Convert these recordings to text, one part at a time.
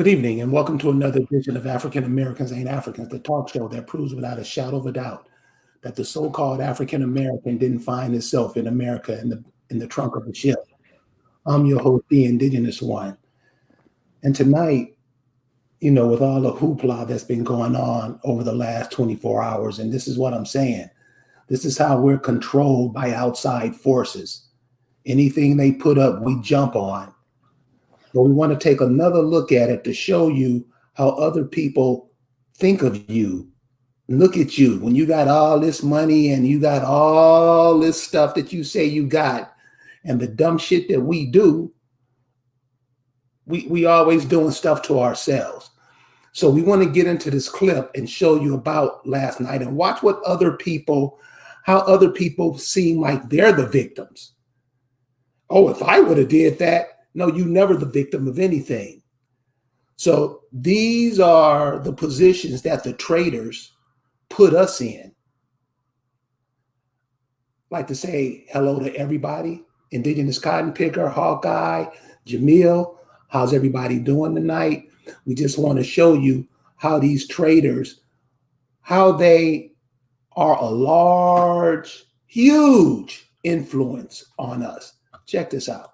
Good evening, and welcome to another edition of African Americans Ain't Africans, the talk show that proves without a shadow of a doubt that the so-called African American didn't find itself in America in the trunk of a ship. I'm your host, the Indigenous One, and tonight, with all the hoopla that's been going on over the last 24 hours, and this is what I'm saying. This is how we're controlled by outside forces. Anything they put up, we jump on. But we want to take another look at it to show you how other people think of you. Look at you when you got all this money and you got all this stuff that you say you got, and the dumb shit that we do, we always doing stuff to ourselves. So we want to get into this clip and show you about last night and watch how other people seem like they're the victims. Oh, if I would have did that. No, you never the victim of anything. So these are the positions that the traitors put us in. I'd like to say hello to everybody. Indigenous Cotton Picker, Hawkeye, Jamil, how's everybody doing tonight? We just want to show you how these traitors, how they are a large, huge influence on us. Check this out.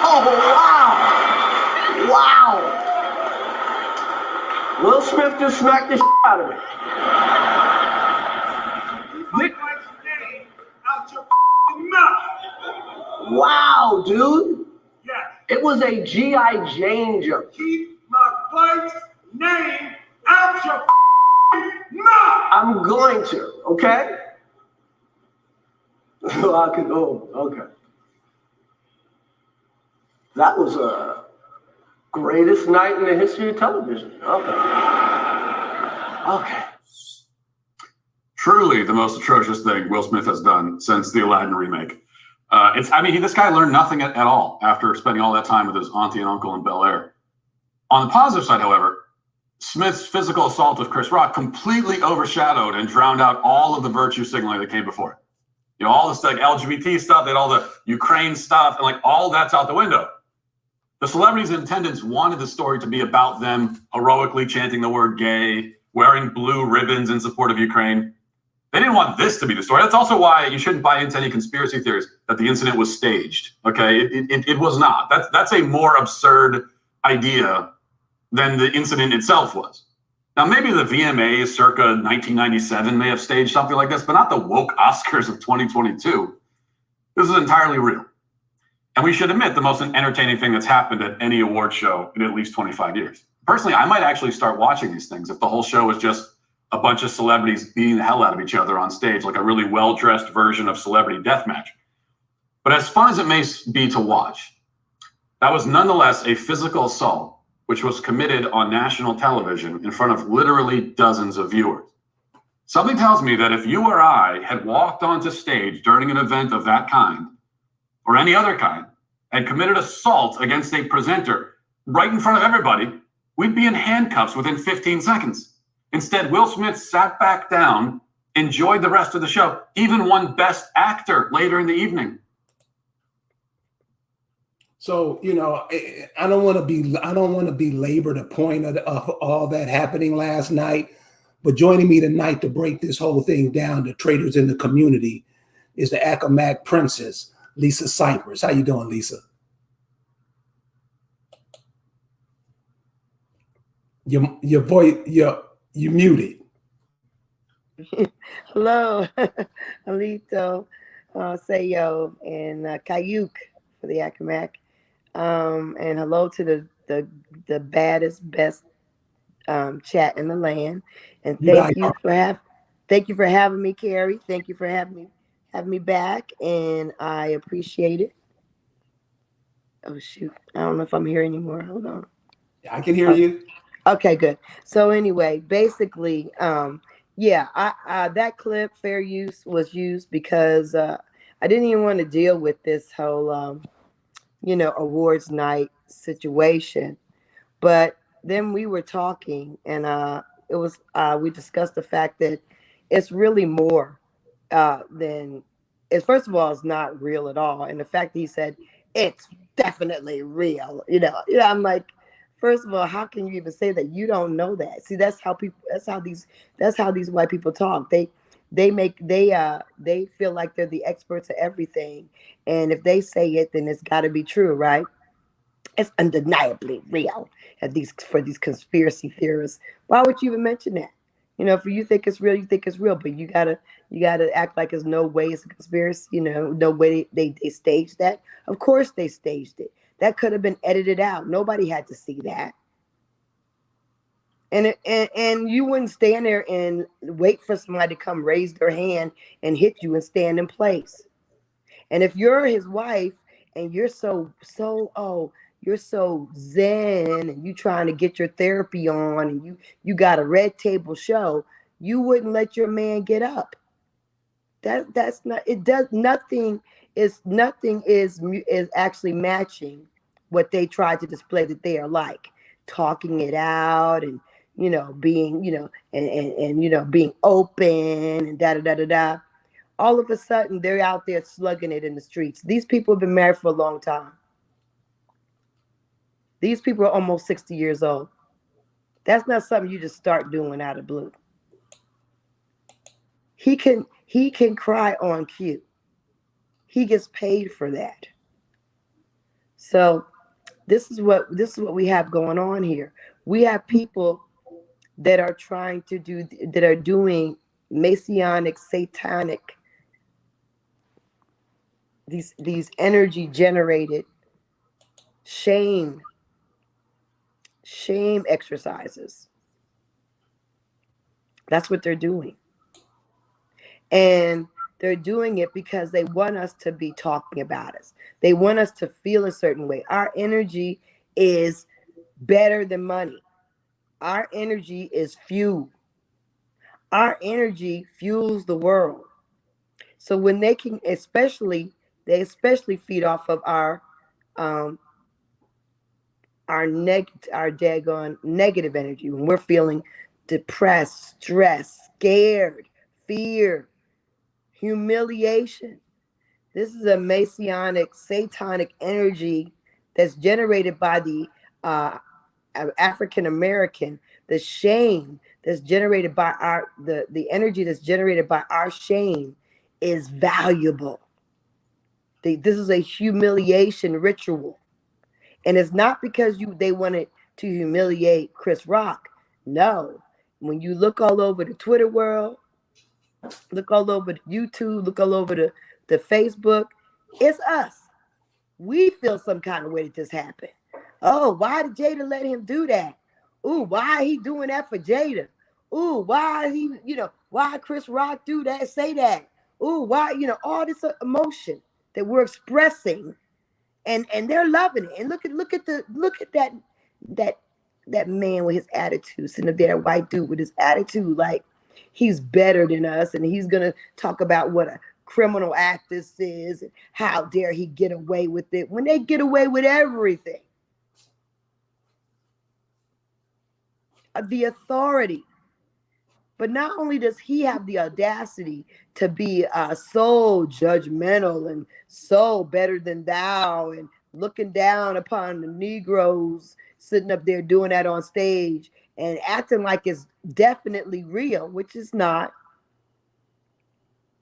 Oh, wow. Wow. Will Smith just smacked the shit out of me. Wow, dude. Yeah. It was a G.I. Jane joke. Keep my wife's name out your mouth. I'm going to, okay? Okay. That was a greatest night in the history of television. Okay. Truly the most atrocious thing Will Smith has done since the Aladdin remake. This guy learned nothing at all after spending all that time with his auntie and uncle in Bel Air. On the positive side, however, Smith's physical assault of Chris Rock completely overshadowed and drowned out all of the virtue signaling that came before it. All this like LGBT stuff, they had all the Ukraine stuff, and like all that's out the window. The celebrities in attendance wanted the story to be about them heroically chanting the word gay, wearing blue ribbons in support of Ukraine. They didn't want this to be the story. That's also why you shouldn't buy into any conspiracy theories that the incident was staged. Okay, it was not. That's a more absurd idea than the incident itself was. Now, maybe the VMAs circa 1997 may have staged something like this, but not the woke Oscars of 2022. This is entirely real. And we should admit the most entertaining thing that's happened at any award show in at least 25 years. Personally, I might actually start watching these things if the whole show is just a bunch of celebrities beating the hell out of each other on stage, like a really well-dressed version of Celebrity Deathmatch. But as fun as it may be to watch, that was nonetheless a physical assault which was committed on national television in front of literally dozens of viewers. Something tells me that if you or I had walked onto stage during an event of that kind, or any other kind, and committed assault against a presenter right in front of everybody, we'd be in handcuffs within 15 seconds. Instead, Will Smith sat back down, enjoyed the rest of the show, even won Best Actor later in the evening. So, I don't want to belabor the point of all that happening last night, but joining me tonight to break this whole thing down, the traitors in the community, is the Accomack princess, Lisa Cypress. How you doing, Lisa? Your voice, you muted. Hello, Alito, Sayo, and Kayuk for the Accomack. And hello to the baddest, best chat in the land. And thank you for having me, Carrie. Thank you for having me back, and I appreciate it. Oh shoot, I don't know if I'm here anymore. Hold on. I can hear you. Okay, good. So anyway, basically, that clip, fair use, was used because I didn't even want to deal with this whole awards night situation. But then we were talking, and we discussed the fact that it's really more then it's, first of all, it's not real at all. And the fact that he said it's definitely real, I'm like, first of all, how can you even say that? You don't know that. See, that's how people. That's how these white people talk. They feel like they're the experts of everything, and if they say it, then it's got to be true, right? It's undeniably real. And for these conspiracy theorists, why would you even mention that? For you think it's real, you think it's real, but you gotta act like there's no way it's a conspiracy. No way they staged that. Of course they staged it. That could have been edited out. Nobody had to see that. And you wouldn't stand there and wait for somebody to come raise their hand and hit you and stand in place. And if you're his wife and you're so zen and you trying to get your therapy on and you got a red table show, you wouldn't let your man get up. That's not, it does nothing is actually matching what they tried to display that they are like, talking it out and being and being open and da da da da da. All of a sudden they're out there slugging it in the streets. These people have been married for a long time. These people are almost 60 years old. That's not something you just start doing out of blue. He can cry on cue. He gets paid for that. So this is what we have going on here. We have people that are trying to do that are doing messianic, satanic, these energy generated shame exercises. That's what they're doing. And they're doing it because they want us to be talking about us. They want us to feel a certain way. Our energy is better than money. Our energy is fuel. Our energy fuels the world. So when they especially feed off of um our daggone negative energy when we're feeling depressed, stressed, scared, fear, humiliation. This is a messianic, satanic energy that's generated by the uh, African American. The shame that's generated by the energy that's generated by our shame is valuable. This is a humiliation ritual, and it's not because they wanted to humiliate Chris Rock. No, when you look all over the Twitter world, look all over the YouTube, look all over the Facebook, it's us. We feel some kind of way that this happened. Oh, why did Jada let him do that? Ooh, why he doing that for Jada? Ooh, why Chris Rock do that, say that? Ooh, why, all this emotion that we're expressing, and they're loving it. And look at that that man with his attitude, sitting up there, that white dude with his attitude, like he's better than us, and he's gonna talk about what a criminal act this is, and how dare he get away with it when they get away with everything. The authority. But not only does he have the audacity to be so judgmental and so better than thou and looking down upon the Negroes sitting up there doing that on stage and acting like it's definitely real, which is not.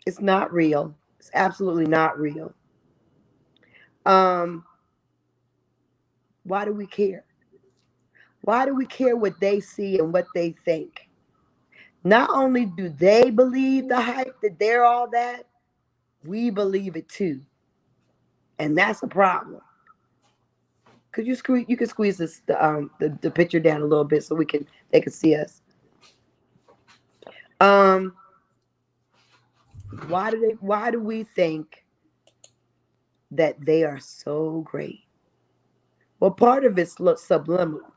It's not real. It's absolutely not real. Um, why do we care? Why do we care what they see and what they think? Not only do they believe the hype that they're all that, we believe it too. And that's a problem. Could you can squeeze the picture down a little bit so they can see us. Why do we think that they are so great? Well, part of it's subliminal.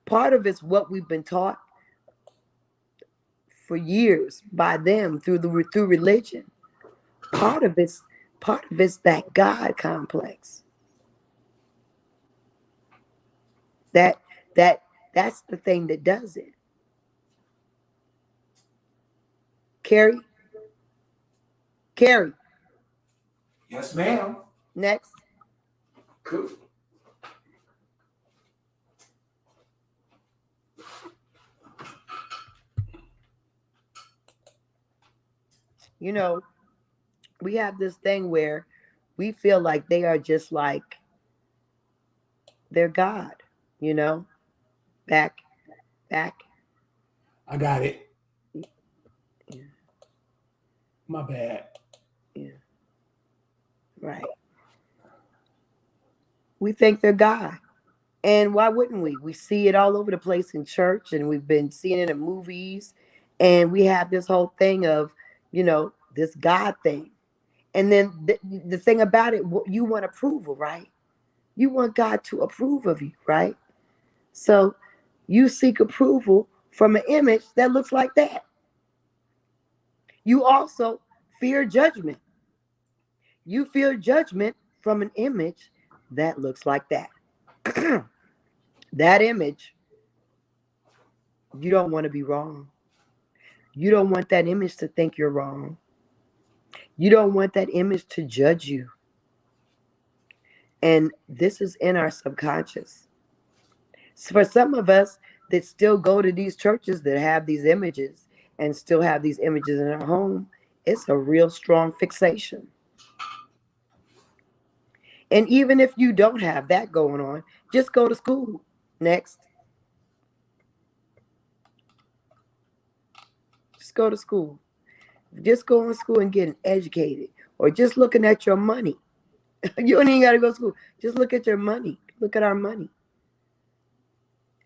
Part of it's what we've been taught for years by them through religion. Part of it's that God complex. That's the thing that does it. Carrie? Carrie, Yes, ma'am. next. Cool. You know, we have this thing where we feel like they are just like they're God, you know? Back, back. I got it. Yeah, My bad. yeah, right. We think they're God. And why wouldn't we? We see it all over the place in church, and we've been seeing it in movies. And we have this whole thing of, this God thing. And then the thing about it, you want approval, right? You want God to approve of you, right? So you seek approval from an image that looks like that. You also fear judgment. You fear judgment from an image that looks like that. That image, you don't want to be wrong. You don't want that image to think you're wrong. You don't want that image to judge you. And this is in our subconscious. So for some of us that still go to these churches that have these images and still have these images in our home, it's a real strong fixation. And even if you don't have that going on, just go to school. Next. Just go to school. Just go to school and getting educated. Or just looking at your money. You don't even got to go to school. Just look at your money. Look at our money.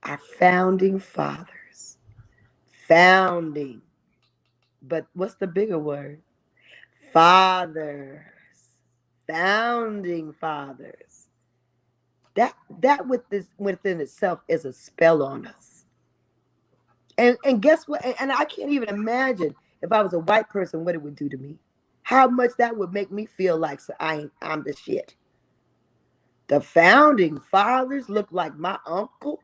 Our founding fathers. Founding. But what's the bigger word? Fathers. Founding fathers. That within itself is a spell on us. And guess what? And I can't even imagine if I was a white person what it would do to me. How much that would make me feel like I'm the shit. The founding fathers look like my uncle,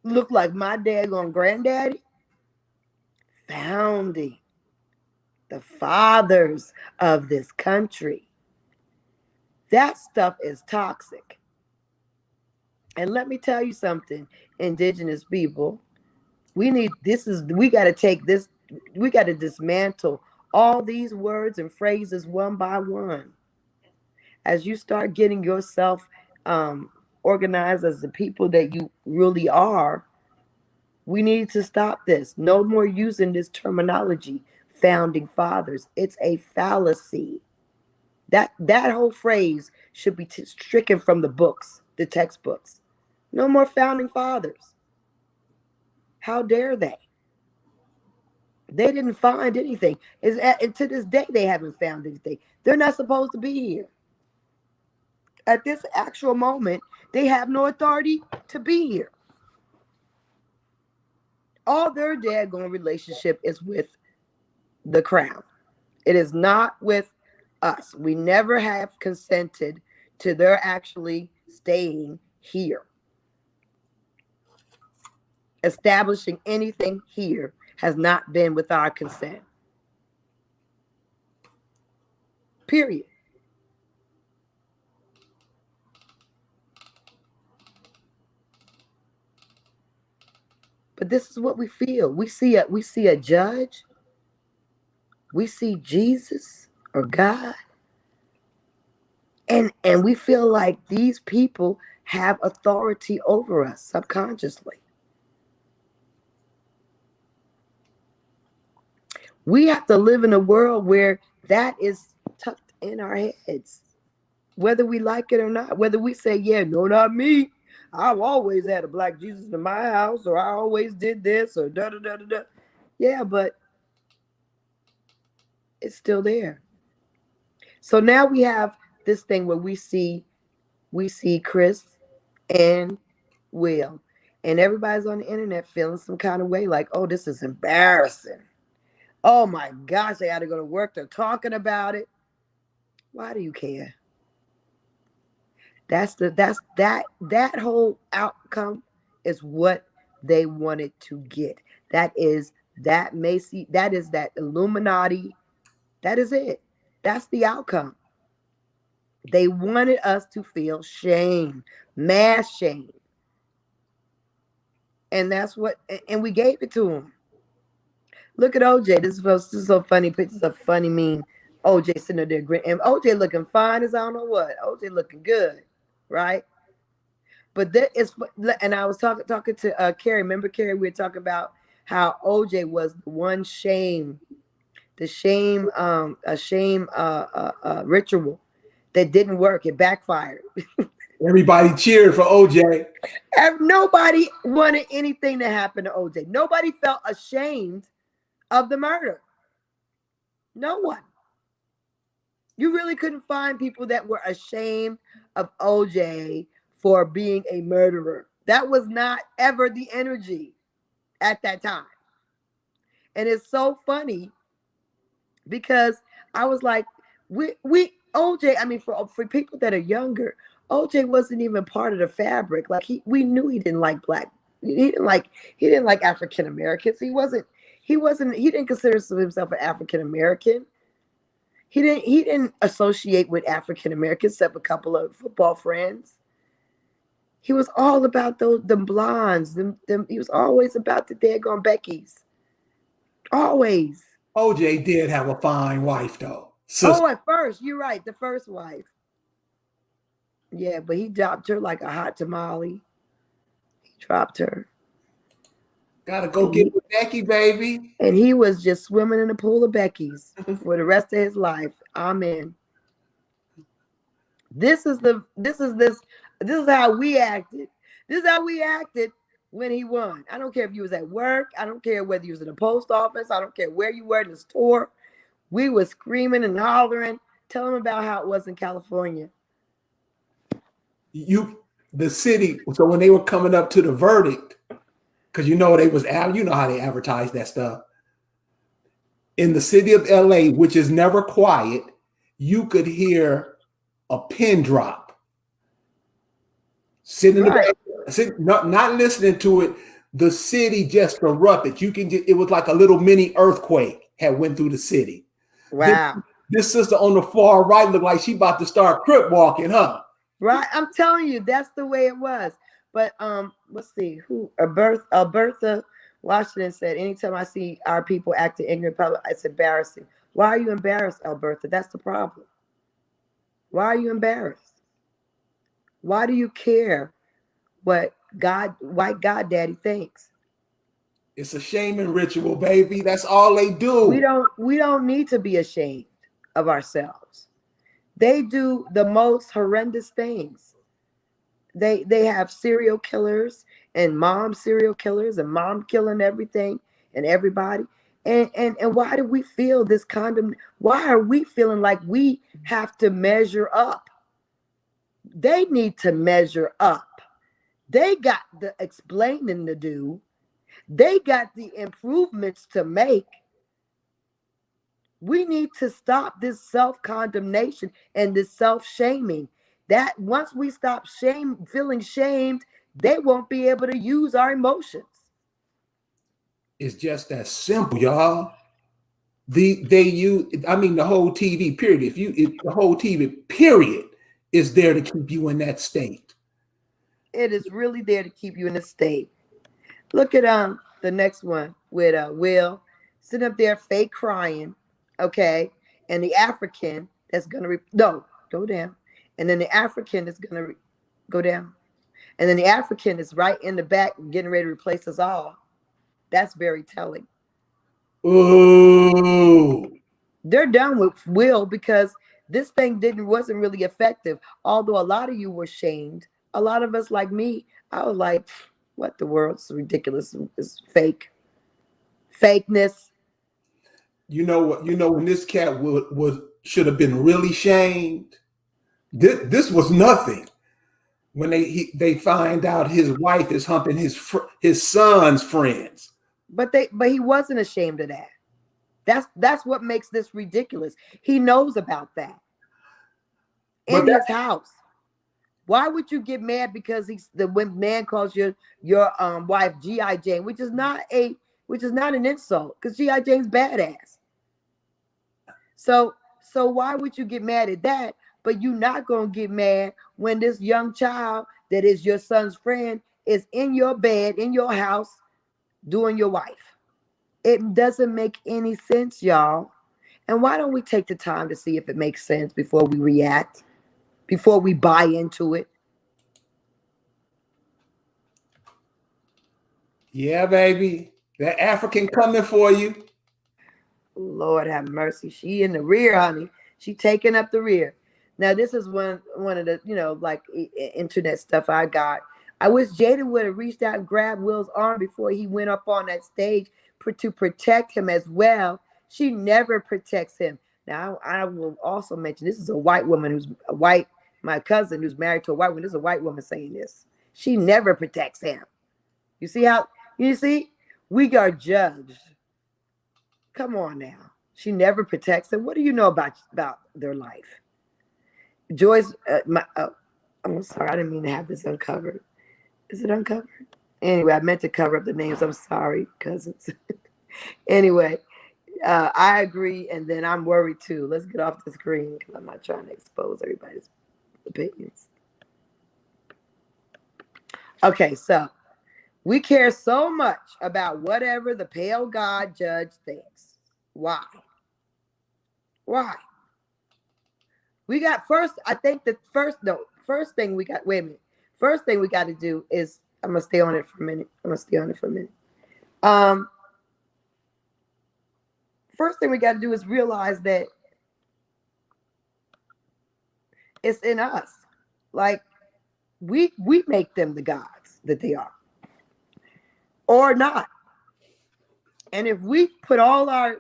look like my daggone granddaddy. Founding. The fathers of this country. That stuff is toxic. And let me tell you something, indigenous people, we got to take this, we got to dismantle all these words and phrases one by one. As you start getting yourself organized as the people that you really are, we need to stop this. No more using this terminology, founding fathers. It's a fallacy. That whole phrase should be stricken from the books, the textbooks. No more founding fathers. How dare they? They didn't find anything. And to this day, they haven't found anything. They're not supposed to be here. At this actual moment, they have no authority to be here. All their daggone relationship is with the crown. It is not with us. We never have consented to their actually staying here. Establishing anything here has not been with our consent. Period. But this is what we feel. We see a judge. We see Jesus or God. And we feel like these people have authority over us subconsciously. We have to live in a world where that is tucked in our heads, whether we like it or not, whether we say, yeah, no, not me. I've always had a black Jesus in my house, or I always did this, or da da da da da. Yeah, but it's still there. So now we have this thing where we see Chris and Will, and everybody's on the internet feeling some kind of way, like, oh, this is embarrassing. Oh my gosh, they got to go to work. They're talking about it. Why do you care? That whole outcome is what they wanted to get. That is that Illuminati. That is it. That's the outcome. They wanted us to feel shame, mass shame. And that's what, and we gave it to them. Look at OJ. This is so funny. Pictures of funny meme. OJ sitting there grinning. And OJ looking fine as I don't know what. OJ looking good, right? But that is, and I was talking to Carrie. Remember, Carrie, we were talking about how OJ was the one shame, the shame, a shame ritual that didn't work. It backfired. Everybody cheered for OJ. Nobody wanted anything to happen to OJ. Nobody felt ashamed of the murder. No one. You really couldn't find people that were ashamed of OJ for being a murderer. That was not ever the energy at that time. And it's so funny because I was like, we OJ, I mean, for people that are younger, OJ wasn't even part of the fabric. Like we knew he didn't like black. He didn't like African Americans. He didn't consider himself an African American. He didn't associate with African Americans except a couple of football friends. He was all about them blondes. He was always about the daggone Beckies. Always. OJ did have a fine wife, though. Oh, at first, you're right. The first wife. Yeah, but he dropped her like a hot tamale. He dropped her. Gotta go get with Becky, baby. And he was just swimming in a pool of Becky's for the rest of his life. Amen. This is how we acted. This is how we acted when he won. I don't care if you was at work. I don't care whether you was in the post office. I don't care where you were in the store. We were screaming and hollering, telling them about how it was in California. The city. So when they were coming up to the verdict, because you know how they advertise that stuff. In the city of LA, which is never quiet, you could hear a pin drop. Sitting in the back, not listening to it. The city just erupted. It was like a little mini earthquake had went through the city. Wow. This sister on the far right looked like she about to start crip walking, huh? Right. I'm telling you, that's the way it was. But let's see, Albertha Washington said, anytime I see our people acting ignorant public, it's embarrassing. Why are you embarrassed, Albertha? That's the problem. Why are you embarrassed? Why do you care what white God daddy thinks? It's a shaming ritual, baby. That's all they do. We don't need to be ashamed of ourselves. They do the most horrendous things. They have serial killers and mom serial killers and mom killing everything and everybody. And why do we feel this condom? Why are we feeling like we have to measure up? They need to measure up. They got the explaining to do. They got the improvements to make. We need to stop this self-condemnation and this self-shaming. That once we stop feeling shamed, they won't be able to use our emotions. It's just that simple, y'all. The whole TV period. The whole TV period is there to keep you in that state. It is really there to keep you in a state. Look at the next one with Will sitting up there fake crying, okay, and the African that's gonna go down. And then the African is going to go down. And then the African is right in the back getting ready to replace us all. That's very telling. Ooh. They're done with Will because this thing wasn't really effective. Although a lot of you were shamed. A lot of us, like me, I was like, what the world? It's ridiculous. It's fake. Fakeness. You know what? When this cat should have been really shamed. This was nothing. When they find out his wife is humping his son's friends. But he wasn't ashamed of that. That's what makes this ridiculous. He knows about that in his house. Why would you get mad because when man calls your wife G.I. Jane, which is not an insult, because G.I. Jane's badass. So So why would you get mad at that? But you're not going to get mad when this young child that is your son's friend is in your bed, in your house, doing your wife. It doesn't make any sense, y'all. And why don't we take the time to see if it makes sense before we react, before we buy into it? Yeah, baby. That African coming for you. Lord have mercy. She in the rear, honey. She taking up the rear. Now, this is one of the, like internet stuff I got. I wish Jada would have reached out and grabbed Will's arm before he went up on that stage to protect him as well. She never protects him. Now, I will also mention this is a white woman my cousin who's married to a white woman. This is a white woman saying this. She never protects him. You see, we are judged. Come on now. She never protects him. What do you know about their life? Joyce, I'm sorry, I didn't mean to have this uncovered. Is it uncovered? Anyway, I meant to cover up the names. I'm sorry, cousins. Anyway, I agree, and then I'm worried too. Let's get off the screen because I'm not trying to expose everybody's opinions. Okay, so we care so much about whatever the pale God judge thinks. Why? We got first thing we got, wait a minute. First thing we got to do is, I'm going to stay on it for a minute. First thing we got to do is realize that it's in us. Like, we make them the gods that they are. Or not. And if we put all our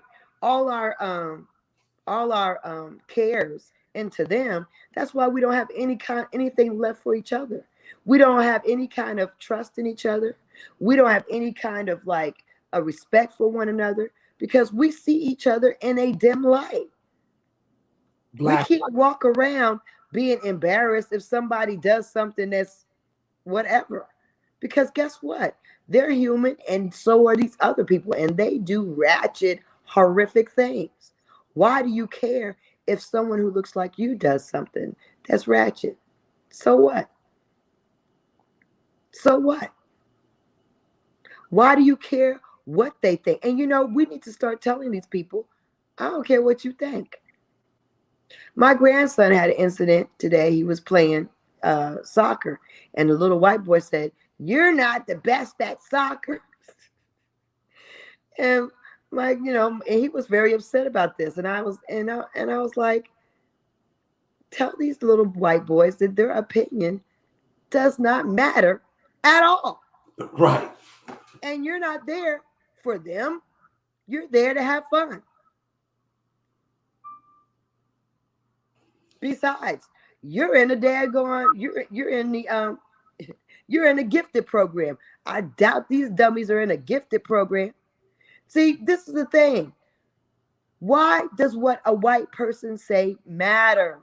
cares into them, that's why we don't have anything left for each other. We don't have any kind of trust in each other. We don't have any kind of like a respect for one another because we see each other in a dim light. We can't walk around being embarrassed if somebody does something that's whatever. Because guess what? They're human and so are these other people, and they do ratchet, horrific things. Why do you care if someone who looks like you does something that's ratchet? So what? Why do you care what they think? And we need to start telling these people, I don't care what you think. My grandson had an incident today. He was playing soccer, and the little white boy said, "You're not the best at soccer." And and he was very upset about this. And I was like, tell these little white boys that their opinion does not matter at all. Right. And you're not there for them. You're there to have fun. Besides, you're in a you're in the you're in a gifted program. I doubt these dummies are in a gifted program. See, this is the thing. Why does what a white person say matter?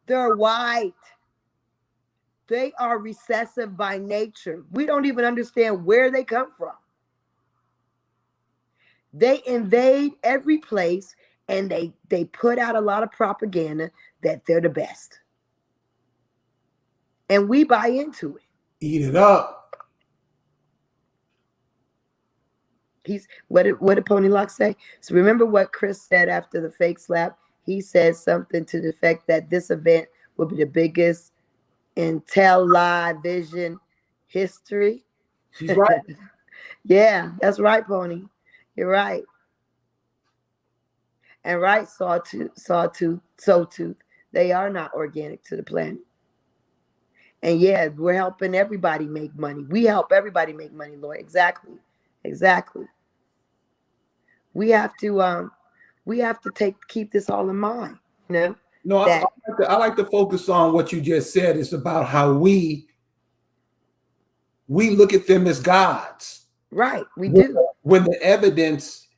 They're white. They are recessive by nature. We don't even understand where they come from. They invade every place and they put out a lot of propaganda that they're the best. And we buy into it. Eat it up. What did Pony Lock say? So remember what Chris said after the fake slap? He said something to the effect that this event will be the biggest in television history. She's right. Yeah, that's right, Pony. You're right. And right, Sawtooth, they are not organic to the planet. And yeah, we're helping everybody make money. We help everybody make money, Lord. Exactly. We have to keep this all in mind. No, I like to focus on what you just said. It's about how we look at them as gods. Right, we do. When the evidence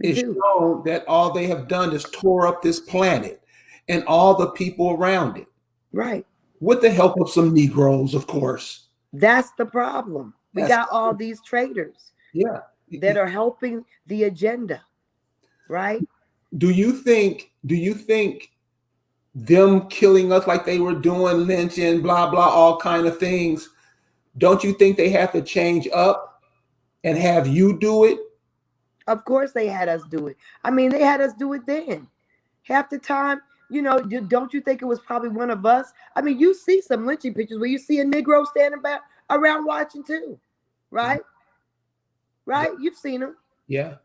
is shown that all they have done is tore up this planet and all the people around it. Right. With the help of some Negroes, of course. That's the problem. We got all these traitors. Yeah. That are helping the agenda. Right? Do you think do you think them killing us like they were doing, lynching, blah, blah, all kind of things, don't you think they have to change up and have you do it? Of course they had us do it. I mean, they had us do it then. Half the time, don't you think it was probably one of us? I mean, you see some lynching pictures where you see a Negro standing back around watching too, right? Right? You've seen them. Yeah.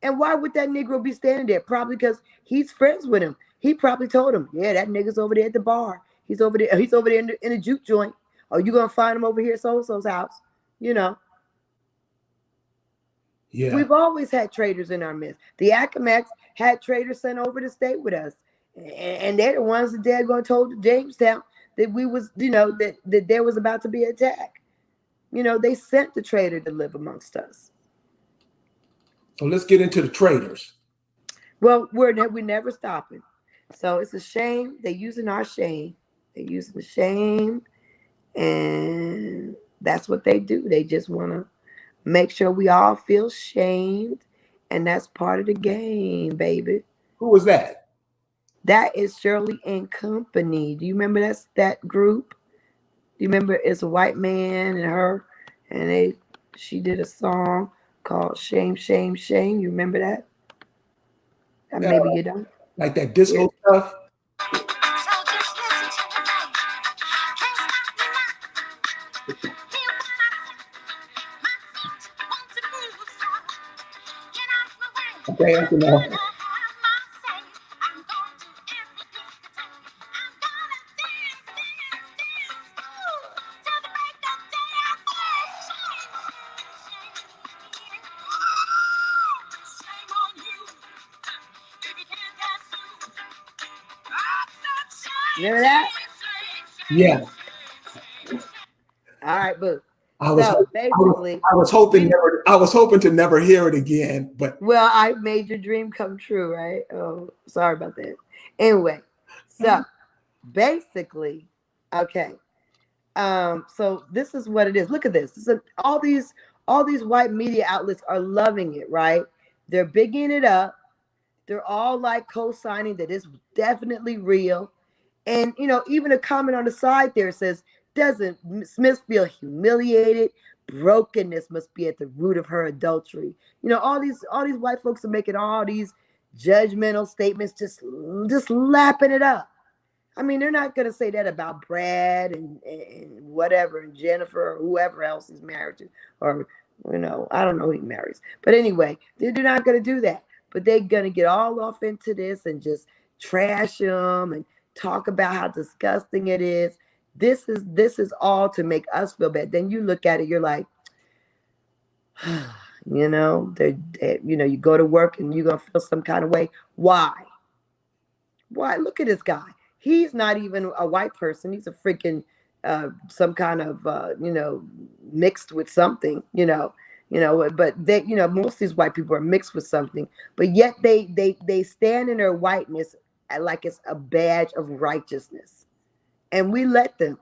And why would that Negro be standing there? Probably because he's friends with him. He probably told him, yeah, that nigga's over there at the bar. He's over there in the juke joint. Or you gonna find him over here at so-and-so's house. Yeah. We've always had traitors in our midst. The Accomacs had traitors sent over to stay with us. And they're the ones that they're going to told Jamestown that we was, that there was about to be an attack. They sent the traitor to live amongst us. So let's get into the traitors. Well, we're never stopping. So it's a shame. They're using our shame. They're using the shame. And that's what they do. They just want to make sure we all feel shamed. And that's part of the game, baby. Who was that? That is Shirley and Company. Do you remember that group? Do you remember it's a white man and her? And she did a song called Shame, Shame, Shame. You remember that? Maybe you don't. Like that disco stuff? Okay, I can know. Remember that? Yeah. All right, boo. I was hoping to never hear it again, but well, I made your dream come true, right? Oh, sorry about that. Anyway, so basically, okay. So this is what it is. Look at this. All these white media outlets are loving it, right? They're bigging it up. They're all like co-signing that it's definitely real. And even a comment on the side there says, doesn't Smith feel humiliated? Brokenness must be at the root of her adultery. All these white folks are making all these judgmental statements, just lapping it up. I mean, they're not going to say that about Brad and whatever, and Jennifer or whoever else he's married to, or I don't know who he marries. But anyway, they're not going to do that. But they're going to get all off into this and just trash them and talk about how disgusting it is. This is all to make us feel bad. Then you look at it, you're like, you go to work and you're gonna feel some kind of way. Why? Look at this guy. He's not even a white person. He's a freaking some kind of mixed with something. But they, most of these white people are mixed with something. But yet they stand in their whiteness like it's a badge of righteousness. And we let them.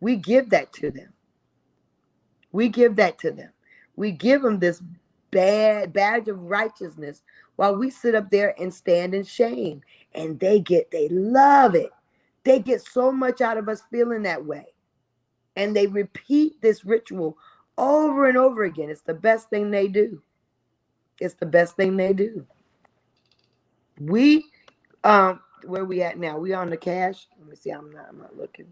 We give that to them. We give them this bad badge of righteousness while we sit up there and stand in shame. And they love it. They get so much out of us feeling that way. And they repeat this ritual over and over again. It's the best thing they do. We where we at now? We on the cash? Let me see. I'm not looking.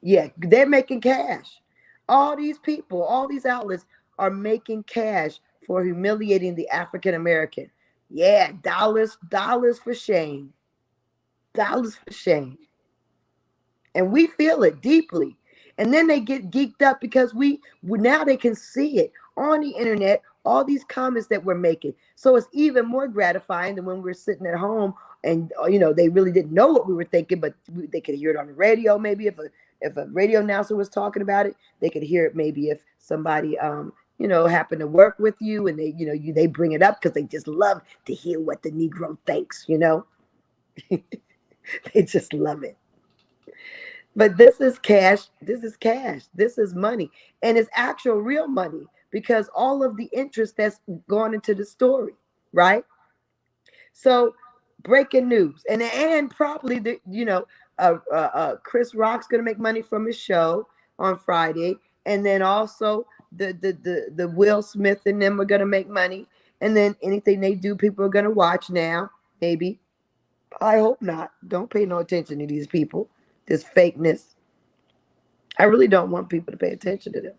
Yeah, they're making cash. All these people, all these outlets are making cash for humiliating the African American. Yeah, dollars for shame. Dollars for shame. And we feel it deeply. And then they get geeked up because now they can see it on the internet, all these comments that we're making. So it's even more gratifying than when we're sitting at home and they really didn't know what we were thinking, but they could hear it on the radio. Maybe if a radio announcer was talking about it, they could hear it. Maybe if somebody happened to work with you and they bring it up because they just love to hear what the Negro thinks. They just love it. But this is cash. This is money. And it's actual real money because all of the interest that's gone into the story, right? So breaking news, and probably Chris Rock's gonna make money from his show on Friday, and then also the Will Smith and them are gonna make money, and then anything they do, people are gonna watch now. Maybe, I hope not. Don't pay no attention to these people. This fakeness. I really don't want people to pay attention to them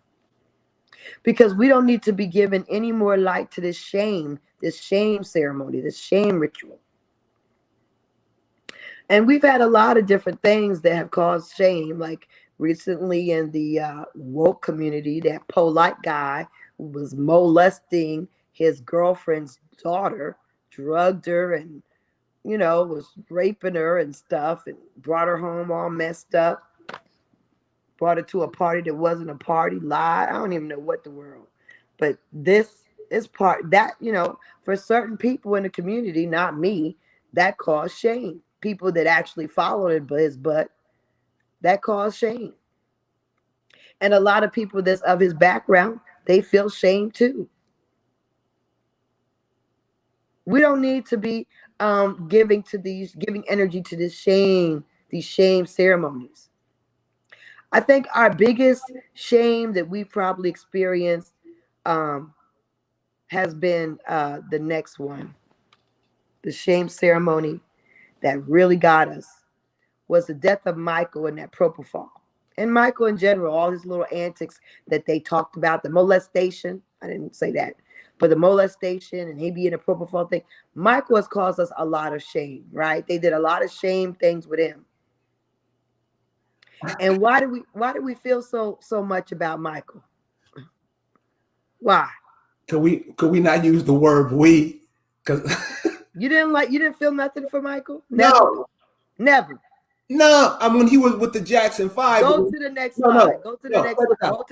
because we don't need to be given any more light to this shame ceremony, this shame ritual. And we've had a lot of different things that have caused shame, like recently in the woke community, that polite guy who was molesting his girlfriend's daughter, drugged her, and was raping her and stuff, and brought her home all messed up, brought her to a party that wasn't a party, lied. I don't even know what the world. But this is part that, for certain people in the community, not me, that caused shame. People that actually followed his butt, that caused shame. And a lot of people that's of his background, they feel shame too. We don't need to be giving energy to these shame ceremonies. I think our biggest shame that we probably experienced has been the next one. The shame ceremony that really got us was the death of Michael in that propofol. And Michael in general, all his little antics that they talked about, the molestation, I didn't say that, but the molestation and he being a propofol thing, Michael has caused us a lot of shame, right? They did a lot of shame things with him. And why do we feel so much about Michael? Why? Could we not use the word we? Because you didn't feel nothing for Michael? Never? Never. No, I mean, he was with the Jackson 5. Go to the next slide. Go to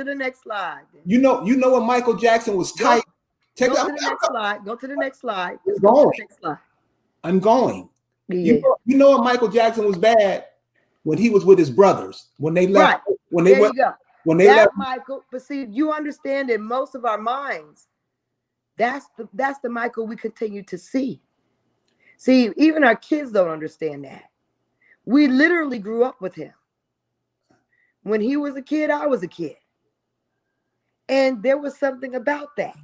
the next slide. You know when Michael Jackson was tight. Go to the next slide. Go to the next slide. I'm going. Yeah. You know when Michael Jackson was bad? When he was with his brothers. When they left. Right. When they went. When they left. Michael. But see, you understand in most of our minds, that's the Michael we continue to see. See, even our kids don't understand that. We literally grew up with him. When he was a kid, I was a kid. And there was something about that.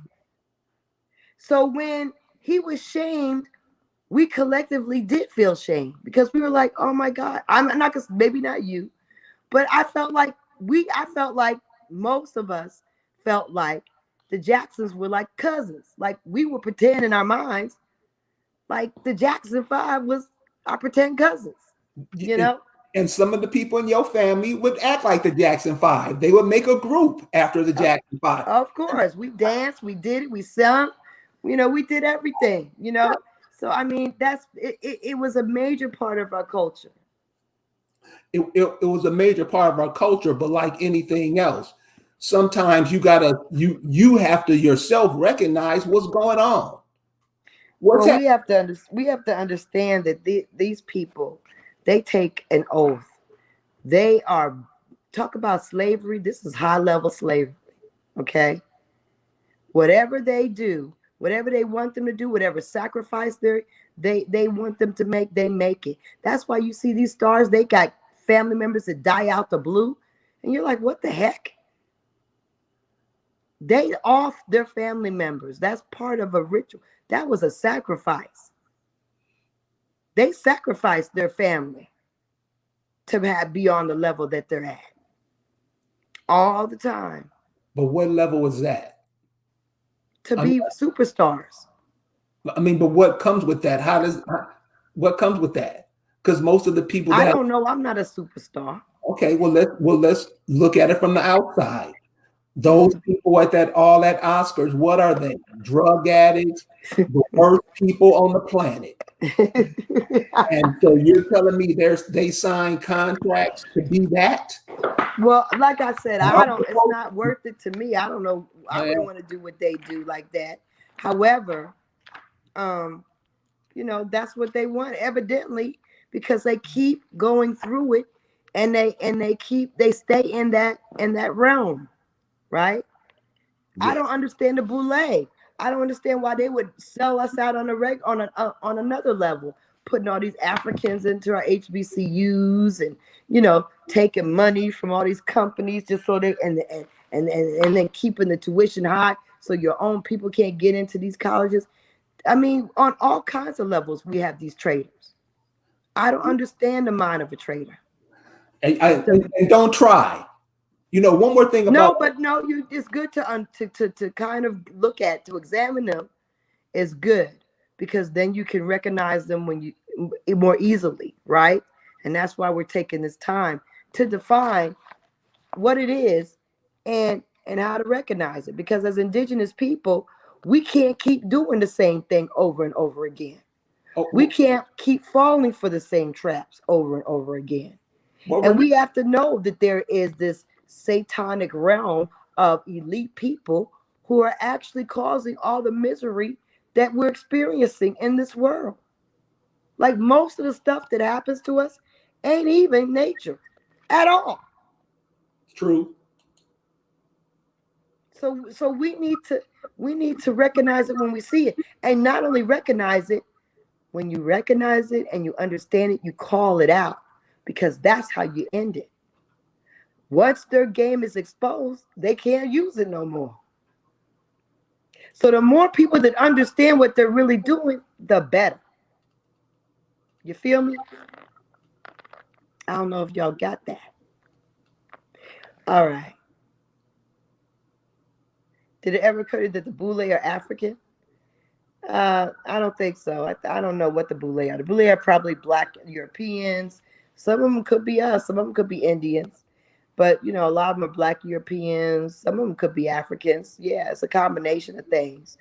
So when he was shamed, we collectively did feel shame because we were like, oh my God, I'm not gonna, maybe not you, but I felt like most of us felt like the Jacksons were like cousins. Like we were pretending in our minds like the Jackson 5 was our pretend cousins. And some of the people in your family would act like the Jackson 5. They would make a group after the Jackson 5. Of course. We danced, we did it, we sung, we did everything, So I mean, it was a major part of our culture. It was a major part of our culture, but like anything else, sometimes you have to yourself recognize what's going on. We have to understand that these people, they take an oath. They are, talk about slavery. This is high level slavery. Okay. Whatever they do, whatever they want them to do, whatever sacrifice they want them to make, they make it. That's why you see these stars, they got family members that die out the blue. And you're like, what the heck? They off their family members. That's part of a ritual. That was a sacrifice. They sacrificed their family to be on the level that they're at all the time. But what level was that? To be superstars. I mean, but what comes with that? What comes with that? Because most of the people I don't know. I'm not a superstar. Okay, well let's look at it from the outside. Those people at all that Oscars, what are they? Drug addicts, the worst people on the planet. And so you're telling me they sign contracts to be that? Well, like I said, it's not worth it to me. I don't know. I don't want to do what they do like that. However, that's what they want, evidently, because they keep going through it and they stay in that realm. Right? Yeah. I don't understand the boule. I don't understand why they would sell us out on another level. putting all these Africans into our HBCUs and, you know, taking money from all these companies just so they and then keeping the tuition high so your own people can't get into these colleges. I mean, on all kinds of levels, we have these traitors. I don't understand the mind of a traitor. And don't try. You know, one more thing about It's good to kind of look at, to examine them is good, because then you can recognize them when you more easily, right? And that's why we're taking this time to define what it is and how to recognize it, because as indigenous people, we can't keep doing the same thing over and over again. We can't keep falling for the same traps over and over again. And we have to know that there is this satanic realm of elite people who are actually causing all the misery that we're experiencing in this world. Like, most of the stuff that happens to us ain't even nature at all. It's true. So we need to recognize it when we see it, and not only recognize it. When you recognize it and you understand it, you call it out, because that's how you end it. Once their game is exposed, they can't use it no more. So the more people that understand what they're really doing, the better. You feel me? I don't know if y'all got that. All right. Did it ever occur to you that the Boule are African? I don't think so. I don't know what the Boule are. The Boule are probably Black Europeans. Some of them could be us. Some of them could be Indians. But, you know, a lot of them are Black Europeans. Some of them could be Africans. Yeah, it's a combination of things.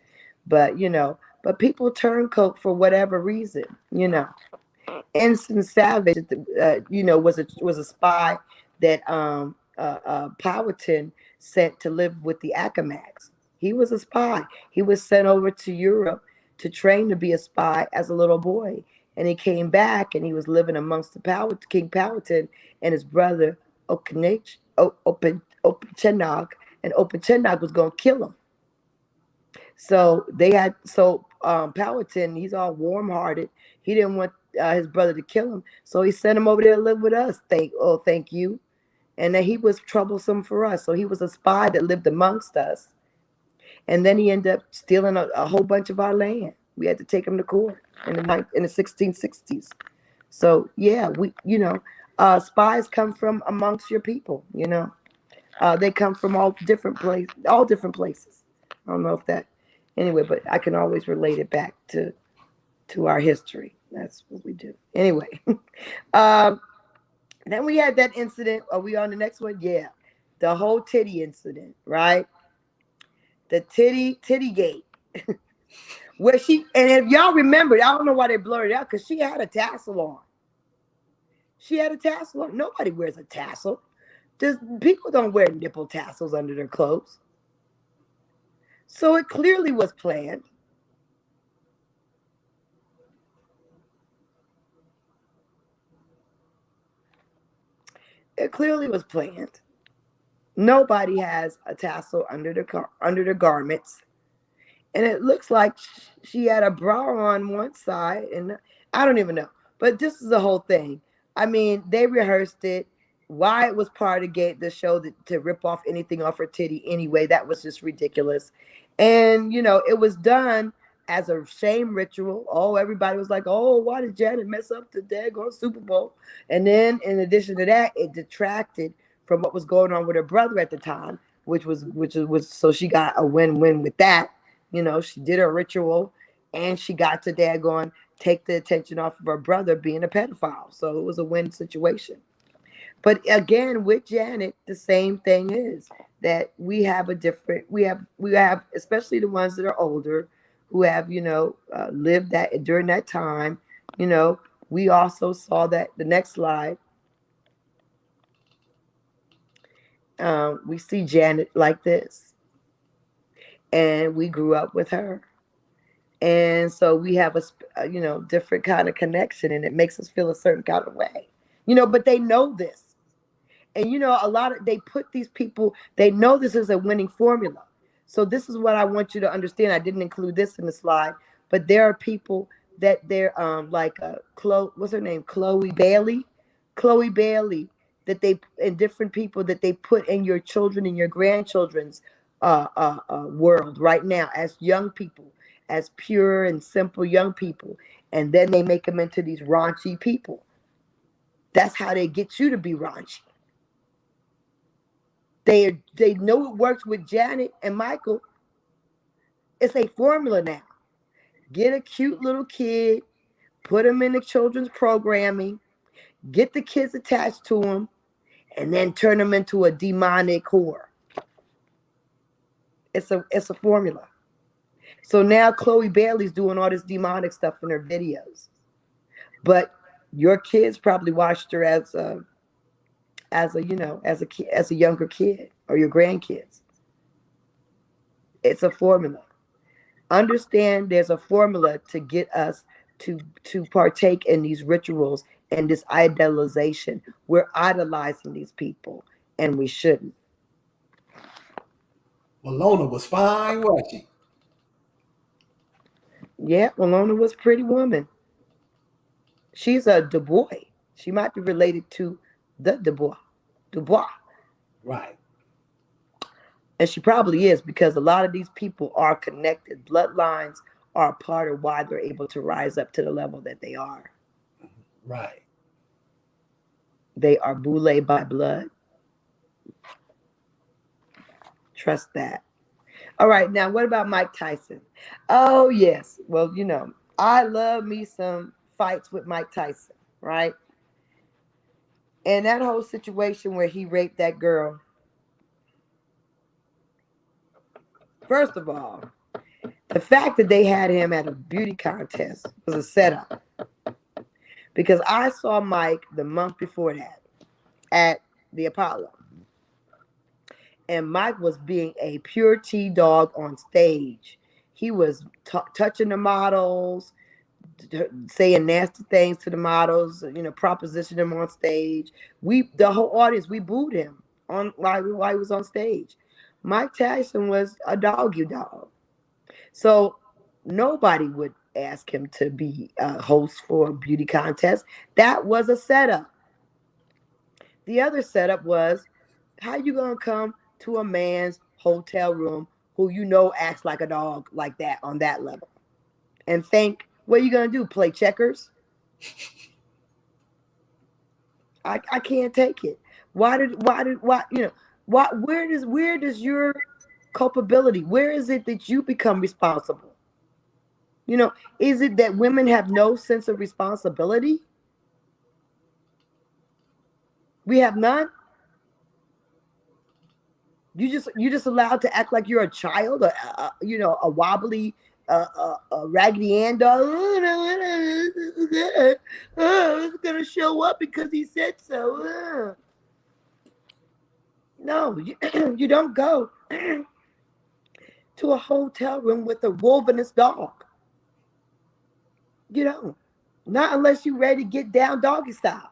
But, you know, but people turncoat for whatever reason, you know. Ensign Savage, you know, was a spy that Powhatan sent to live with the Accomacs. He was a spy. He was sent over to Europe to train to be a spy as a little boy. And he came back and he was living amongst King Powhatan and his brother Openchenog, and Openchenog was going to kill him. So Powhatan, he's all warm-hearted. He didn't want his brother to kill him, so he sent him over there to live with us. Thank you. And then he was troublesome for us, so he was a spy that lived amongst us. And then he ended up stealing a whole bunch of our land. We had to take him to court in the 1660s. So yeah, spies come from amongst your people. You know, they come from all different places. I don't know if that, anyway, but I can always relate it back to our history. That's what we do. Anyway, then we had that incident. Are we on the next one? Yeah, the whole titty incident, right? The titty gate. Where and if y'all remember, I don't know why they blurred it out, because she had a tassel on. She had a tassel on. Nobody wears a tassel. People don't wear nipple tassels under their clothes. So it clearly was planned. It clearly was planned. Nobody has a tassel under their garments. And it looks like she had a bra on one side, and I don't even know. But this is the whole thing. I mean, they rehearsed it. Why it was part of the show to rip off anything off her titty anyway, that was just ridiculous. And, you know, it was done as a shame ritual. Oh, everybody was like, oh, why did Janet mess up the daggone Super Bowl? And then in addition to that, it detracted from what was going on with her brother at the time, which was so she got a win-win with that. You know, she did her ritual and she got to daggone take the attention off of her brother being a pedophile. So it was a win situation. But again, with Janet, the same thing is that we have, especially the ones that are older, who have, you know, lived that during that time. You know, we also saw that the next slide. We see Janet like this, and we grew up with her. And so we have a different kind of connection, and it makes us feel a certain kind of way, you know, but they know this. And, you know, they put these people, they know this is a winning formula. So this is what I want you to understand. I didn't include this in the slide, but there are people that they're like Chloe, what's her name? Chloe Bailey. Chloe Bailey, that they and different people that they put in your children and your grandchildren's world right now as young people, as pure and simple young people, and then they make them into these raunchy people. That's how they get you to be raunchy. They know it works with Janet and Michael. It's a formula now. Get a cute little kid, put them in the children's programming, get the kids attached to them, and then turn them into a demonic whore. It's a formula. So now Chloe Bailey's doing all this demonic stuff in her videos, but your kids probably watched her as a as a younger kid, or your grandkids. It's a formula. Understand there's a formula to get us to partake in these rituals and this idolization. We're idolizing these people, and we shouldn't. Walona was fine, wasn't she? Yeah, Walona was a pretty woman. She's a Du Bois. She might be related to the Du Bois. Du Bois. Right. And she probably is, because a lot of these people are connected. Bloodlines are a part of why they're able to rise up to the level that they are. Right. They are Boule by blood. Trust that. All right, now what about Mike Tyson? Oh, yes. Well, I love me some fights with Mike Tyson, right? And that whole situation where he raped that girl. First of all, the fact that they had him at a beauty contest was a setup. Because I saw Mike the month before that at the Apollo. And Mike was being a pure T-dog on stage. He was touching the models, saying nasty things to the models, propositioning them on stage. The whole audience, we booed him while he was on stage. Mike Tyson was a doggy dog. So nobody would ask him to be a host for a beauty contest. That was a setup. The other setup was, how you gonna come to a man's hotel room who acts like a dog like that on that level, and think, what are you gonna do? Play checkers? I can't take it. Where does your culpability? Where is it that you become responsible? Is it that women have no sense of responsibility? We have none. You just allowed to act like you're a child, a wobbly, a Raggedy Ann doll. It's gonna show up because he said so. No, you don't go to a hotel room with a wolvenous dog. You don't. Not unless you're ready to get down doggy style.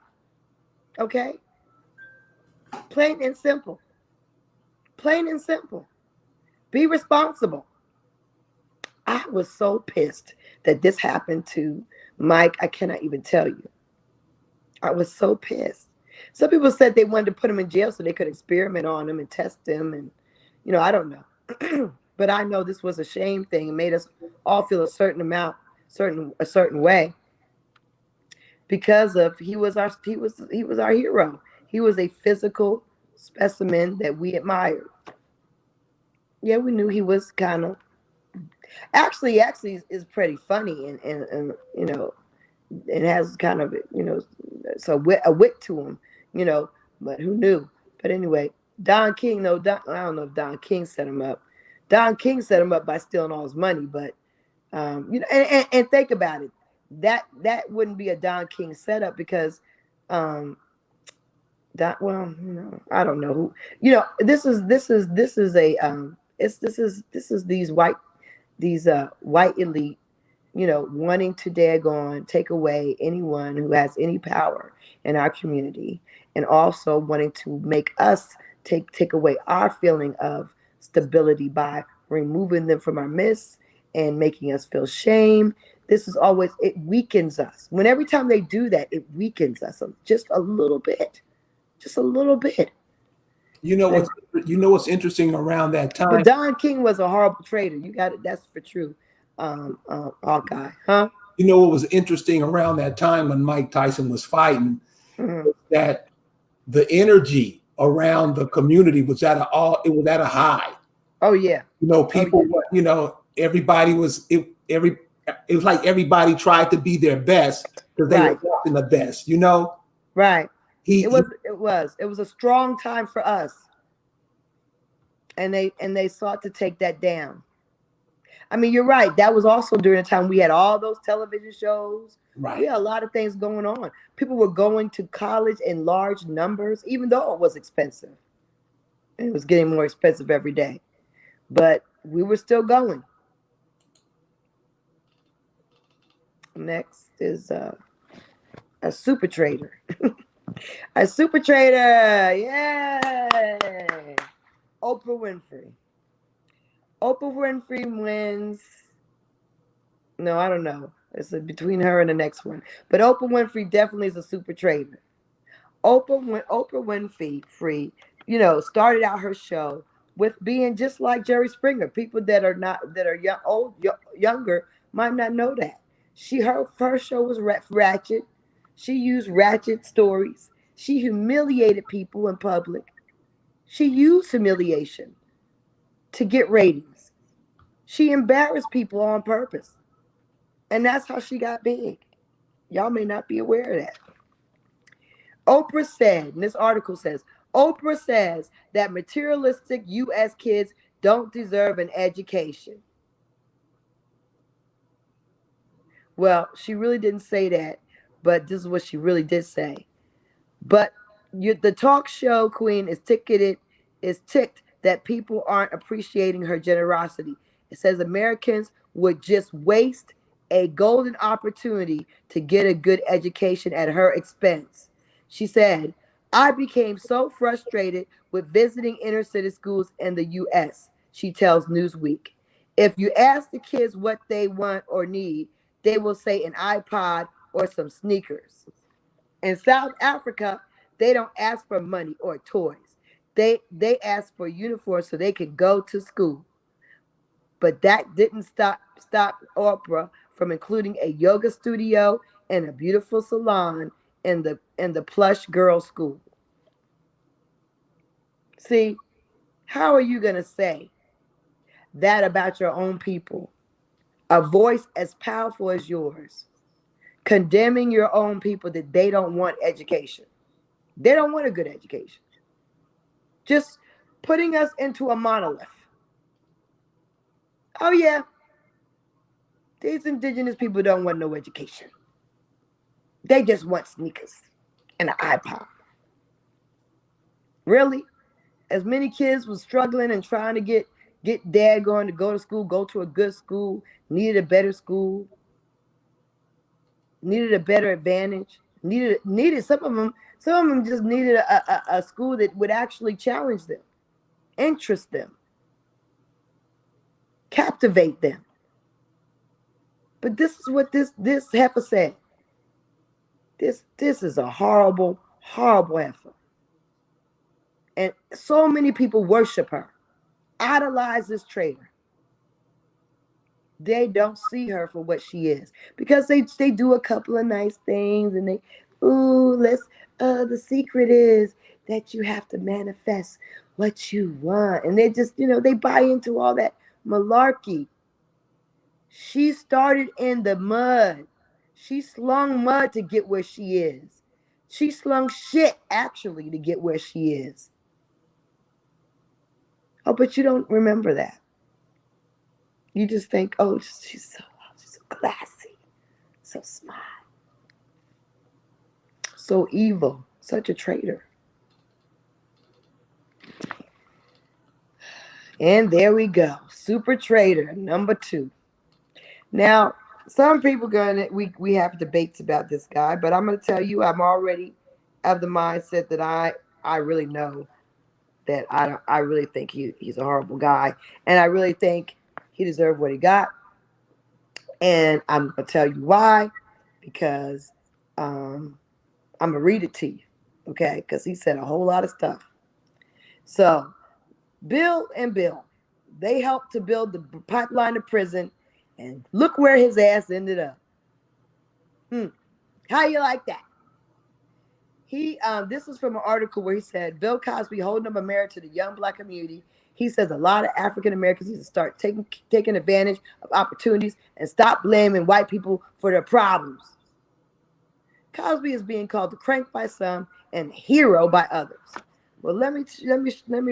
Okay? Plain and simple. Plain and simple. Be responsible. I was so pissed that this happened to Mike. I cannot even tell you. I was so pissed. Some people said they wanted to put him in jail so they could experiment on him and test him. And, I don't know. But I know this was a shame thing. It made us all feel a certain way. Because of he was our hero. He was a physical specimen that we admired. Yeah, we knew he was kind of actually is pretty funny, and it has kind of a wit to him, but who knew? But anyway, Don King, I don't know if Don King set him up. Don King set him up by stealing all his money, but and think about it, that wouldn't be a Don King setup, because I don't know who, this is these white elite, wanting to daggone take away anyone who has any power in our community, and also wanting to make us take away our feeling of stability by removing them from our midst and making us feel shame This is always, it weakens us. When every time they do that, it weakens us just a little bit. Just a little bit. You know what's interesting around that time? But Don King was a horrible traitor. You got it. That's for true. Hawkeye, huh? You know what was interesting around that time when Mike Tyson was fighting? That the energy around the community was at a high. Oh yeah. You know, people. You know, everybody was it was like everybody tried to be their best because they were watching the best. You know. Right. It was a strong time for us, and they sought to take that down. I mean, you're right. That was also during the time we had all those television shows. Right. We had a lot of things going on. People were going to college in large numbers, even though it was expensive. And it was getting more expensive every day. But we were still going. Next is a super trader. A super trader. Yay! Oprah Winfrey. Oprah Winfrey wins. No, I don't know. It's between her and the next one. But Oprah Winfrey definitely is a super trader. Oprah Winfrey, you know, started out her show with being just like Jerry Springer. People that are younger might not know that. Her first show was ratchet. She used ratchet stories. She humiliated people in public. She used humiliation to get ratings. She embarrassed people on purpose. And that's how she got big. Y'all may not be aware of that. Oprah said, and this article says, Oprah says that materialistic U.S. kids don't deserve an education. Well, she really didn't say that, but this is what she really did say. But the talk show queen is ticked that people aren't appreciating her generosity. It says Americans would just waste a golden opportunity to get a good education at her expense. She said, I became so frustrated with visiting inner city schools in the U.S., she tells Newsweek. If you ask the kids what they want or need, they will say an iPod or some sneakers. In South Africa, they don't ask for money or toys. They ask for uniforms so they can go to school. But that didn't stop Oprah from including a yoga studio and a beautiful salon in the plush girls' school. See, how are you going to say that about your own people? A voice as powerful as yours, condemning your own people that they don't want education. They don't want a good education. Just putting us into a monolith. Oh yeah, these indigenous people don't want no education. They just want sneakers and an iPod. Really? As many kids was struggling and trying to get dad going to go to school, go to a good school, needed a better school, needed a better advantage, needed some of them just needed a school that would actually challenge them, interest them, captivate them. But this is what this heifer said. This is a horrible, horrible heifer. And so many people worship her, idolize this traitor. They don't see her for what she is because they do a couple of nice things and the secret is that you have to manifest what you want. And they just, they buy into all that malarkey. She started in the mud. She slung mud to get where she is. She slung shit actually to get where she is. Oh, but you don't remember that. You just think, oh, she's so classy, so smart, so evil, such a traitor. And there we go, super traitor number 2. Now, some people we have debates about this guy, but I'm going to tell you, I'm already of the mindset that I really know that I really think he's a horrible guy, and I really think he deserved what he got. And I'm going to tell you why, because I'm going to read it to you, okay? Because he said a whole lot of stuff. So, Bill, they helped to build the pipeline to prison, and look where his ass ended up. How you like that? This is from an article where he said, Bill Cosby holding up a mirror to the young black community. He says a lot of African Americans need to start taking advantage of opportunities and stop blaming white people for their problems. Cosby is being called the crank by some and hero by others. Well, let me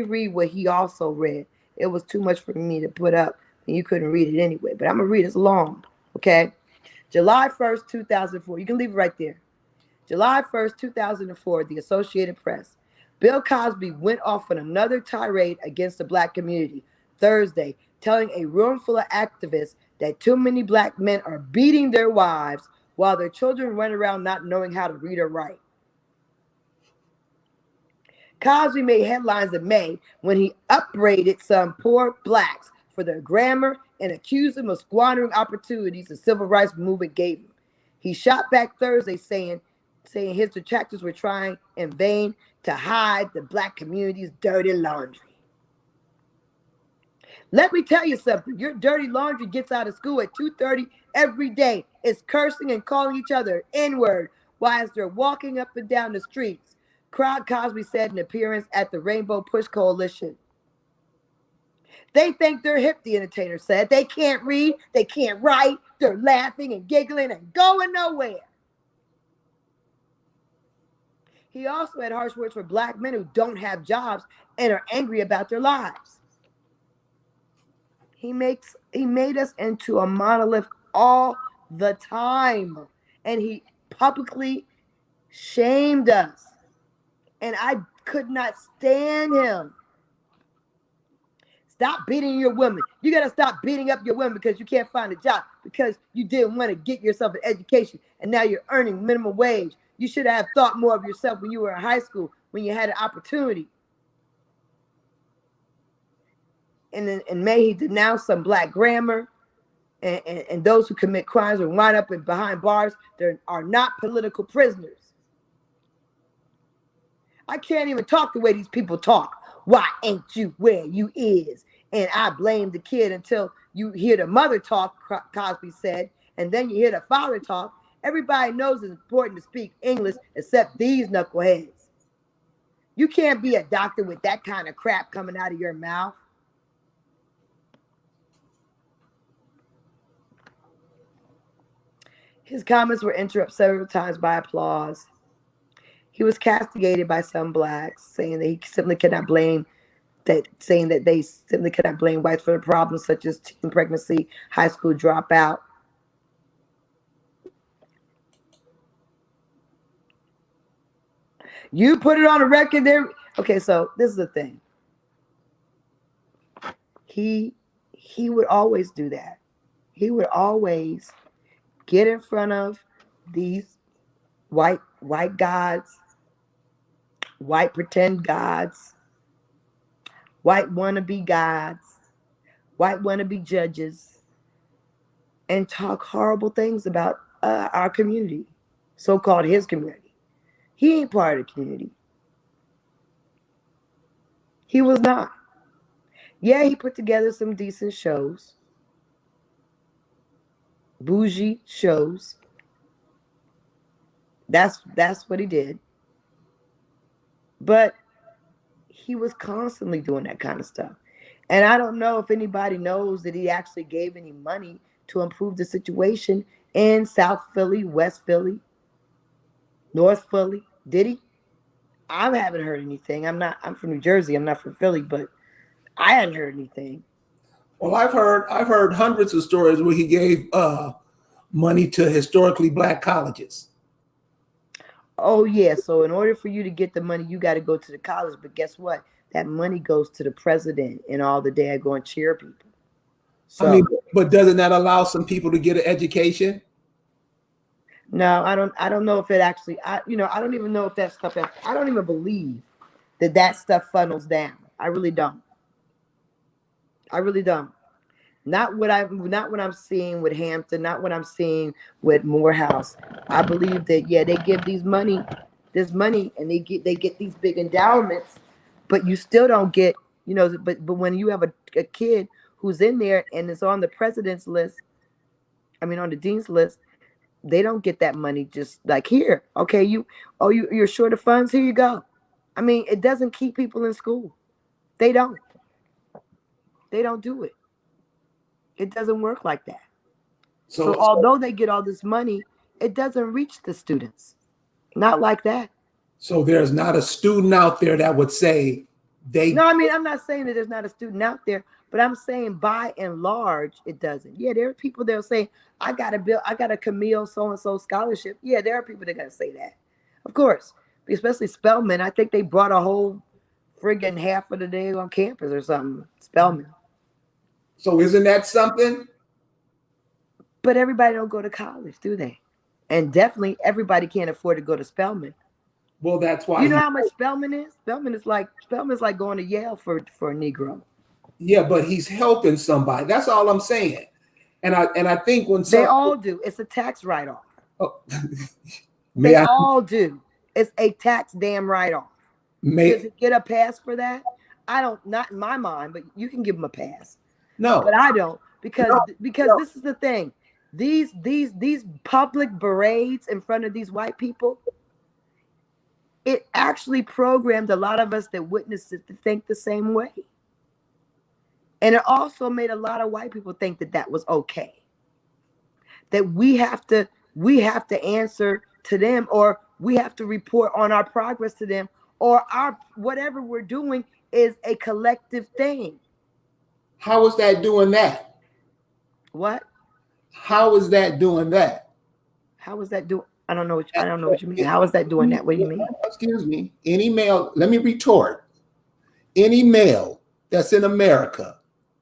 read what he also read. It was too much for me to put up, and you couldn't read it anyway. But I'm gonna read it long, okay? July 1st, 2004. You can leave it right there. July 1st, 2004, the Associated Press. Bill Cosby went off on another tirade against the black community Thursday, telling a room full of activists that too many black men are beating their wives while their children run around not knowing how to read or write. Cosby made headlines in May when he upbraided some poor blacks for their grammar and accused them of squandering opportunities the civil rights movement gave him. He shot back Thursday saying his detractors were trying in vain to hide the black community's dirty laundry. Let me tell you something. Your dirty laundry gets out of school at 2:30 every day. It's cursing and calling each other N-word while they're walking up and down the streets. Cosby said in an appearance at the Rainbow Push Coalition. They think they're hip, the entertainer said. They can't read, they can't write, they're laughing and giggling and going nowhere. He also had harsh words for black men who don't have jobs and are angry about their lives. He made us into a monolith all the time, and he publicly shamed us. And I could not stand him. Stop beating your women. You got to stop beating up your women because you can't find a job, because you didn't want to get yourself an education, and now you're earning minimum wage. You should have thought more of yourself when you were in high school, when you had an opportunity. And then in May, he denounced some black grammar, and those who commit crimes and wind up behind bars, they are not political prisoners. I can't even talk the way these people talk. Why ain't you where you is? And I blame the kid until you hear the mother talk, Cosby said, and then you hear the father talk. Everybody knows it's important to speak English except these knuckleheads. You can't be a doctor with that kind of crap coming out of your mouth. His comments were interrupted several times by applause. He was castigated by some blacks, saying that they simply cannot blame whites for the problems such as teen pregnancy, high school dropout. You put it on a record there. Okay, so this is the thing. He would always do that. He would always get in front of these white gods, white pretend gods, white wannabe gods, white wannabe judges, and talk horrible things about our community, so-called his community. He ain't part of the community. He was not. Yeah, he put together some decent shows, bougie shows. That's what he did. But he was constantly doing that kind of stuff. And I don't know if anybody knows that he actually gave any money to improve the situation in South Philly, West Philly, North Philly. Did he? I haven't heard anything. I'm from New Jersey. I'm not from Philly, but I hadn't heard anything. Well, I've heard hundreds of stories where he gave money to historically black colleges. Oh, yeah. So in order for you to get the money, you got to go to the college. But guess what? That money goes to the president and all the daggone cheer people. So, I mean, but doesn't that allow some people to get an education? No, I don't know if it actually, I don't even know if that stuff, I don't even believe that stuff funnels down. I really don't. Not what I'm seeing with Hampton, not what I'm seeing with Morehouse. I believe that they give this money, and they get these big endowments, but you still don't get, but when you have a kid who's in there and is on the president's list, I mean on the dean's list, they don't get that money just like here. Okay, you're short of funds, here you go. I mean, it doesn't keep people in school. They don't. They don't do it. It doesn't work like that. So although they get all this money, it doesn't reach the students. Not like that. So there's not a student out there that would say they. No, I mean, I'm not saying that there's not a student out there, but I'm saying by and large, it doesn't. Yeah, there are people that will say, I got a Camille so-and-so scholarship. Yeah, there are people that are going to say that. Of course. Especially Spelman. I think they brought a whole friggin' half of the day on campus or something. Spelman. So isn't that something? But everybody don't go to college, do they? And definitely everybody can't afford to go to Spelman. Well, that's why. You know how much Spelman is? Spelman is like going to Yale for a Negro. Yeah, but he's helping somebody. That's all I'm saying. And I think when they all do, it's a tax write-off. Oh, they all do. It's a tax damn write-off. Does it get a pass for that? I don't. Not in my mind, but you can give them a pass. No, but I don't because this is the thing. These public parades in front of these white people, it actually programmed a lot of us that witnessed it to think the same way. And it also made a lot of white people think that that was okay. That we have to answer to them, or we have to report on our progress to them, or our whatever we're doing is a collective thing. How is that doing that? What? How is that doing that? How is that doing? I don't know what you mean. How is that doing that? What do you mean? Excuse me. Any male, let me retort. Any male that's in America,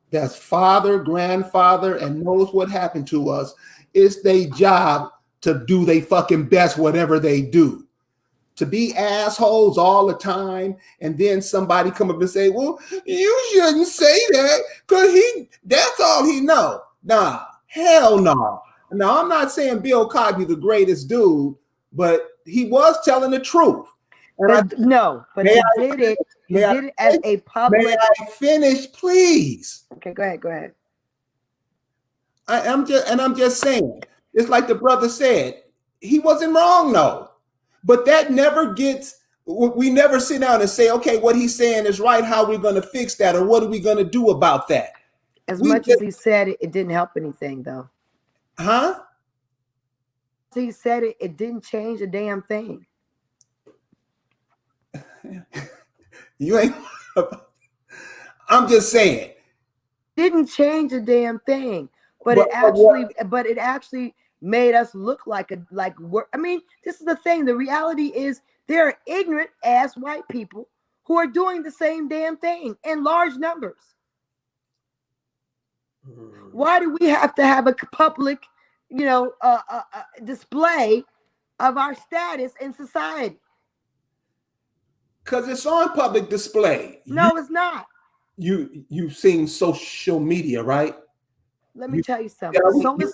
that's father, grandfather, and knows what happened to us, it's their job to do their fucking best, whatever they do. To be assholes all the time, and then somebody come up and say, well, you shouldn't say that because that's all he know. Nah, hell no. Now, I'm not saying Bill Cosby the greatest dude, but he was telling the truth. And he did it as a public. May I finish, please? Okay, go ahead. I'm just saying, it's like the brother said, he wasn't wrong, though. But that never gets, we never sit down and say, okay, what he's saying is right. How are we going to fix that? Or what are we going to do about that? As much as he said it, it didn't help anything, though. Huh? He said it, it didn't change a damn thing. You ain't, I'm just saying. Didn't change a damn thing. But it actually made us look like I mean, this is the thing. The reality is there are ignorant ass white people who are doing the same damn thing in large numbers. Why do we have to have a public, display of our status in society? Because it's on public display. No, it's not. You've seen social media, right? Let me tell you something.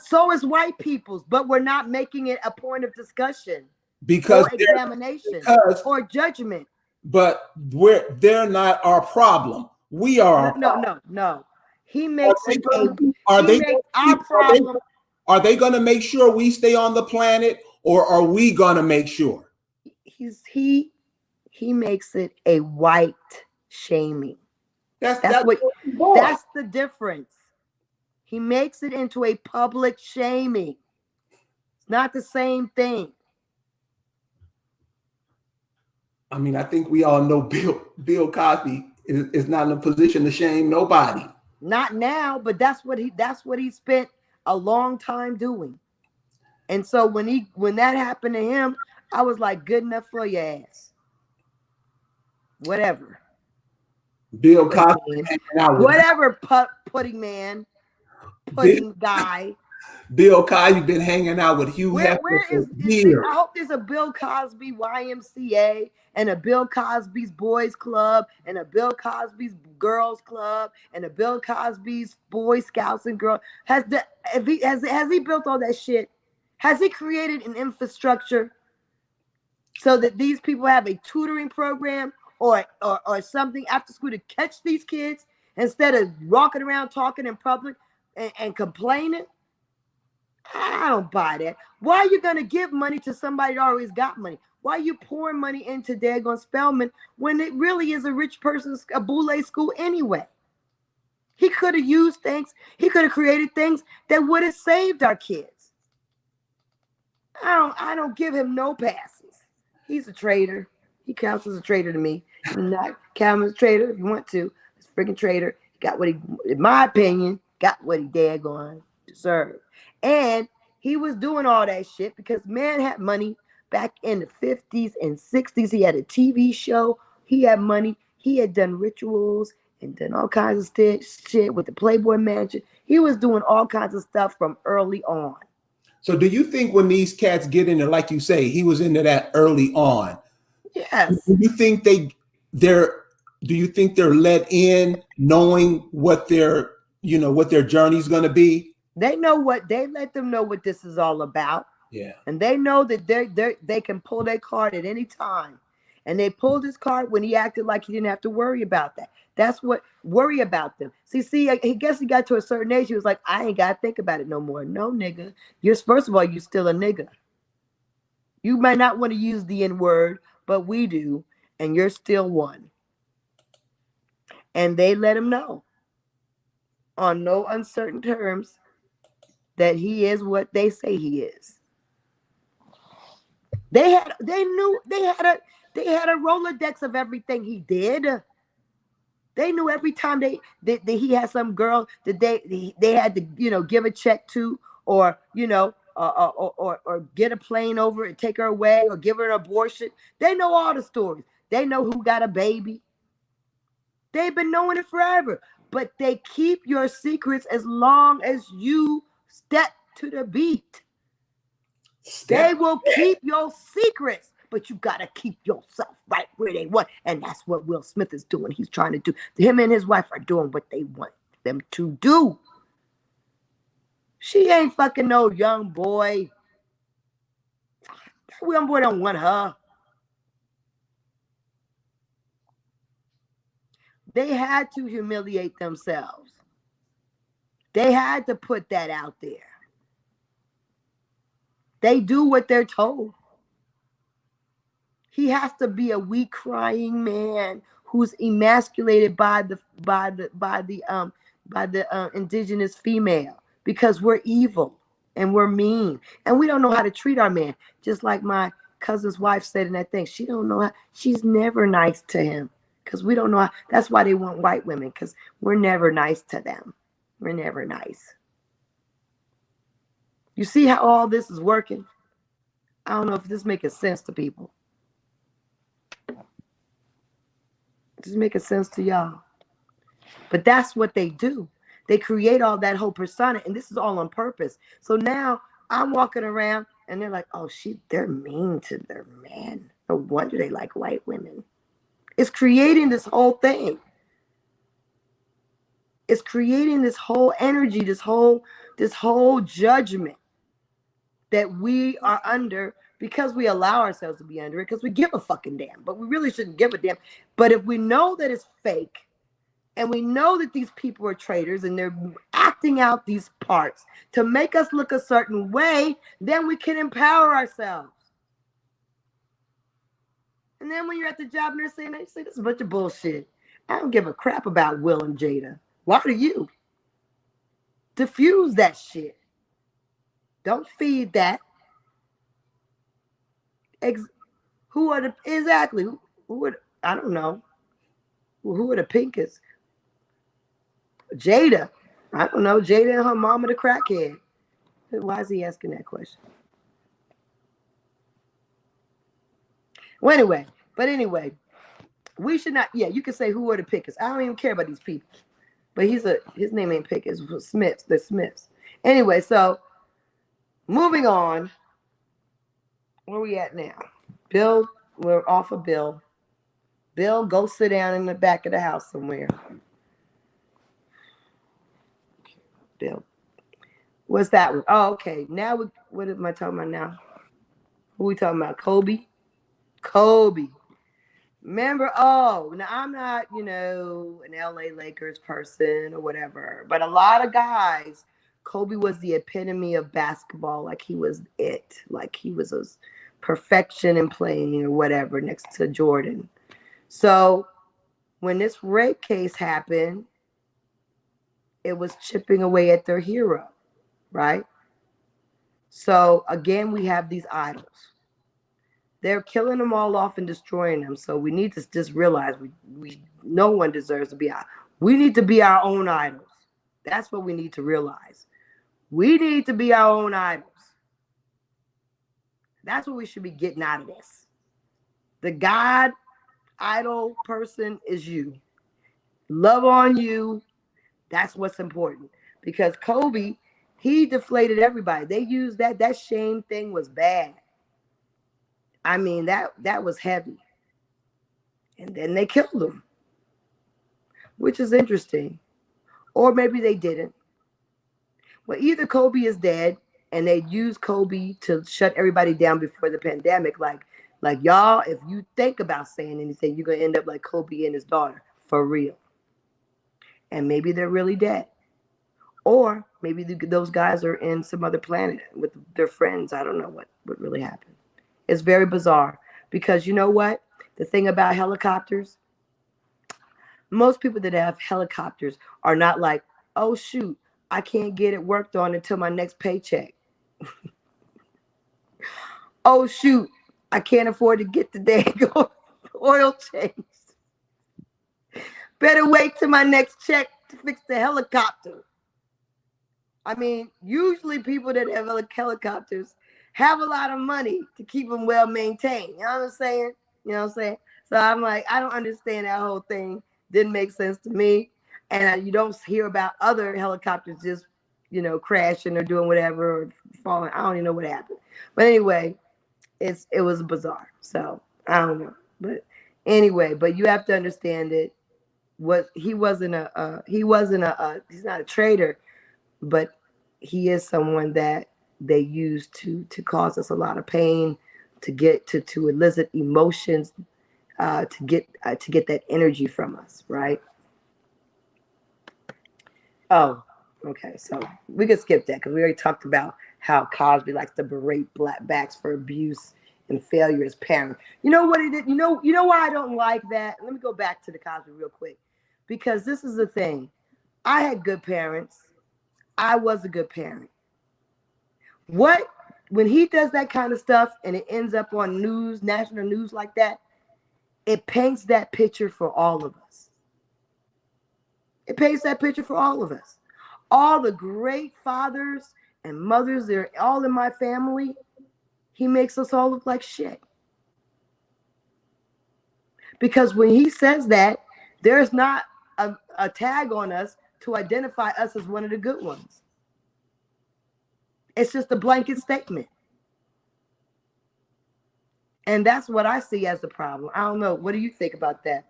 So is white people's, but we're not making it a point of discussion, because or examination, or judgment. But they're not our problem. We are. No. He makes our problem. Are they going to make sure we stay on the planet, or are we going to make sure? He makes it a white shaming. That's the difference. He makes it into a public shaming. It's not the same thing. I mean, I think we all know Bill Cosby is not in a position to shame nobody. Not now, but that's what he spent a long time doing. And so when that happened to him, I was like, good enough for your ass. Whatever. Bill Cosby, whatever pudding man. Pudding guy. Bill Cosby been hanging out with Hugh Where Hefner for is years. I hope there's a Bill Cosby YMCA and a Bill Cosby's Boys Club and a Bill Cosby's Girls Club and a Bill Cosby's Boy Scouts and Girls. Has he built all that shit? Has he created an infrastructure so that these people have a tutoring program or something after school to catch these kids instead of walking around talking in public and complaining? I don't buy that. Why are you going to give money to somebody that always got money? Why are you pouring money into Dagon Spellman when it really is a rich person's a boule school anyway? He could have used things. He could have created things that would have saved our kids. I don't give him no passes. He's a traitor. He counts as a traitor to me. You not count him as a traitor if you want to. He's a freaking traitor. He got what he, in my opinion, got what he daggone deserved. And he was doing all that shit because man had money back in the 50s and 60s. He had a TV show. He had money. He had done rituals and done all kinds of shit with the Playboy Mansion. He was doing all kinds of stuff from early on. So do you think when these cats get in there, like you say, he was into that early on? Yes. Do you think they're let in knowing what their journey's going to be? They let them know what this is all about. Yeah. And they know that they can pull their card at any time. And they pulled his card when he acted like he didn't have to worry about that. That's what worry about them. See, I guess he got to a certain age. He was like, I ain't got to think about it no more. No, nigga. First of all, you're still a nigga. You might not want to use the N word, but we do. And you're still one. And they let him know on no uncertain terms that he is what they say he is. They had a Rolodex of everything he did. They knew every time he had some girl that they had to give a check to or or get a plane over and take her away or give her an abortion. They know all the stories. They know who got a baby. They've been knowing it forever. But they keep your secrets as long as you step to the beat. They will keep your secrets, but you got to keep yourself right where they want. And that's what Will Smith is doing. He's trying to do. Him and his wife are doing what they want them to do. She ain't fucking no young boy. That young boy don't want her. They had to humiliate themselves. They had to put that out there. They do what they're told. He has to be a weak, crying man who's emasculated by the indigenous female because we're evil and we're mean and we don't know how to treat our man. Just like my cousin's wife said in that thing, she don't know how. She's never nice to him because we don't know how. That's why they want white women, because we're never nice to them. We're never nice. You see how all this is working? I don't know if this is making sense to people. Just making sense to y'all. But that's what they do. They create all that whole persona, and this is all on purpose. So now I'm walking around and they're like, oh, they're mean to their man. No wonder they like white women. It's creating this whole thing. It's creating this whole energy, this whole judgment that we are under because we allow ourselves to be under it, because we give a fucking damn. But we really shouldn't give a damn. But if we know that it's fake, and we know that these people are traitors and they're acting out these parts to make us look a certain way, then we can empower ourselves. And then when you're at the job and they're saying, this is a bunch of bullshit. I don't give a crap about Will and Jada. Why do you? Diffuse that shit. Don't feed that. Who are the, exactly, who are, I don't know. Who are the pinkest? Jada. I don't know. Jada and her mama the crackhead. Why is he asking that question? Well, anyway, we should not, you can say who are the pickers. I don't even care about these people. But his name ain't Pickers, Smiths, the Smiths. Anyway, so Moving on. Where we at now? Bill, we're off of Bill. Bill, go sit down in the back of the house somewhere. Bill. What's that one? Oh, okay. Now, what am I talking about now? Who we talking about? Kobe? Kobe. Remember, now I'm not, an LA Lakers person or whatever, but a lot of guys, Kobe was the epitome of basketball. Like he was it. Like he was a perfection in playing or whatever next to Jordan. So when this rape case happened, it was chipping away at their hero, right? So again, we have these idols. They're killing them all off and destroying them. So we need to just realize we no one deserves to be out. We need to be our own idols. That's what we need to realize. We need to be our own idols. That's what we should be getting out of this. The God idol person is you. Love on you. That's what's important. Because Kobe, he deflated everybody. They used that shame thing was bad. I mean, that was heavy. And then they killed him, which is interesting. Or maybe they didn't. Well, either Kobe is dead and they used Kobe to shut everybody down before the pandemic. Like y'all, if you think about saying anything, you're going to end up like Kobe and his daughter, for real. And maybe they're really dead. Or maybe those guys are in some other planet with their friends. I don't know what really happened. It's very bizarre because you know what? The thing about helicopters, most people that have helicopters are not like, oh, shoot, I can't get it worked on until my next paycheck. Oh, shoot, I can't afford to get the dang oil changed. Better wait till my next check to fix the helicopter. I mean, usually people that have helicopters have a lot of money to keep them well maintained. You know what I'm saying? So I'm like, I don't understand that whole thing. Didn't make sense to me. And you don't hear about other helicopters just, crashing or doing whatever or falling. I don't even know what happened. But anyway, it was bizarre. So I don't know. But anyway, but you have to understand it. He's not a traitor, but he is someone that they use to cause us a lot of pain, to get to elicit emotions, to get that energy from us, right? Oh, okay. So we could skip that because we already talked about how Cosby likes to berate blacks for abuse and failure as parents. You know what he did? You know why I don't like that? Let me go back to the Cosby real quick, because this is the thing. I had good parents. I was a good parent. When he does that kind of stuff and it ends up on news, national news like that, it paints that picture for all of us. It paints that picture for all of us. All the great fathers and mothers, they're all in my family. He makes us all look like shit. Because when he says that, there's not a tag on us to identify us as one of the good ones. It's just a blanket statement. And that's what I see as the problem. I don't know. What do you think about that?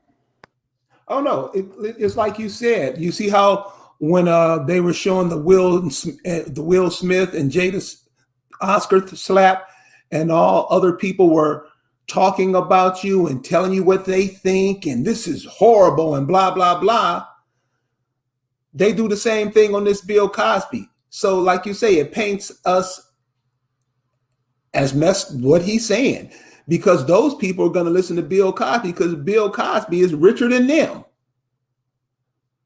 Oh no, it's like you said. You see how when they were showing the Will Smith and Jada Oscar slap, and all other people were talking about you and telling you what they think, and this is horrible and blah blah blah. They do the same thing on this Bill Cosby. So, like you say, it paints us as what he's saying, because those people are going to listen to Bill Cosby because Bill Cosby is richer than them.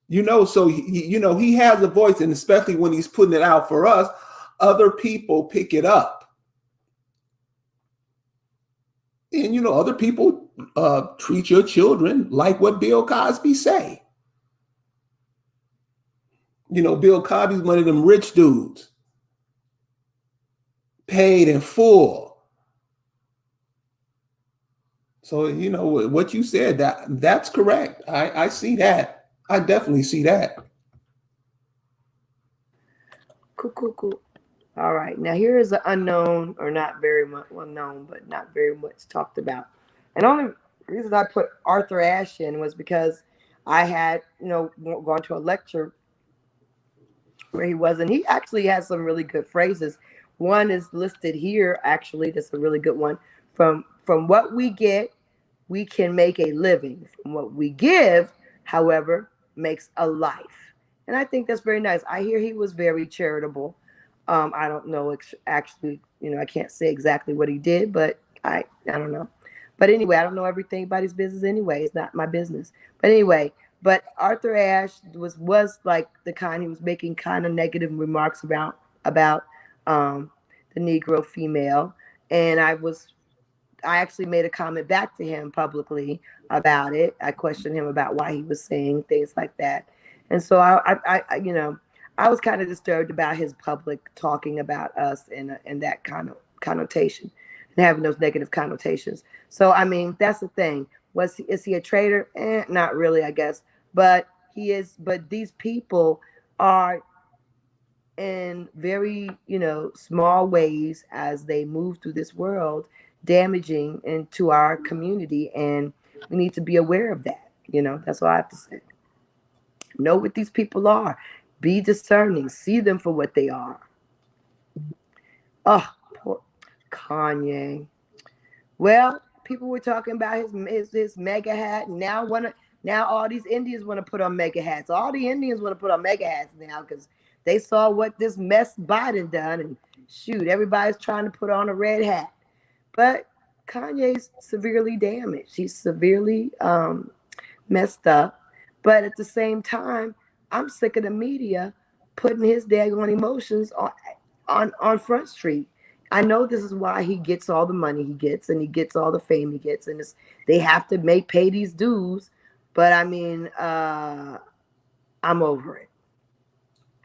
So he has a voice, and especially when he's putting it out for us, other people pick it up. And other people treat your children like what Bill Cosby say. Bill Cosby's one of them rich dudes, paid in full. So, what you said, that's correct. I see that. I definitely see that. Cool. All right. Now here is an unknown, or not very much well known, but not very much talked about. And only reason I put Arthur Ashe in was because I had, gone to a lecture where he was, and he actually has some really good phrases. One is listed here, actually, that's a really good one. From what we get, we can make a living. From what we give, however, makes a life. And I think that's very nice. I hear he was very charitable. I don't know actually, I can't say exactly what he did, but I don't know. But anyway, I don't know everything about his business anyway. It's not my business. But anyway, but Arthur Ashe was like the kind, he was making kind of negative remarks about the Negro female, and I actually made a comment back to him publicly about it. I questioned him about why he was saying things like that, and so I was kind of disturbed about his public talking about us in that kind of connotation and having those negative connotations. So I mean, that's the thing. Is he a traitor? Not really, I guess. But he is. But these people are in very, small ways as they move through this world, damaging into our community, and we need to be aware of that. That's all I have to say. Know what these people are. Be discerning. See them for what they are. Oh, poor Kanye. Well, people were talking about his mega hat, and now all these Indians want to put on mega hats. All the Indians want to put on mega hats now because they saw what this mess Biden done, and shoot, everybody's trying to put on a red hat. But Kanye's severely damaged. He's severely messed up. But at the same time, I'm sick of the media putting his daggone emotions on Front Street. I know this is why he gets all the money he gets, and he gets all the fame he gets, and they have to pay these dues. But I mean, I'm over it.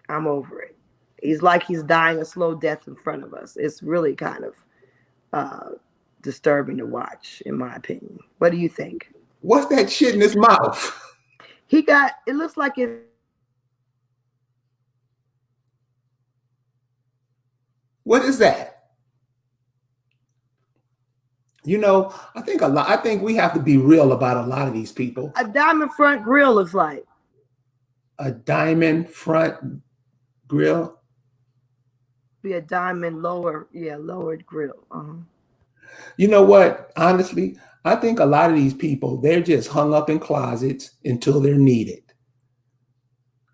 I'm over it. He's like he's dying a slow death in front of us. It's really kind of disturbing to watch, in my opinion. What do you think? What's that shit in his mouth? It looks like it. What is that? I think we have to be real about a lot of these people. A diamond front grill looks like. A diamond front grill? Be a diamond lowered grill. You know what? Honestly, I think a lot of these people, they're just hung up in closets until they're needed.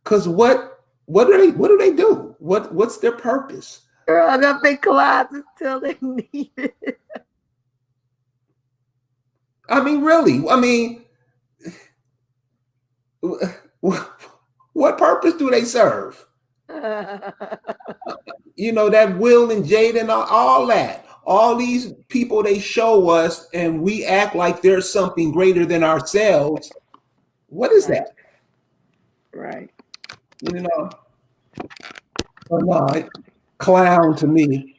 Because what do they do? What's their purpose? They're hung up in closets till they need it. I mean, really? I mean, what purpose do they serve? That Will and Jade and all that. All these people they show us, and we act like there's something greater than ourselves. What is that? Right. Clown to me.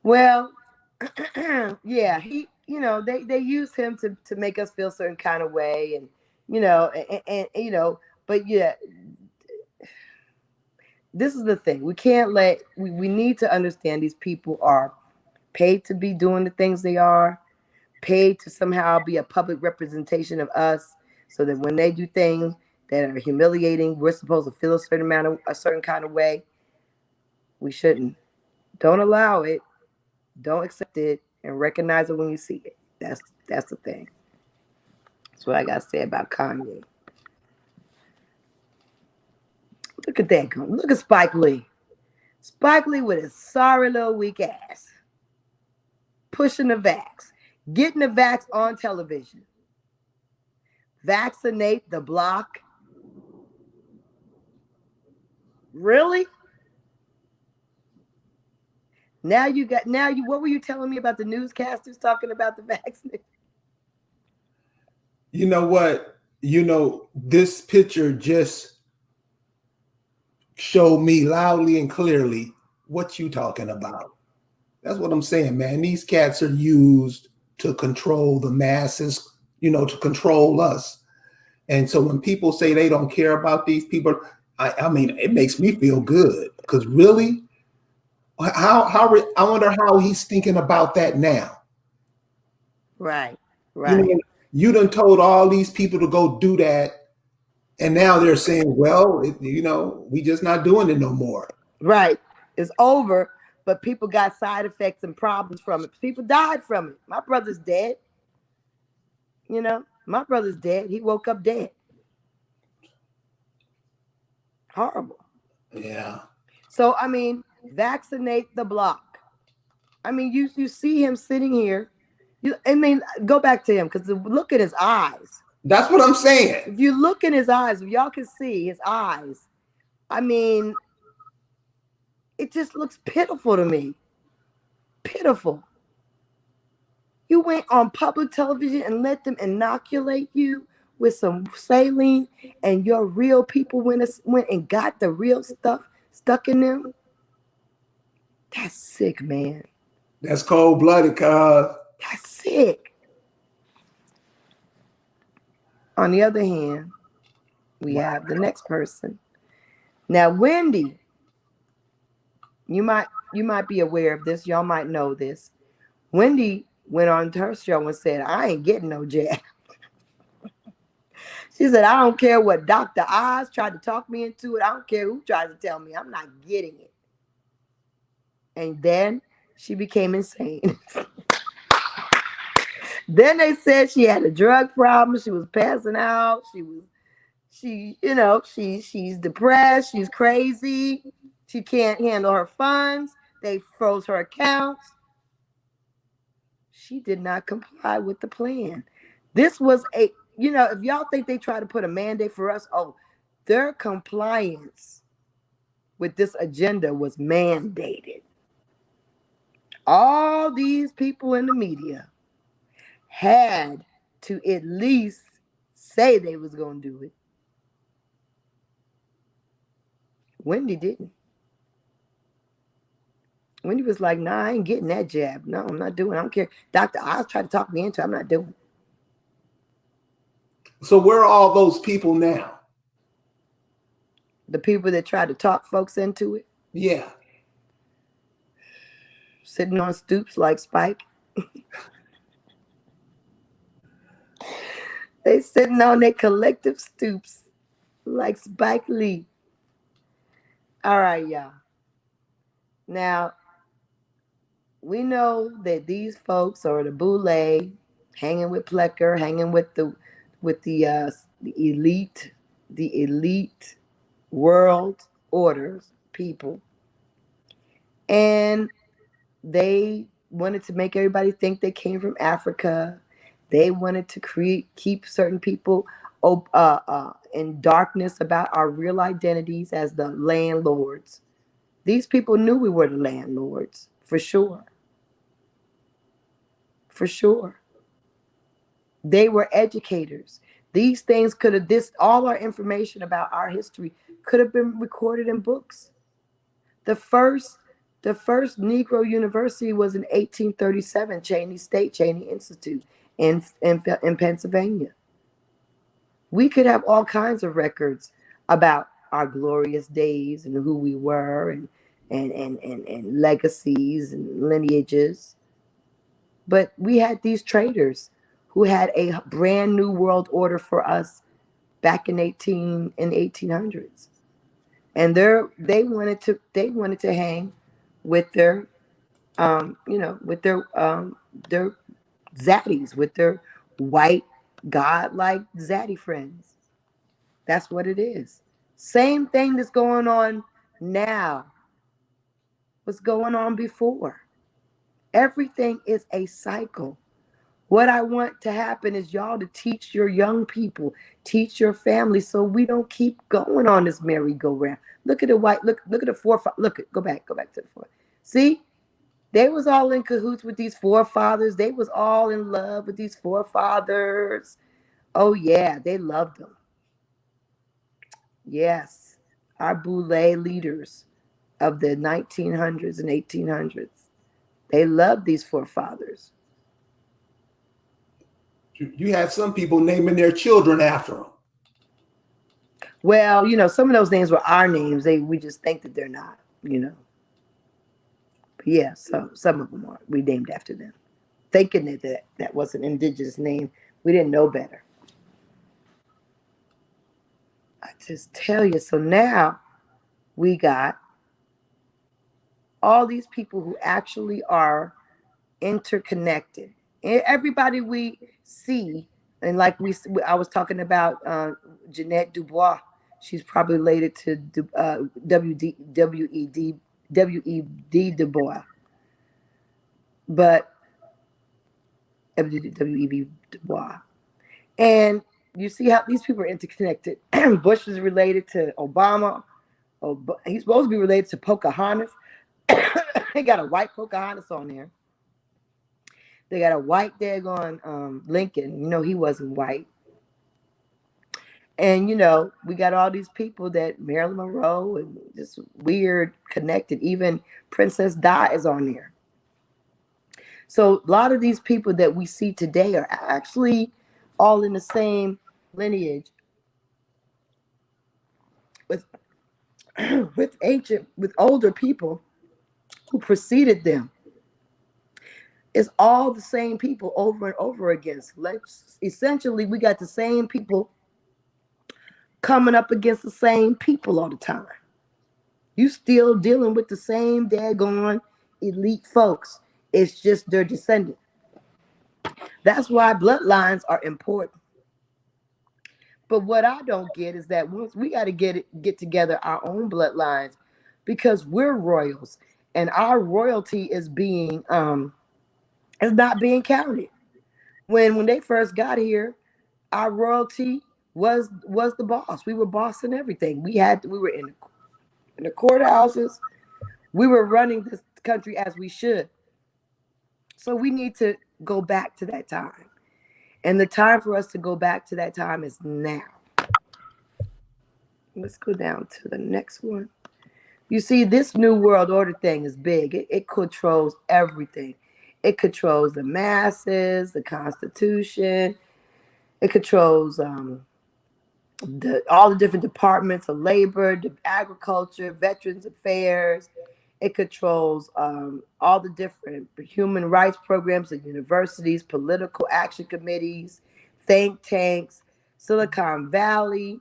Well, yeah, they use him to make us feel a certain kind of way, and but yeah, this is the thing. We need to understand these people are paid to be doing the things they are, paid to somehow be a public representation of us, so that when they do things that are humiliating, we're supposed to feel a certain kind of way. We shouldn't. Don't allow it. Don't accept it, and recognize it when you see it. That's the thing. That's what I got to say about Kanye. Look at that. Look at Spike Lee. Spike Lee with his sorry little weak ass. Pushing the vax. Getting the vax on television. Vaccinate the block. Really? What were you telling me about the newscasters talking about the vaccine? You know what? This picture just showed me loudly and clearly what you talking about. That's what I'm saying, man. These cats are used to control the masses, to control us. And so when people say they don't care about these people, I mean, it makes me feel good, because really, I wonder how he's thinking about that now. Right. You Right. know, you done told all these people to go do that, and now they're saying, well, we just not doing it no more. Right. It's over, but people got side effects and problems from it. People died from it. My brother's dead. My brother's dead. He woke up dead. Horrible. Yeah. So, vaccinate the block. You see him sitting here. Go back to him, because look at his eyes. That's what I'm saying. If you look in his eyes, if y'all can see his eyes, it just looks pitiful to me. Pitiful. You went on public television and let them inoculate you with some saline, and your real people went and got the real stuff stuck in them. That's sick, man. That's cold-blooded, cuz. That's sick. On the other hand, we have the next person. Now, Wendy, you might be aware of this. Y'all might know this. Wendy went on to her show and said, I ain't getting no jab. She said, I don't care what Dr. Oz tried to talk me into it. I don't care who tries to tell me. I'm not getting it. And then she became insane. Then they said she had a drug problem. She was passing out. She's depressed. She's crazy. She can't handle her funds. They froze her accounts. She did not comply with the plan. This was if y'all think they try to put a mandate for us, their compliance with this agenda was mandated. All these people in the media had to at least say they was going to do it. Wendy didn't. Wendy was like, nah, I ain't getting that jab. No, I'm not doing it. I don't care. Dr. Oz tried to talk me into it. I'm not doing it. So where are all those people now? The people that tried to talk folks into it? Yeah. Sitting on stoops like Spike. They sitting on their collective stoops like Spike Lee. All right, y'all. Now, we know that these folks are the boule, hanging with Plecker, hanging with the elite world orders people, and they wanted to make everybody think they came from Africa. They wanted to keep certain people in darkness about our real identities as the landlords. These people knew we were the landlords, for sure. For sure. They were educators. These things all our information about our history could have been recorded in books. The first Negro University was in 1837, Cheney Institute in Pennsylvania. We could have all kinds of records about our glorious days and who we were and legacies and lineages. But we had these traitors who had a brand new world order for us back in 1800s. And they wanted to hang with their their zaddies, with their white godlike zaddy friends. That's what it is. Same thing that's going on now was going on before. Everything is a cycle. What I want to happen is y'all to teach your young people, teach your family, so we don't keep going on this merry-go-round. Look at the white, look at the go back to the four. See, they was all in cahoots with these forefathers. They was all in love with these forefathers. Oh yeah, they loved them. Yes, our boule leaders of the 1900s and 1800s, they loved these forefathers. You had some people naming their children after them. Well, some of those names were our names. We just think that they're not, Yeah, so some of them are. We named after them, thinking that was an indigenous name. We didn't know better. I just tell you. So now we got all these people who actually are interconnected. Everybody we see, and like I was talking about Jeanette Dubois. She's probably related to W.E.D. Du Bois, but W.E.B. Du Bois. And you see how these people are interconnected. Bush is related to Obama. He's supposed to be related to Pocahontas. They got a white Pocahontas on there. They got a white daggone Lincoln. You know, he wasn't white. And, you know, we got all these people that Marilyn Monroe and just weird connected. Even Princess Di is on there. So a lot of these people that we see today are actually all in the same lineage with with older people who preceded them. It's all the same people over and over again. Essentially, we got the same people coming up against the same people all the time. You still dealing with the same daggone elite folks. It's just their descendant. That's why bloodlines are important. But what I don't get is that once we got to get together our own bloodlines, because we're royals and our royalty is not being counted. When they first got here, our royalty was the boss. We were bossing everything. We were in the courthouses. We were running this country as we should. So we need to go back to that time. And the time for us to go back to that time is now. Let's go down to the next one. You see, this New World Order thing is big. It controls everything. It controls the masses, the Constitution. It controls all the different departments of labor, agriculture, veterans affairs. It controls all the different human rights programs at universities, political action committees, think tanks, Silicon Valley,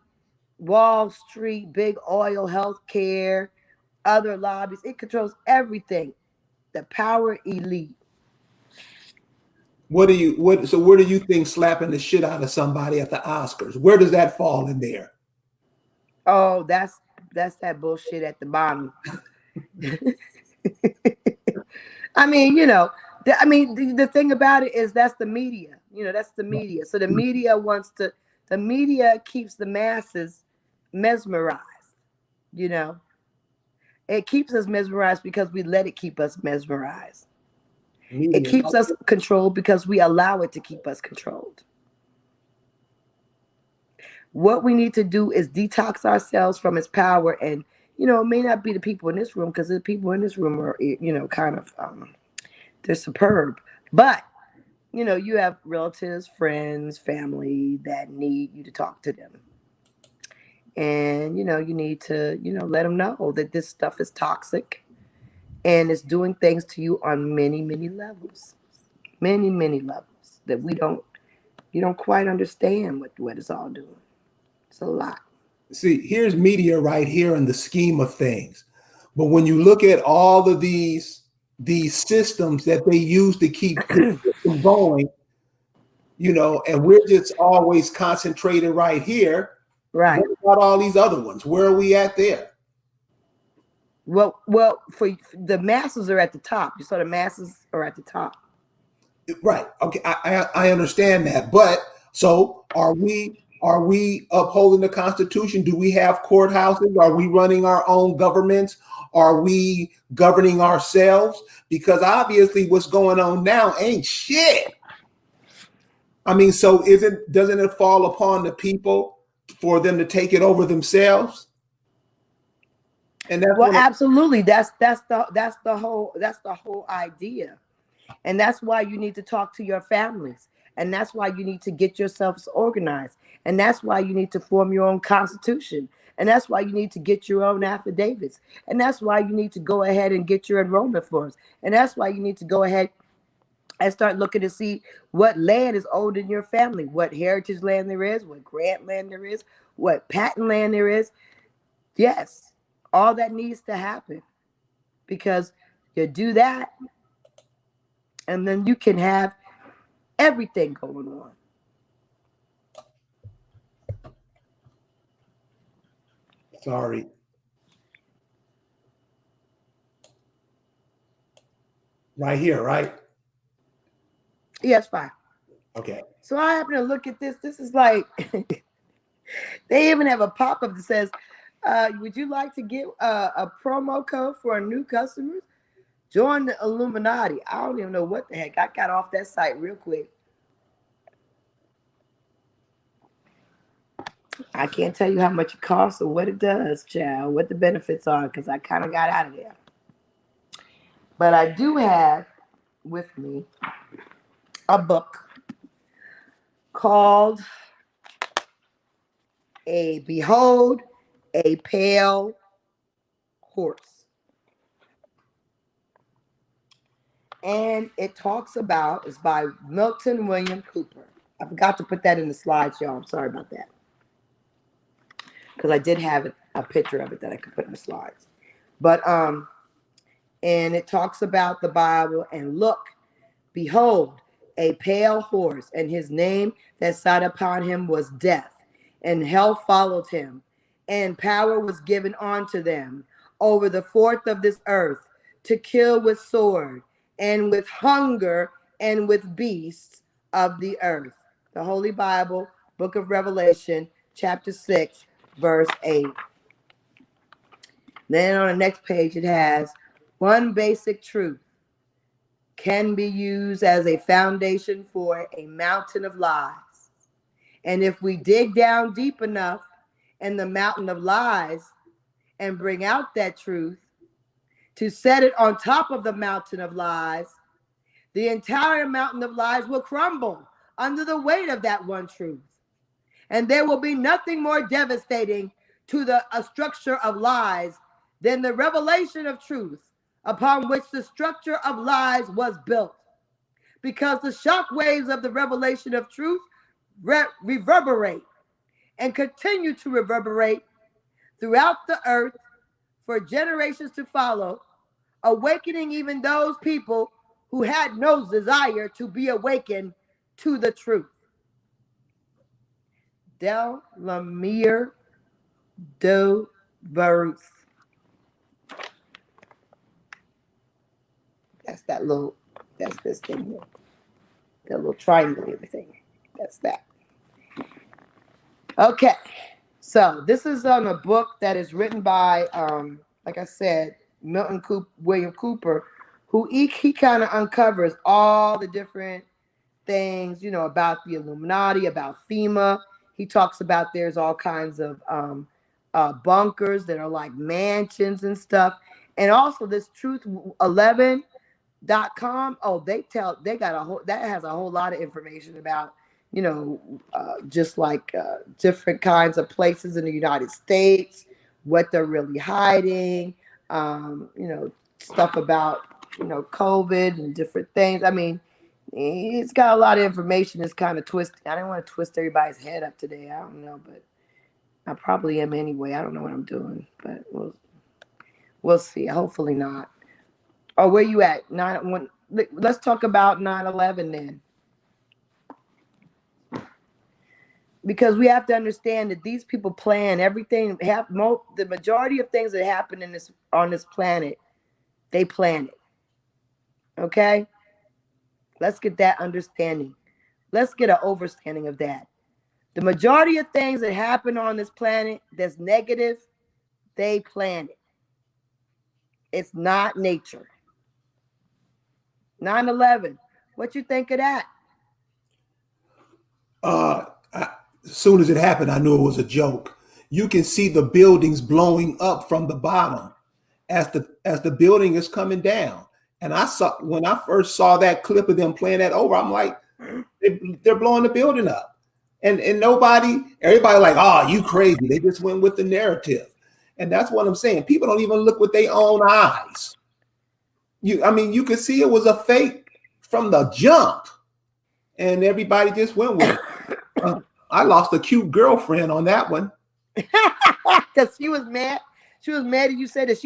Wall Street, big oil, healthcare, other lobbies. It controls everything. The power elite. Where do you think slapping the shit out of somebody at the Oscars? Where does that fall in there? Oh, that's that bullshit at the bottom. I mean, you know, the thing about it is that's the media. You know, that's the media. So the media keeps the masses mesmerized. You know, it keeps us mesmerized because we let it keep us mesmerized. It keeps us controlled because we allow it to keep us controlled. What we need to do is detox ourselves from its power. And, you know, it may not be the people in this room, because the people in this room are, you know, kind of, they're superb. But, you know, you have relatives, friends, family that need you to talk to them. And, you know, you need to, you know, let them know that this stuff is toxic and it's doing things to you on many, many levels. Many, many levels that you don't quite understand what it's all doing. It's a lot. See, here's media right here in the scheme of things. But when you look at all of these systems that they use to keep going, you know, and we're just always concentrated right here. Right. What about all these other ones? Where are we at there? Well, for the masses are at the top. You saw the masses are at the top. Right. Okay. I understand that. But so are we upholding the Constitution? Do we have courthouses? Are we running our own governments? Are we governing ourselves? Because obviously what's going on now ain't shit. I mean, so doesn't it fall upon the people for them to take it over themselves? And that's absolutely. That's the whole idea. And that's why you need to talk to your families. And that's why you need to get yourselves organized. And that's why you need to form your own constitution. And that's why you need to get your own affidavits. And that's why you need to go ahead and get your enrollment forms. And that's why you need to go ahead and start looking to see what land is owed in your family, what heritage land there is, what grant land there is, what patent land there is. Yes, all that needs to happen, because you do that and then you can have everything going on. Sorry. Right here, right? Yes, fine. Okay. So I happen to look at this. This is like, they even have a pop-up that says, would you like to get a promo code for our new customers? Join the Illuminati. I don't even know what the heck. I got off that site real quick. I can't tell you how much it costs or what it does, child, what the benefits are, because I kind of got out of there. But I do have with me a book called Behold a Pale Horse. And it talks about, it's by Milton William Cooper. I forgot to put that in the slides, y'all. I'm sorry about that. Because I did have a picture of it that I could put in the slides. But and it talks about the Bible, and look, behold, a pale horse, and his name that sat upon him was Death, and hell followed him, and power was given unto them over the fourth of this earth, to kill with sword, and with hunger, and with beasts of the earth. The Holy Bible, Book of Revelation, chapter 6, verse 8. Then on the next page, it has one basic truth can be used as a foundation for a mountain of lies. And if we dig down deep enough in the mountain of lies and bring out that truth to set it on top of the mountain of lies, the entire mountain of lies will crumble under the weight of that one truth. And there will be nothing more devastating to a structure of lies than the revelation of truth upon which the structure of lies was built. Because the shock waves of the revelation of truth reverberate and continue to reverberate throughout the earth for generations to follow, awakening even those people who had no desire to be awakened to the truth. Del Lamere do Varus. That's this thing here. That little triangle thing. That's that. Okay. So this is on a book that is written by, like I said, William Cooper, who he kind of uncovers all the different things, about the Illuminati, about FEMA. He talks about there's all kinds of bunkers that are like mansions and stuff. And also this truth11.com. Oh, they got that has a whole lot of information about, just like different kinds of places in the United States, what they're really hiding, stuff about, COVID and different things. I mean, it's got a lot of information. It's kind of twisted. I don't want to twist everybody's head up today. I don't know, but I probably am anyway. I don't know what I'm doing, but we'll see. Hopefully not. Oh, where you at? Let's talk about 9/11 then. Because we have to understand that these people plan everything. The majority of things that happen on this planet, they plan it. Okay? Let's get that understanding. Let's get an overstanding of that. The majority of things that happen on this planet that's negative, they plan it. It's not nature. 9/11. What you think of that? As soon as it happened, I knew it was a joke. You can see the buildings blowing up from the bottom as the building is coming down. And when I first saw that clip of them playing that over, I'm like, they're blowing the building up. And everybody like, oh, you crazy. They just went with the narrative. And that's what I'm saying. People don't even look with their own eyes. You could see it was a fake from the jump. And everybody just went with it. I lost a cute girlfriend on that one. Because she was mad. She was mad that you said that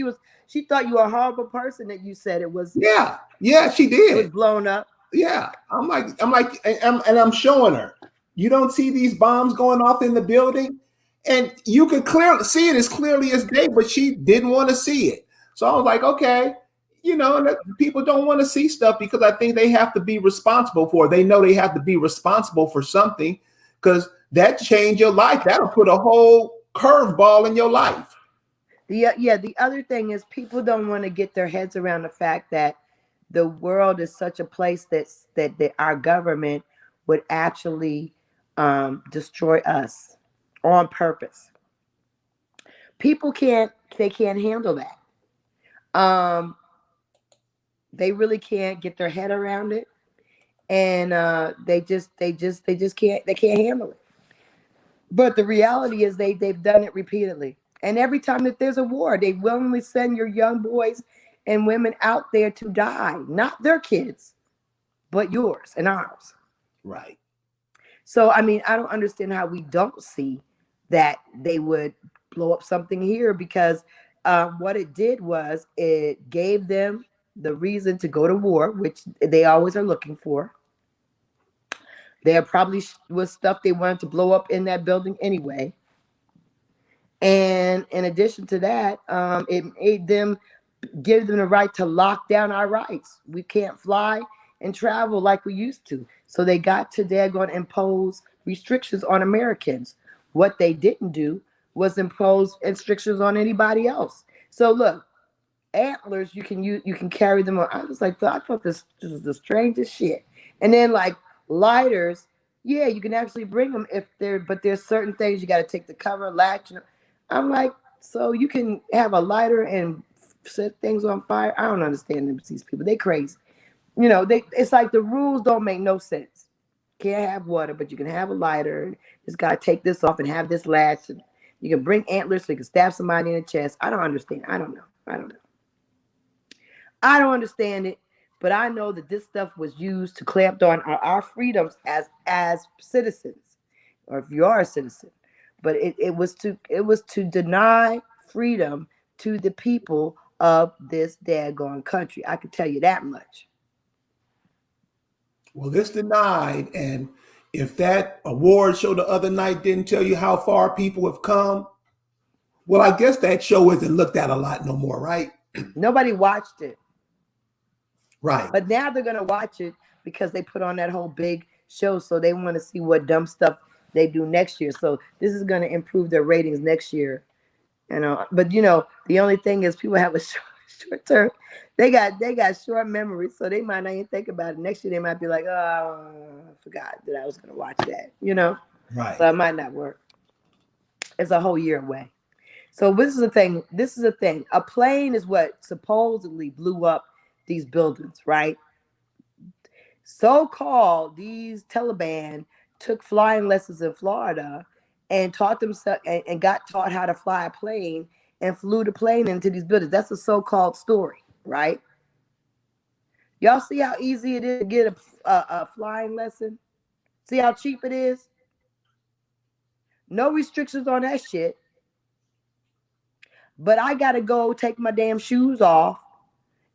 she thought you were a horrible person that you said it was. Yeah, she did. It was blown up. Yeah. I'm showing her. You don't see these bombs going off in the building? And you could clearly see it as clearly as day, but she didn't want to see it. So I was like, okay, people don't want to see stuff because I think they have to be responsible for it. They know they have to be responsible for something because that changed your life. That'll put a whole curveball in your life. The other thing is people don't want to get their heads around the fact that the world is such a place that our government would actually destroy us on purpose. People can't handle that. They really can't get their head around it, and they just can't handle it. But the reality is they've done it repeatedly, and every time that there's a war, they willingly send your young boys and women out there to die, not their kids, but yours and ours. Right. So I mean, I don't understand how we don't see that they would blow up something here, because what it did was it gave them the reason to go to war, which they always are looking for. There probably was stuff they wanted to blow up in that building anyway. And in addition to that, it made them give them the right to lock down our rights. We can't fly and travel like we used to. So they got to daggone impose restrictions on Americans. What they didn't do was impose restrictions on anybody else. So look, antlers, you can carry them on. I was like, I thought this was the strangest shit. And then like lighters, yeah, you can actually bring them but there's certain things you got to take the cover, latch. I'm like, so you can have a lighter and set things on fire? I don't understand these people. They crazy. It's like the rules don't make no sense. Can't have water, but you can have a lighter. Just gotta take this off and have this latch. And you can bring antlers so you can stab somebody in the chest. I don't understand. I don't know. I don't understand it, but I know that this stuff was used to clamp down our freedoms as citizens, or if you are a citizen. But it was to deny freedom to the people of this daggone country. I can tell you that much. Well, this denied, and if that award show the other night didn't tell you how far people have come, well, I guess that show isn't looked at a lot no more, right? Nobody watched it. Right. But now they're going to watch it because they put on that whole big show, so they want to see what dumb stuff they do next year. So this is going to improve their ratings next year. But the only thing is people have a short term. They got short memories, so they might not even think about it. Next year they might be like, oh, I forgot that I was going to watch that. Right. So it might not work. It's a whole year away. So this is the thing. A plane is what supposedly blew up these buildings, right? So-called these Taliban took flying lessons in Florida and taught themselves and got taught how to fly a plane and flew the plane into these buildings. That's a so-called story, right? Y'all see how easy it is to get a flying lesson? See how cheap it is? No restrictions on that shit. But I got to go take my damn shoes off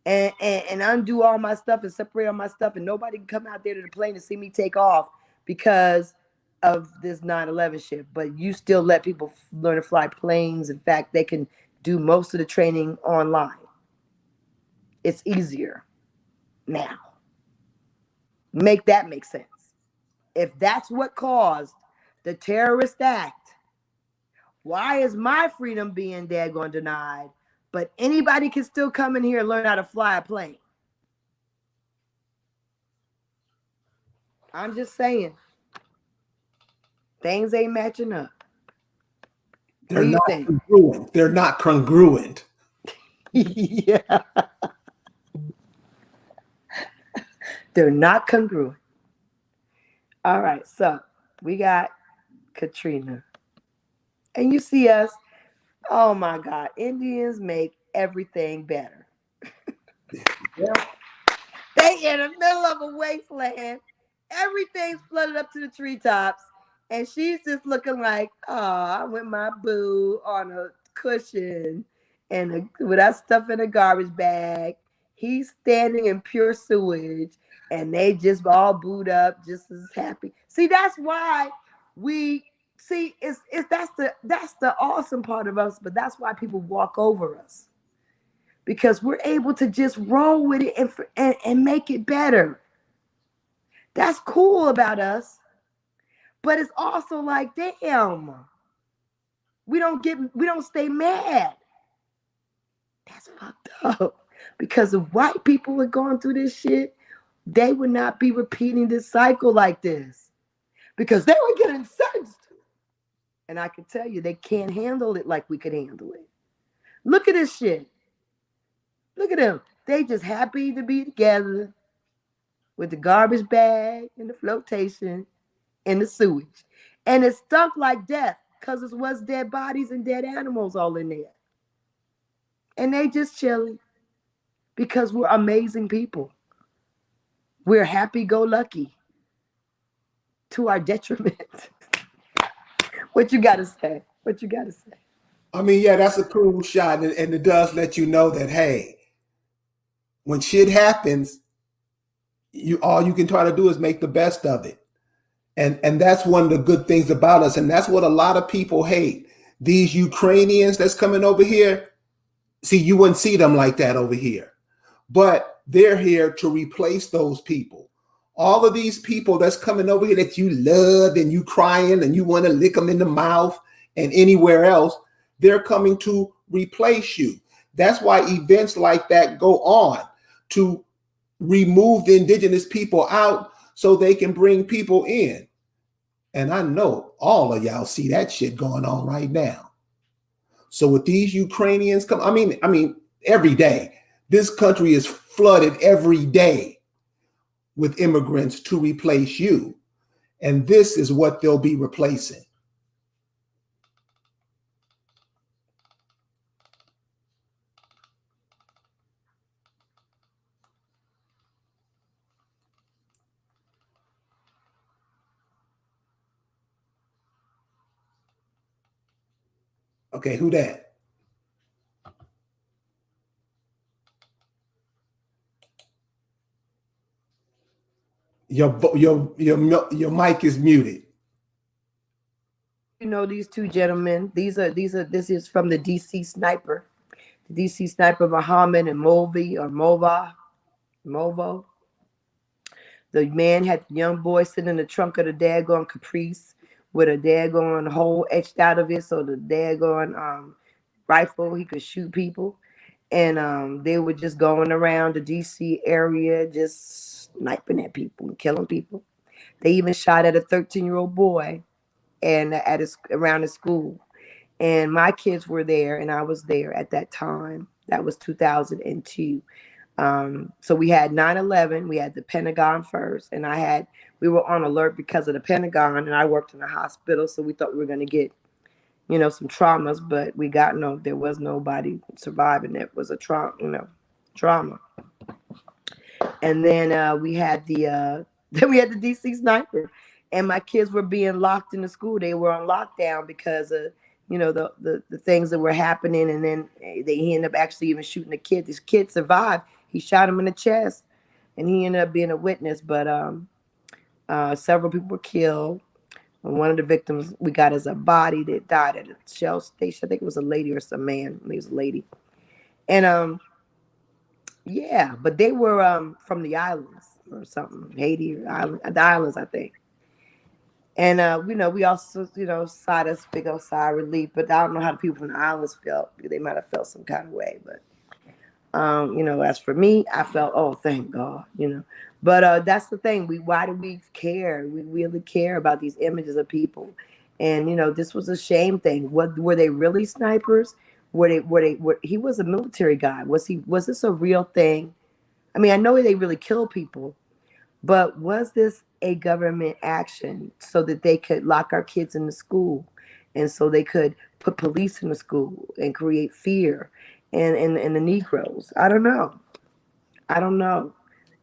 and undo all my stuff and separate all my stuff, and nobody can come out there to the plane and see me take off because of this 9/11 shit. But you still let people learn to fly planes. In fact, they can do most of the training online. It's easier now. Make that make sense. If that's what caused the terrorist act, why is my freedom being daggone denied, but anybody can still come in here and learn how to fly a plane? I'm just saying. Things ain't matching up. They're not congruent. They're not congruent. Yeah. They're not congruent. All right, so we got Katrina. And you see us, oh my God, Indians make everything better. Yeah. They in the middle of a wasteland. Everything's flooded up to the treetops. And she's just looking like, oh, I'm with my boo on a cushion and with that stuff in a garbage bag. He's standing in pure sewage and they just all booed up, just as happy. See, that's why we see it's that's the awesome part of us, but that's why people walk over us because we're able to just roll with it and make it better. That's cool about us, but it's also like, damn, we don't stay mad. That's fucked up. Because if white people were going through this shit, they would not be repeating this cycle like this. Because they would get incensed. And I can tell you, they can't handle it like we could handle it. Look at this shit. Look at them. They just happy to be together with the garbage bag and the flotation and the sewage. And it stunk like death because it was dead bodies and dead animals all in there. And they just chilling because we're amazing people. We're happy-go-lucky to our detriment. What you got to say? What you got to say? I mean, yeah, that's a cool shot, and it does let you know that, hey, when shit happens, all you can try to do is make the best of it. And that's one of the good things about us. And that's what a lot of people hate. These Ukrainians that's coming over here, see, you wouldn't see them like that over here. But they're here to replace those people. All of these people that's coming over here that you love and you crying and you want to lick them in the mouth and anywhere else, they're coming to replace you. That's why events like that go on, to remove the indigenous people out so they can bring people in. And I know all of y'all see that shit going on right now. So with these Ukrainians come, I mean, every day, this country is flooded every day with immigrants to replace you. And this is what they'll be replacing. Okay, who that? Your mic is muted. You know these two gentlemen. This is from the DC Sniper. The DC Sniper Muhammad and Movo. The man had the young boy sitting in the trunk of the daggone Caprice with a daggone hole etched out of it, so the daggone rifle he could shoot people. And they were just going around the DC area, just sniping at people and killing people. They even shot at a 13-year-old boy and around his school. And my kids were there, and I was there at that time. That was 2002. So we had 9/11, we had the Pentagon first, and we were on alert because of the Pentagon, and I worked in a hospital, so we thought we were going to get, some traumas, but there was nobody surviving. It was a trauma. And then we had the DC Sniper, and my kids were being locked in the school. They were on lockdown because of the things that were happening, and then he ended up actually even shooting the kid. This kid survived. He shot him in the chest, and he ended up being a witness. But several people were killed. And one of the victims we got as a body that died at a Shell station. I think it was a lady or some man. I think it was a lady. And yeah, but they were from the islands or something, Haiti, the islands, I think. And we also, sighed a big old sigh of relief. But I don't know how the people from the islands felt. They might have felt some kind of way. But as for me, I felt, oh, thank God, But that's the thing. Why do we care? We really care about these images of people. And this was a shame thing. Were they really snipers? He was a military guy. Was this a real thing? I mean, I know they really kill people, But was this a government action so that they could lock our kids in the school, and so they could put police in the school and create fear in the Negroes? I don't know. I don't know.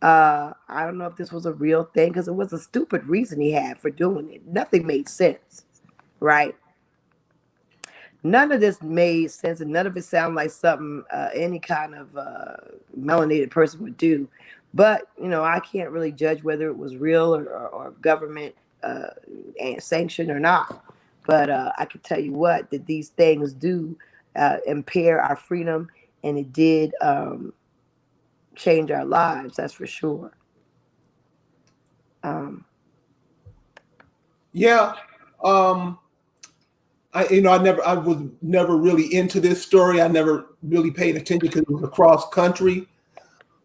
I don't know if this was a real thing because it was a stupid reason he had for doing it. Nothing made sense, right? None of this made sense, and none of it sounded like something any kind of melanated person would do. But I can't really judge whether it was real or government sanctioned or not. But I can tell you what, that these things do impair our freedom, and it did change our lives. That's for sure. Um, Yeah. I was never really into this story. I never really paid attention because it was across country.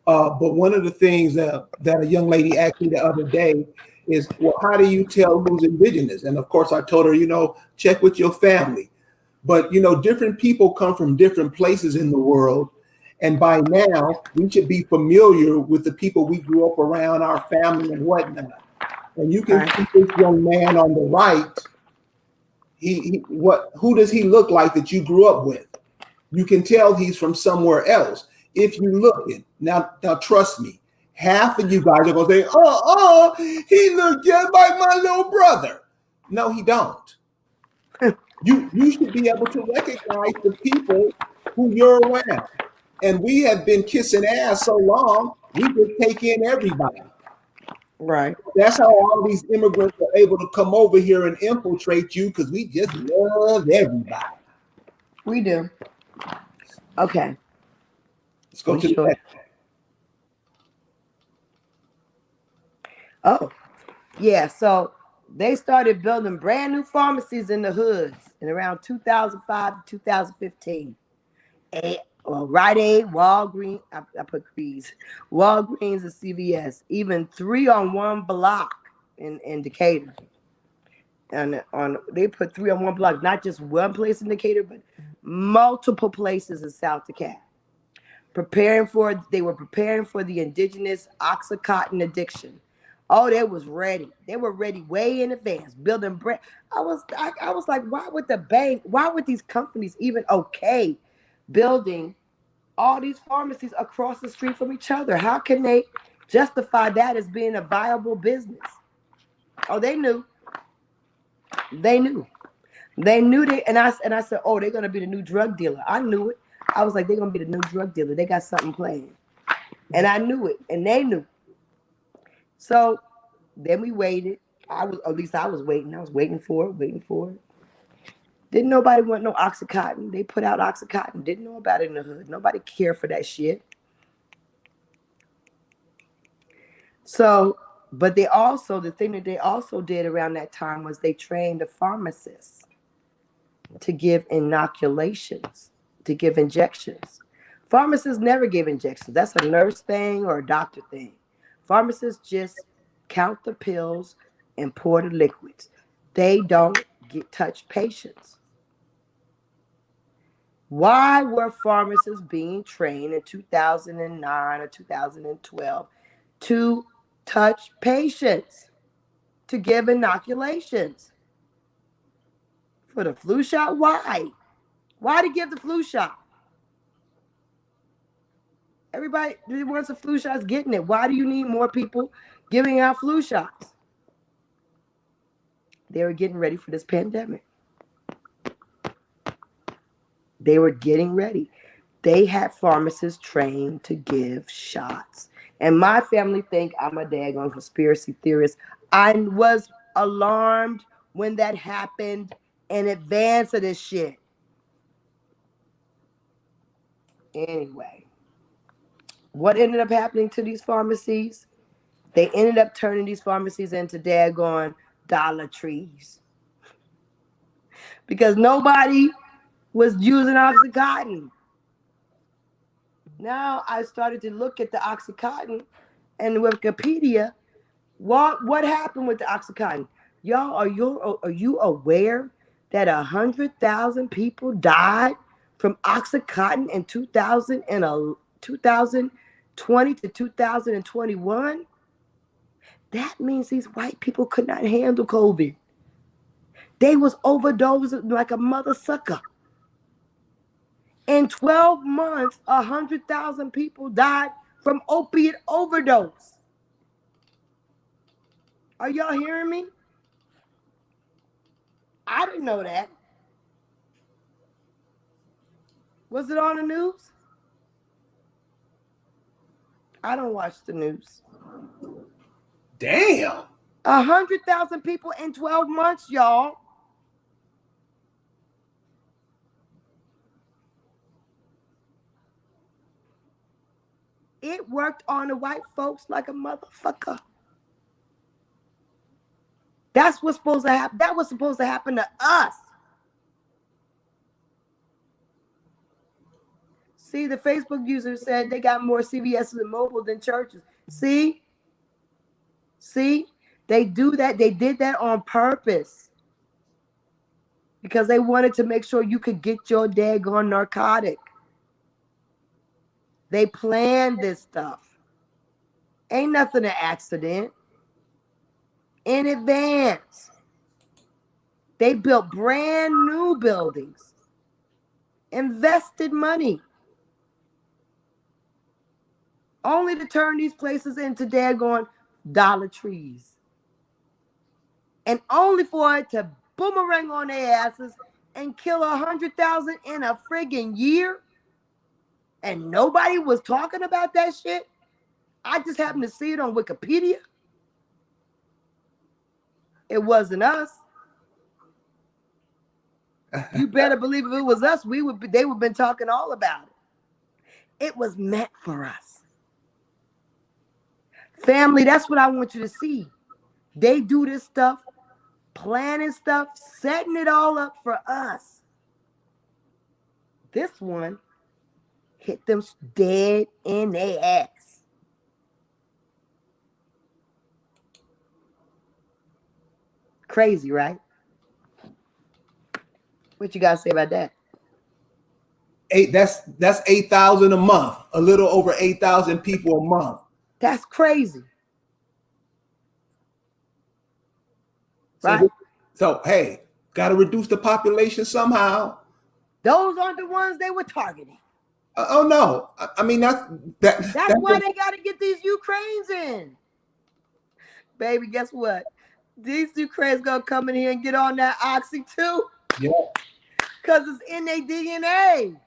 But one of the things that a young lady asked me the other day is, well, how do you tell who's indigenous? And of course, I told her, check with your family. But, different people come from different places in the world. And by now, we should be familiar with the people we grew up around, our family and whatnot. And you can see this young man on the right. Who does he look like that you grew up with? You can tell he's from somewhere else. If you look at now trust me, half of you guys are gonna say, he looked just like my little brother. No, he don't. You should be able to recognize the people who you're around. And we have been kissing ass so long, we just take in everybody. right. That's how all these immigrants are able to come over here and infiltrate you, because we just love everybody. We do. Okay. Let's go to the next. Oh, yeah. So they started building brand new pharmacies in the hoods in around 2005 to 2015. Rite Aid, Walgreens, I put Crees, Walgreens and CVS, even 3 on 1 block in Decatur. And they put 3 on 1 block, not just one place in Decatur, but multiple places in South Decatur. They were preparing for the indigenous Oxycontin addiction. Oh, they was ready. They were ready way in advance, building brand. I was like, why would these companies even okay building all these pharmacies across the street from each other? How can they justify that as being a viable business? Oh, they knew. They knew. They knew they, and I said, oh, they're gonna be the new drug dealer. I knew it. I was like, they're gonna be the new drug dealer. They got something playing. And I knew it, and they knew. So then we waited. At least I was waiting. I was waiting for it. Didn't nobody want no Oxycontin. They put out Oxycontin. Didn't know about it in the hood. Nobody cared for that shit. So, but the thing that they also did around that time was they trained the pharmacists to give inoculations, to give injections. Pharmacists never give injections. That's a nurse thing or a doctor thing. Pharmacists just count the pills and pour the liquids. They don't touch patients. Why were pharmacists being trained in 2009 or 2012 to touch patients, to give inoculations? For the flu shot? Why? Why to give the flu shot? Everybody who wants a flu shot is getting it. Why do you need more people giving out flu shots? They were getting ready for this pandemic. They were getting ready. They had pharmacists trained to give shots. And my family think I'm a daggone conspiracy theorist. I was alarmed when that happened in advance of this shit. Anyway, what ended up happening to these pharmacies? They ended up turning these pharmacies into daggone Dollar Trees. Because nobody was using Oxycontin. Now I started to look at the Oxycontin and Wikipedia. What happened with the Oxycontin? Y'all, are you aware that 100,000 people died from Oxycontin in 2020 to 2021? That means these white people could not handle COVID. They was overdosing like a mother sucker. In 12 months, 100,000 people died from opiate overdose. Are y'all hearing me? I didn't know that. Was it on the news? I don't watch the news. Damn. 100,000 people in 12 months, y'all. It worked on the white folks like a motherfucker. That's what's supposed to happen. That was supposed to happen to us. See, the Facebook user said they got more CVS's and mobile than churches. See, they do that. They did that on purpose because they wanted to make sure you could get your daggone narcotic. They planned this stuff. Ain't nothing an accident. In advance, they built brand new buildings, invested money, only to turn these places into daggone Dollar Trees. And only for it to boomerang on their asses and kill 100,000 in a friggin' year. And nobody was talking about that shit. I just happened to see it on Wikipedia. It wasn't us. You better believe if it was us, they would have been talking all about it. It was meant for us. Family, that's what I want you to see. They do this stuff, planning stuff, setting it all up for us. This one hit them dead in their ass. Crazy, right? What you gotta say about that? That's 8,000 a month. A little over 8,000 people a month. That's crazy. Right? So hey, got to reduce the population somehow. Those aren't the ones they were targeting. Oh no, I mean that's why they got to get these Ukrainians in. Baby, guess what? These Ukrainians gonna come in here and get on that oxy too. Yeah. Because it's in their DNA.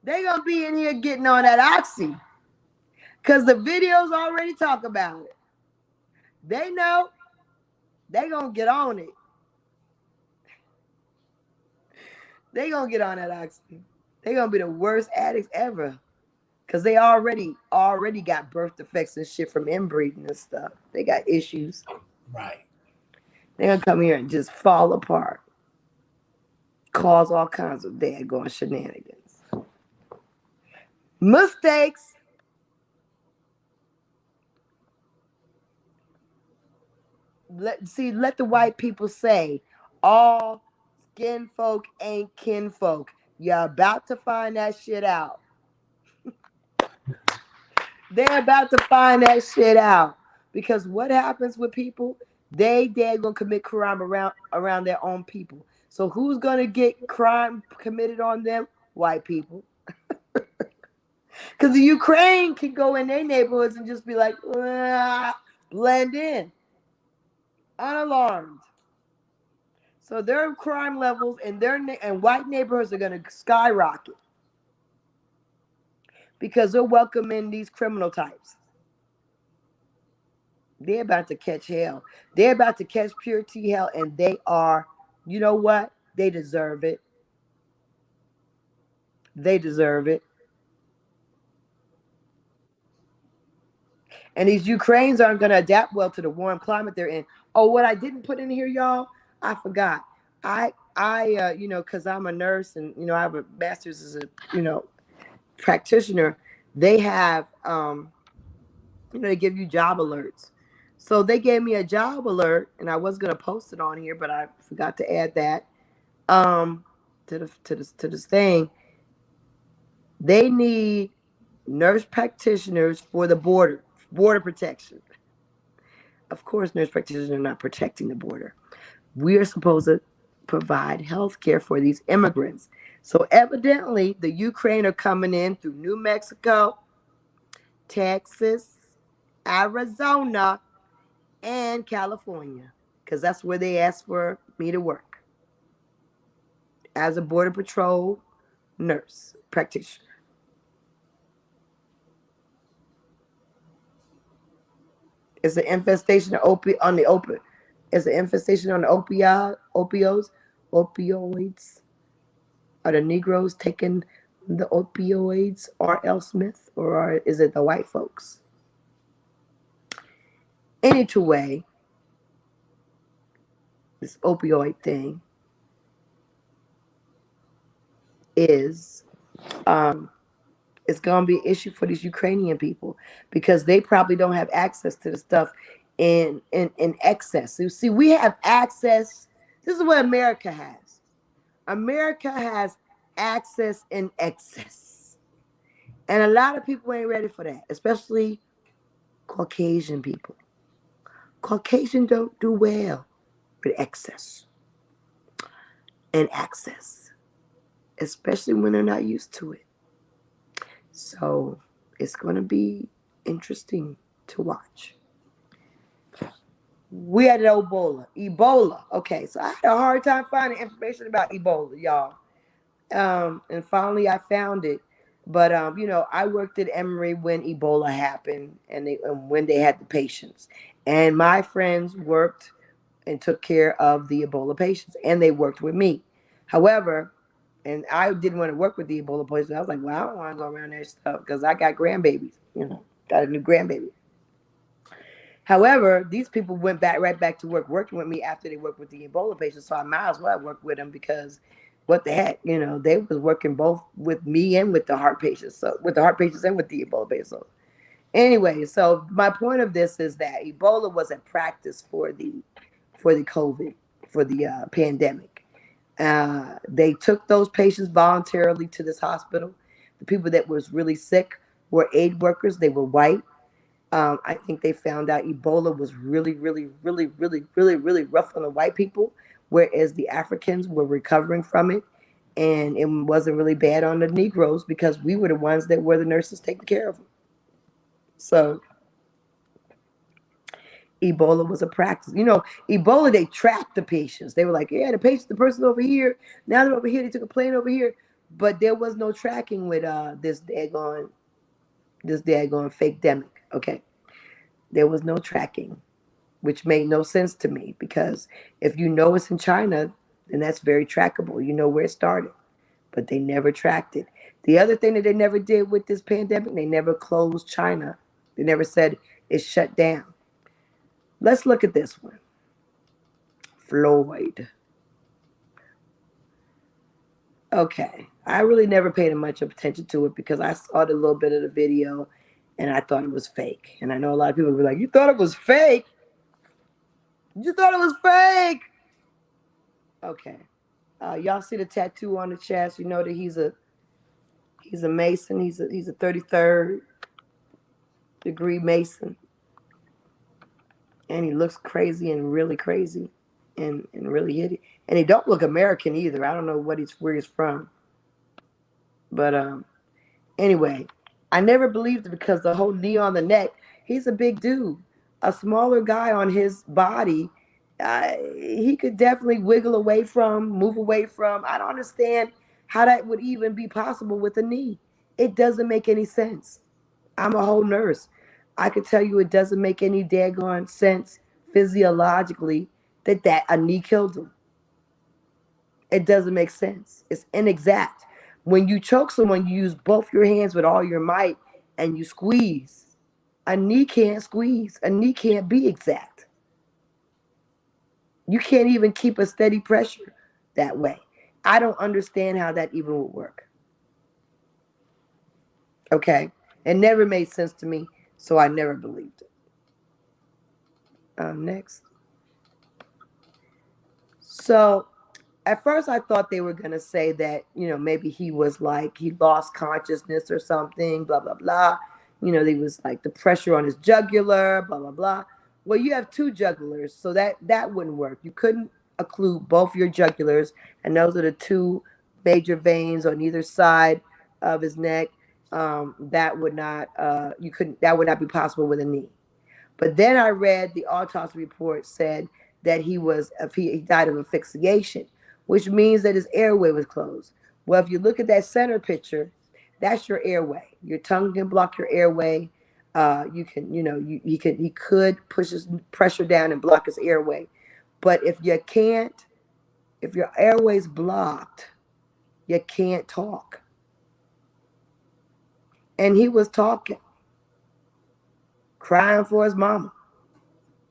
They gonna be in here getting on that oxy. Because the videos already talk about it. They know they gonna get on it. They gonna get on that oxy. They gonna be the worst addicts ever. Because they already got birth defects and shit from inbreeding and stuff. They got issues. Right. They're gonna come here and just fall apart. Cause all kinds of daggone shenanigans. Mistakes. Let the white people say all skin folk ain't kinfolk. You're about to find that shit out. They're about to find that shit out. Because what happens with people? They're gonna commit crime around their own people. So who's gonna get crime committed on them? White people. Because the Ukraine can go in their neighborhoods and just be like, blend in, unalarmed. So their crime levels in and white neighborhoods are going to skyrocket because they're welcoming these criminal types. They're about to catch hell. They're about to catch pure T hell, and they are, you know what? They deserve it. They deserve it. And these Ukrainians aren't going to adapt well to the warm climate they're in. Oh, what I didn't put in here, y'all, I forgot. I because I'm a nurse and, I have a master's as a, practitioner. They have, they give you job alerts. So they gave me a job alert, and I was going to post it on here, but I forgot to add that to this thing. They need nurse practitioners for the border protection. of course, nurse practitioners are not protecting the border. We are supposed to provide health care for these immigrants. So evidently, the Ukraine are coming in through New Mexico, Texas, Arizona, and California, because that's where they asked for me to work as a Border Patrol nurse practitioner. It's an infestation of It's an infestation on the opioids. Are the Negroes taking the opioids, R.L. Smith, or is it the white folks? Any two way, this opioid thing is it's going to be an issue for these Ukrainian people because they probably don't have access to the stuff in excess. So, see, we have access. This is what America has. America has access in excess. And a lot of people ain't ready for that, especially Caucasian people. Caucasian don't do well with excess and access, especially when they're not used to it. So it's going to be interesting to watch. We had Ebola. Ebola. Okay, so I had a hard time finding information about Ebola, y'all. And finally I found it. But I worked at Emory when Ebola happened and when they had the patients. And my friends worked and took care of the Ebola patients, and they worked with me. However, and I didn't want to work with the Ebola patients. I was like, well, I don't want to go around that stuff because I got grandbabies, got a new grandbaby. However, these people went right back to work working with me after they worked with the Ebola patients. So I might as well work with them because what the heck, they was working both with me and with the heart patients. So with the heart patients and with the Ebola patients. So anyway, so my point of this is that Ebola was a practice for the COVID, for the pandemic. They took those patients voluntarily to this hospital. The people that was really sick were aid workers. They were white. I think they found out Ebola was really, really, really, really, really, really rough on the white people, whereas the Africans were recovering from it. And it wasn't really bad on the Negroes because we were the ones that were the nurses taking care of them. So Ebola was a practice. Ebola, they tracked the patients. They were like, yeah, the person over here. Now they're over here. They took a plane over here. But there was no tracking with this daggone fake demic. Okay. There was no tracking, which made no sense to me because if you know it's in China, then that's very trackable. You know where it started. But they never tracked it. The other thing that they never did with this pandemic, they never closed China. They never said it's shut down. Let's look at this one. Floyd. Okay. I really never paid much attention to it because I saw the little bit of the video and I thought it was fake. And I know a lot of people were like, you thought it was fake? You thought it was fake? Okay. Y'all see the tattoo on the chest? You know that he's a Mason. He's a 33rd degree Mason. And he looks crazy and really crazy and really hideous. And he don't look American either. I don't know where he's from. But anyway, I never believed it because the whole knee on the neck, he's a big dude. A smaller guy on his body, he could definitely wiggle away from, move away from. I don't understand how that would even be possible with a knee. It doesn't make any sense. I'm a whole nurse. I could tell you it doesn't make any daggone sense physiologically that a knee killed him. It doesn't make sense. It's inexact. When you choke someone, you use both your hands with all your might and you squeeze. A knee can't squeeze. A knee can't be exact. You can't even keep a steady pressure that way. I don't understand how that even would work. Okay? It never made sense to me, so I never believed it. Next. So at first I thought they were going to say that, maybe he was like, he lost consciousness or something, blah, blah, blah. There was like the pressure on his jugular, blah, blah, blah. Well, you have two jugulars, so that wouldn't work. You couldn't occlude both your jugulars, and those are the two major veins on either side of his neck. That would not you couldn't that would not be possible with a knee. But then I read the autopsy report said that he died of asphyxiation, which means that his airway was closed. Well, if you look at that center picture, that's your airway. Your tongue can block your airway. You can, he could push his pressure down and block his airway. But if you can't, if your airway's blocked, you can't talk. And he was talking, crying for his mama,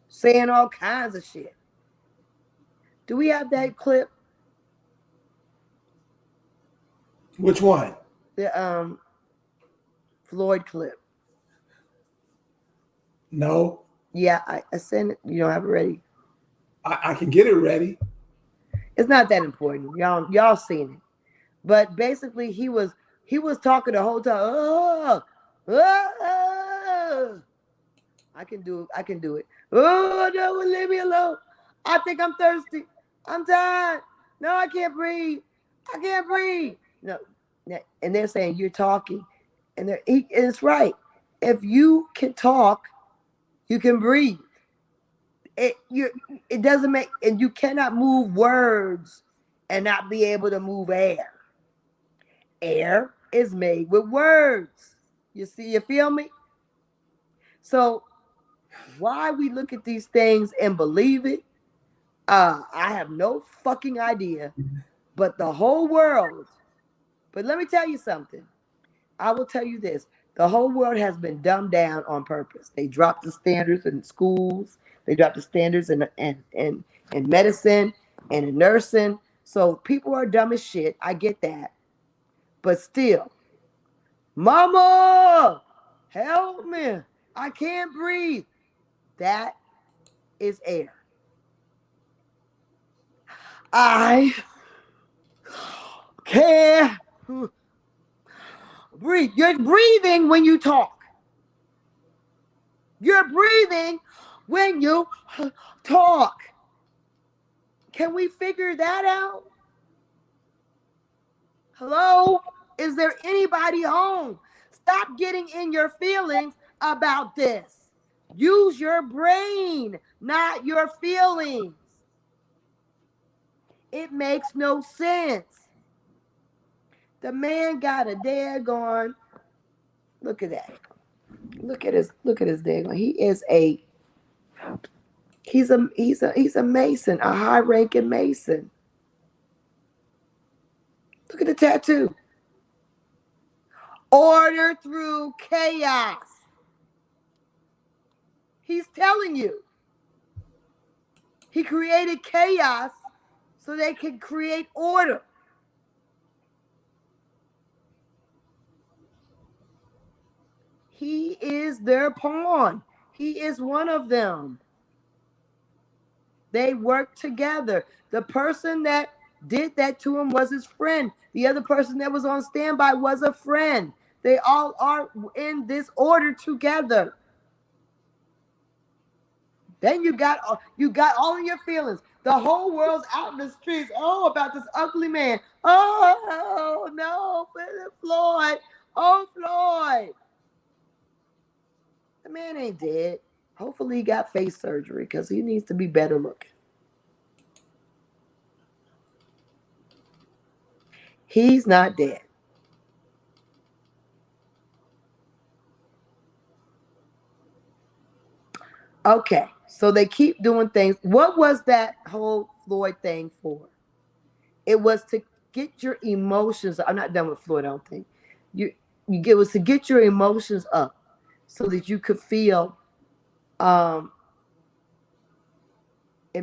saying all kinds of shit. Do we have that clip? Which one? The Floyd clip. No. Yeah, I sent it. You don't have it ready. I can get it ready. It's not that important. Y'all seen it. But basically he was talking the whole time. I can do it. Oh no, leave me alone. I think I'm thirsty. I'm tired. No, I can't breathe. I can't breathe. No, and they're saying you're talking, and it's right. If you can talk, you can breathe. It doesn't make, and you cannot move words and not be able to move air. Air is made with words. You feel me? So why we look at these things and believe it, I have no fucking idea. But the whole world, but let me tell you something. I will tell you this. The whole world has been dumbed down on purpose. They dropped the standards in schools. They dropped the standards in medicine and in nursing. So people are dumb as shit. I get that. But still, mama, help me. I can't breathe. That is air. I can't breathe. You're breathing when you talk. You're breathing when you talk. Can we figure that out? Hello? Is there anybody home? Stop getting in your feelings about this. Use your brain, not your feelings. It makes no sense. The man got a daggone. Look at that. Look at his daggone. He's a Mason, a high-ranking Mason. Look at the tattoo. Order through chaos. He's telling you. He created chaos so they could create order. He is their pawn. He is one of them. They work together. The person that did that to him was his friend. The other person that was on standby was a friend. They all are in this order together. Then you got all of your feelings. The whole world's out in the streets. Oh, about this ugly man. Oh no, Floyd. Oh, Floyd. The man ain't dead. Hopefully he got face surgery because he needs to be better looking. He's not dead. Okay, so they keep doing things. What was that whole Floyd thing for? It was to get your emotions. I'm not done with Floyd, I don't think. It was to get your emotions up so that you could feel, it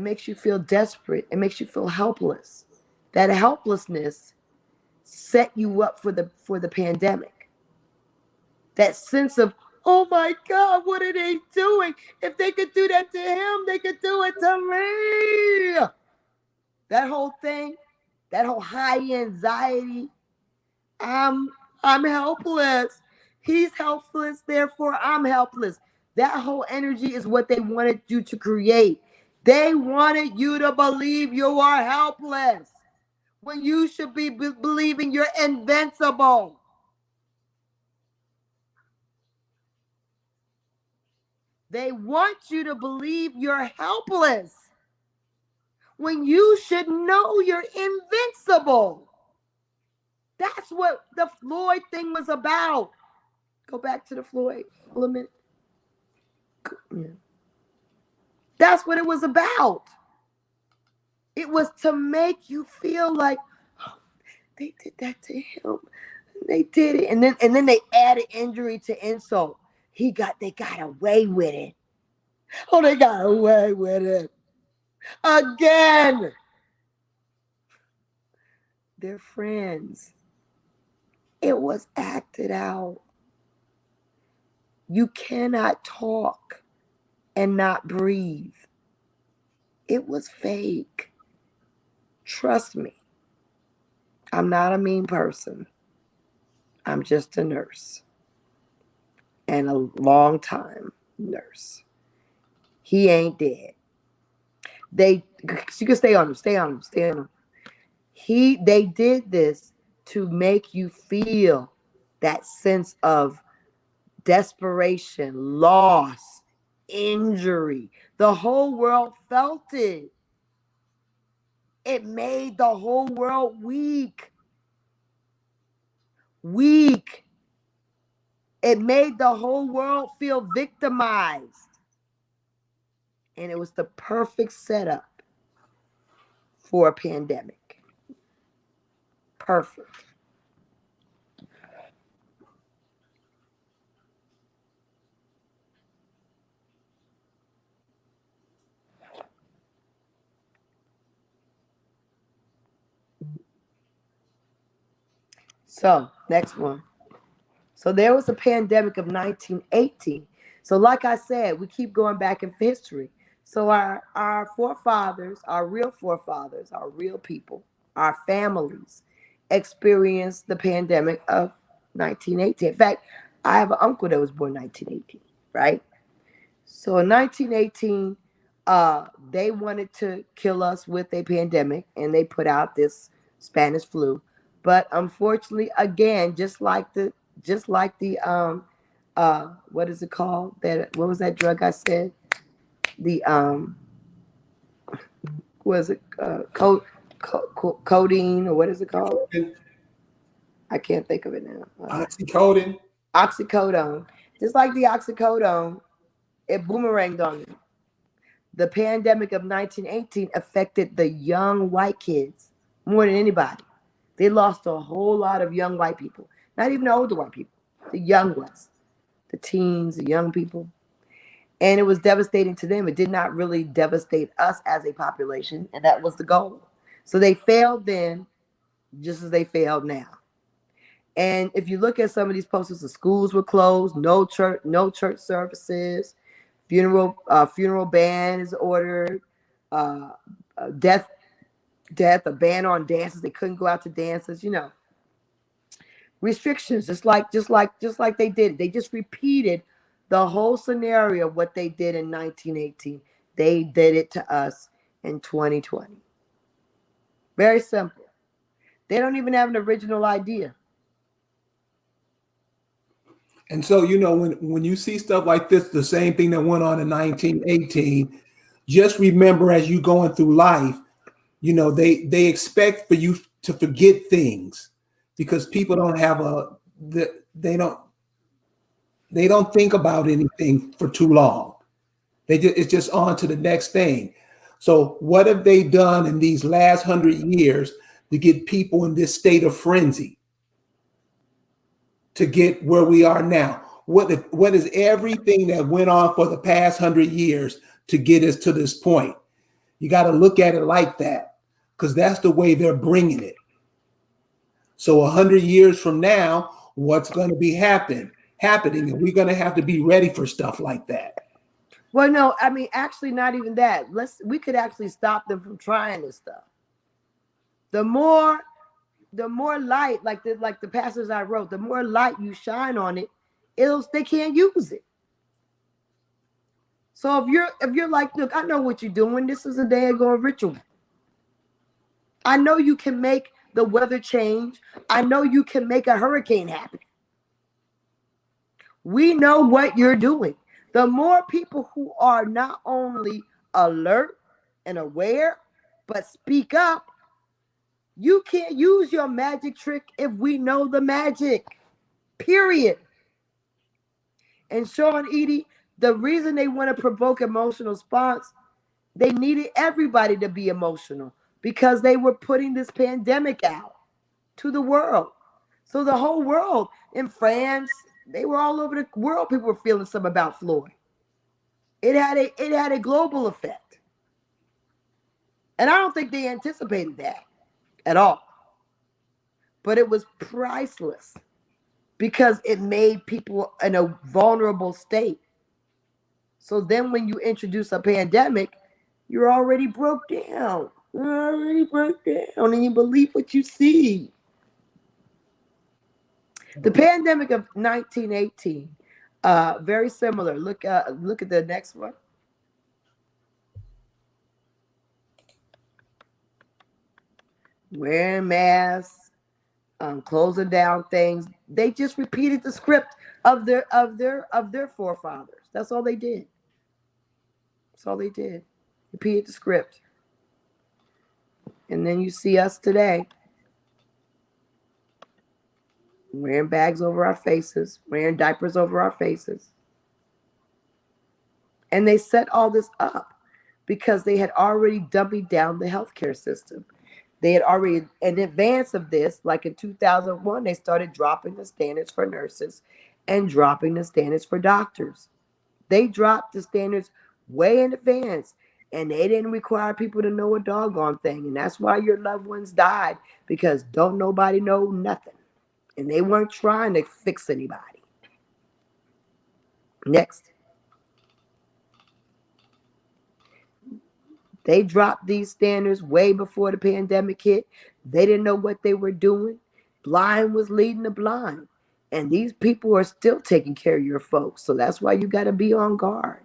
makes you feel desperate. It makes you feel helpless. That helplessness set you up for the pandemic. That sense of, oh my God, what are they doing? If they could do that to him, they could do it to me. That whole thing, that whole high anxiety. I'm helpless. He's helpless, therefore I'm helpless. That whole energy is what they wanted you to create. They wanted you to believe you are helpless when you should be believing you're invincible. They want you to believe you're helpless when you should know you're invincible. That's what the Floyd thing was about. Go back to the Floyd element. Yeah. That's what it was about. It was to make you feel like, oh, they did that to him. They did it. And then they added injury to insult. They got away with it. Oh, they got away with it. Again. They're friends. It was acted out. You cannot talk and not breathe. It was fake. Trust me. I'm not a mean person. I'm just a nurse. And a long time nurse. He ain't dead. You can stay on him. They did this to make you feel that sense of desperation, loss, injury. The whole world felt it. It made the whole world weak. Weak. It made the whole world feel victimized. And it was the perfect setup for a pandemic. Perfect. So, next one. So there was a pandemic of 1918. So like I said, we keep going back in history. So our forefathers, our real forefathers, our real people, our families experienced the pandemic of 1918. In fact, I have an uncle that was born 1918, right? So in 1918, they wanted to kill us with a pandemic, and they put out this Spanish flu. But unfortunately, again, just like the what is it called? What was that drug I said? The was it codeine, or what is it called? I can't think of it now. Oxycodone. Oxycodone. Just like the oxycodone, it boomeranged on them. The pandemic of 1918 affected the young white kids more than anybody. They lost a whole lot of young white people, not even the older white people, the young ones, the teens, the young people. And it was devastating to them. It did not really devastate us as a population, and that was the goal. So they failed then, just as they failed now. And if you look at some of these posters, the schools were closed, no church services, funeral ban is ordered, death, a ban on dances. They couldn't go out to dances, restrictions, just like they did. They just repeated the whole scenario of what they did in 1918. They did it to us in 2020. Very simple. They don't even have an original idea. And so, when you see stuff like this, the same thing that went on in 1918, just remember as you going through life, they expect for you to forget things because people don't have they don't think about anything for too long. It's just on to the next thing. So what have they done in these last 100 years to get people in this state of frenzy to get where we are now? What is everything that went on for the past 100 years to get us to this point? You got to look at it like that, because that's the way they're bringing it. So 100 years from now, what's going to be happening? And we're going to have to be ready for stuff like that. Well, no, I mean, actually, not even that. We could actually stop them from trying this stuff. The more light, like the passage I wrote, the more light you shine on it, they can't use it. So if you're like, look, I know what you're doing. This is a daggone ritual. I know you can make the weather change. I know you can make a hurricane happen. We know what you're doing. The more people who are not only alert and aware, but speak up, you can't use your magic trick if we know the magic. Period. And Sean Edie, the reason they want to provoke emotional response, they needed everybody to be emotional because they were putting this pandemic out to the world. So the whole world in France, they were all over the world. People were feeling something about Floyd. It had a global effect. And I don't think they anticipated that at all. But it was priceless because it made people in a vulnerable state. So then when you introduce a pandemic, you're already broke down. You're already broke down and you believe what you see. The pandemic of 1918, very similar. Look at the next one. Wearing masks, closing down things. They just repeated the script of their forefathers. That's all they did. That's all they did. Repeated the script. And then you see us today wearing bags over our faces, wearing diapers over our faces. And they set all this up because they had already dummied down the healthcare system. They had already, in advance of this, like in 2001, they started dropping the standards for nurses and dropping the standards for doctors. They dropped the standards way in advance, and they didn't require people to know a doggone thing. And that's why your loved ones died, because don't nobody know nothing. And they weren't trying to fix anybody. Next. They dropped these standards way before the pandemic hit. They didn't know what they were doing. Blind was leading the blind. And these people are still taking care of your folks. So that's why you got to be on guard.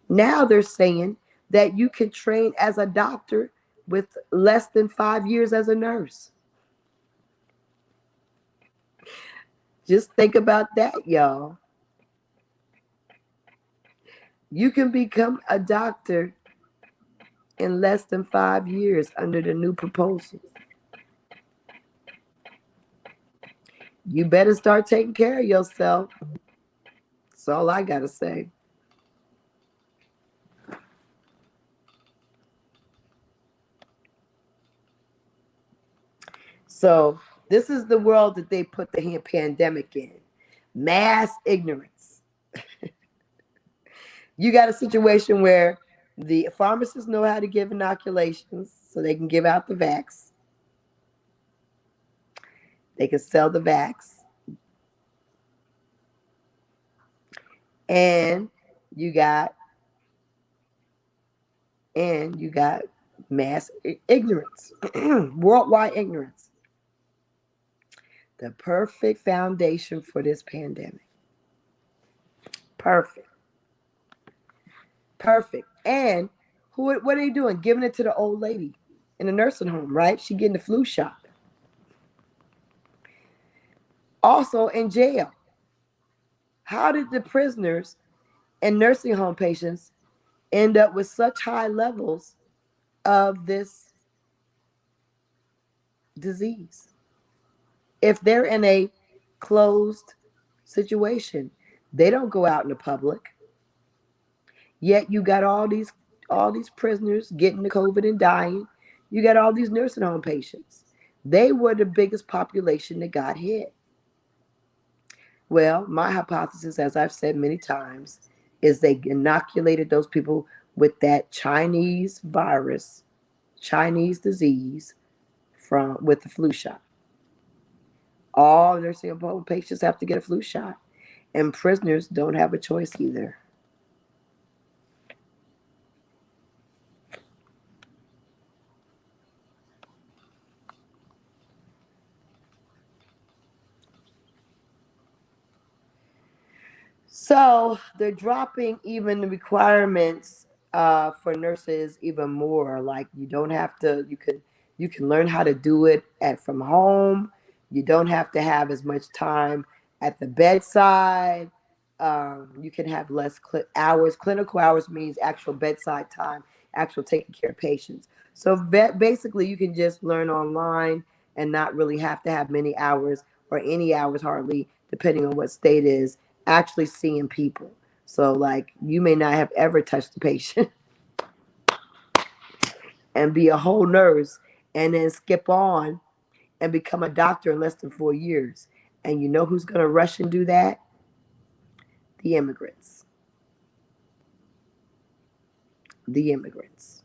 Now they're saying that you can train as a doctor with less than 5 years as a nurse. Just think about that, y'all. You can become a doctor in less than 5 years under the new proposals. You better start taking care of yourself. That's all I got to say. So this is the world that they put the pandemic in. Mass ignorance. You got a situation where the pharmacists know how to give inoculations, so they can give out the vax. They can sell the vax. And you got mass ignorance, worldwide ignorance. The perfect foundation for this pandemic. Perfect. Perfect. And what are they doing? Giving it to the old lady in the nursing home, right? She getting the flu shot. Also in jail. How did the prisoners and nursing home patients end up with such high levels of this disease? If they're in a closed situation, they don't go out in the public. Yet you got all these prisoners getting the COVID and dying. You got all these nursing home patients. They were the biggest population that got hit. Well, my hypothesis, as I've said many times, is they inoculated those people with that Chinese virus, Chinese disease with the flu shot. All nursing home patients have to get a flu shot, and prisoners don't have a choice either. So they're dropping even the requirements for nurses even more. Like you don't have to. You can learn how to do it at from home. You don't have to have as much time at the bedside. You can have less hours. Clinical hours means actual bedside time, actual taking care of patients. So basically, you can just learn online and not really have to have many hours or any hours hardly, depending on what state is actually seeing people. So, like, you may not have ever touched the patient and be a whole nurse and then skip on and become a doctor in less than 4 years. And you know who's going to rush and do that? The immigrants. The immigrants.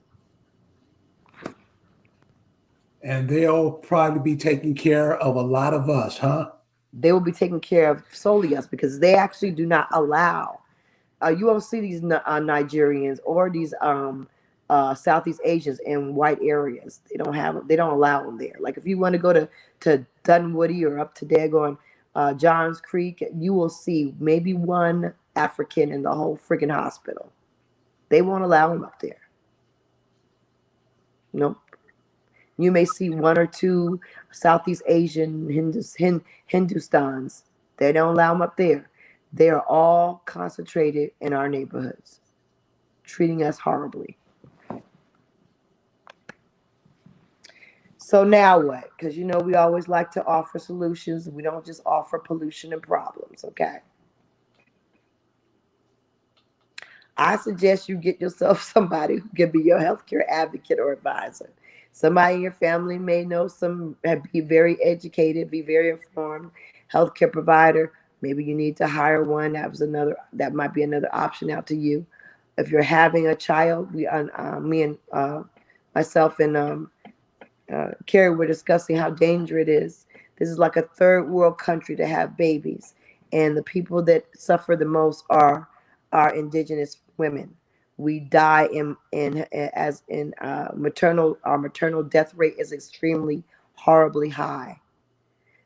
And they'll probably be taking care of a lot of us, huh? They will be taking care of solely us because they actually do not allow. You won't see these Nigerians or these Southeast Asians in white areas. They don't have. They don't allow them there. Like if you want to go to Dunwoody or up to Dagon, Johns Creek, you will see maybe one African in the whole freaking hospital. They won't allow them up there. Nope. You may see one or two Southeast Asian Hindustans. They don't allow them up there. They are all concentrated in our neighborhoods, treating us horribly. So now what? Because you know we always like to offer solutions. We don't just offer pollution and problems, okay? I suggest you get yourself somebody who can be your healthcare advocate or advisor. Somebody in your family may know some, be very educated, be very informed, healthcare provider. Maybe you need to hire one. That might be another option out to you. If you're having a child, me and myself and Carrie were discussing how dangerous it is. This is like a third world country to have babies, and the people that suffer the most are indigenous women. We die in maternal. Our maternal death rate is extremely horribly high.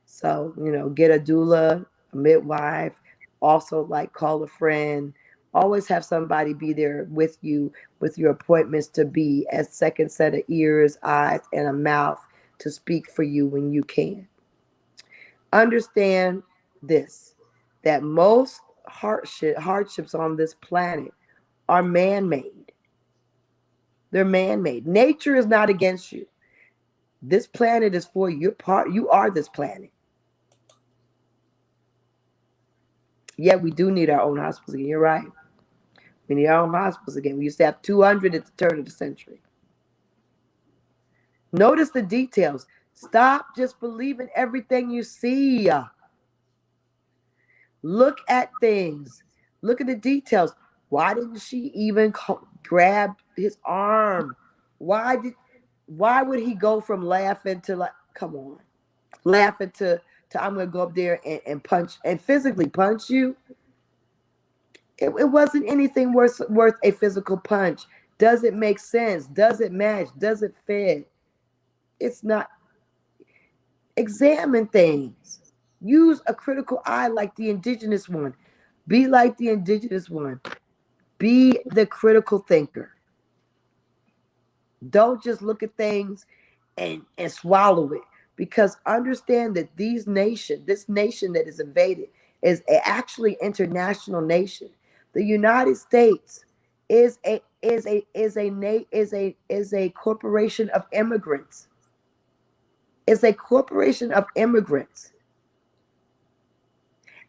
So, get a doula, a midwife, also like call a friend. Always have somebody be there with you with your appointments to be a second set of ears, eyes, and a mouth to speak for you when you can. Understand this, that most hardships on this planet are man made. They're man made. Nature is not against you. This planet is for your part. You are this planet. Yeah, we do need our own hospitals again. You're right. We need our own hospitals again. We used to have 200 at the turn of the century. Notice the details. Stop just believing everything you see. Look at things. Look at the details. Why didn't she even grab his arm? Why would he go from laughing to like, come on, laughing to I'm gonna go up there and punch and physically punch you? It wasn't anything worth a physical punch. Does it make sense? Does it match? Does it fit? It's not. Examine things. Use a critical eye like the indigenous one. Be like the indigenous one. Be the critical thinker. Don't just look at things and swallow it. Because understand that this nation that is invaded, is actually international nation. The United States is a corporation of immigrants. It's a corporation of immigrants.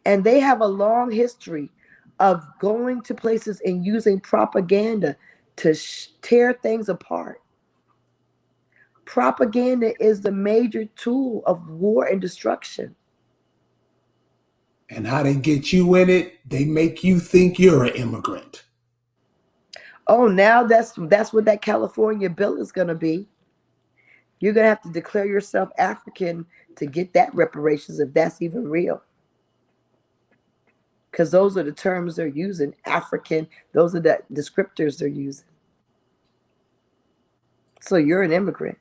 And they have a long history of going to places and using propaganda to tear things apart. Propaganda is the major tool of war and destruction. And how they get you in it, they make you think you're an immigrant. Oh, now that's what that California bill is going to be. You're going to have to declare yourself African to get that reparations, if that's even real. Because those are the terms they're using. African, those are the descriptors they're using. So you're an immigrant.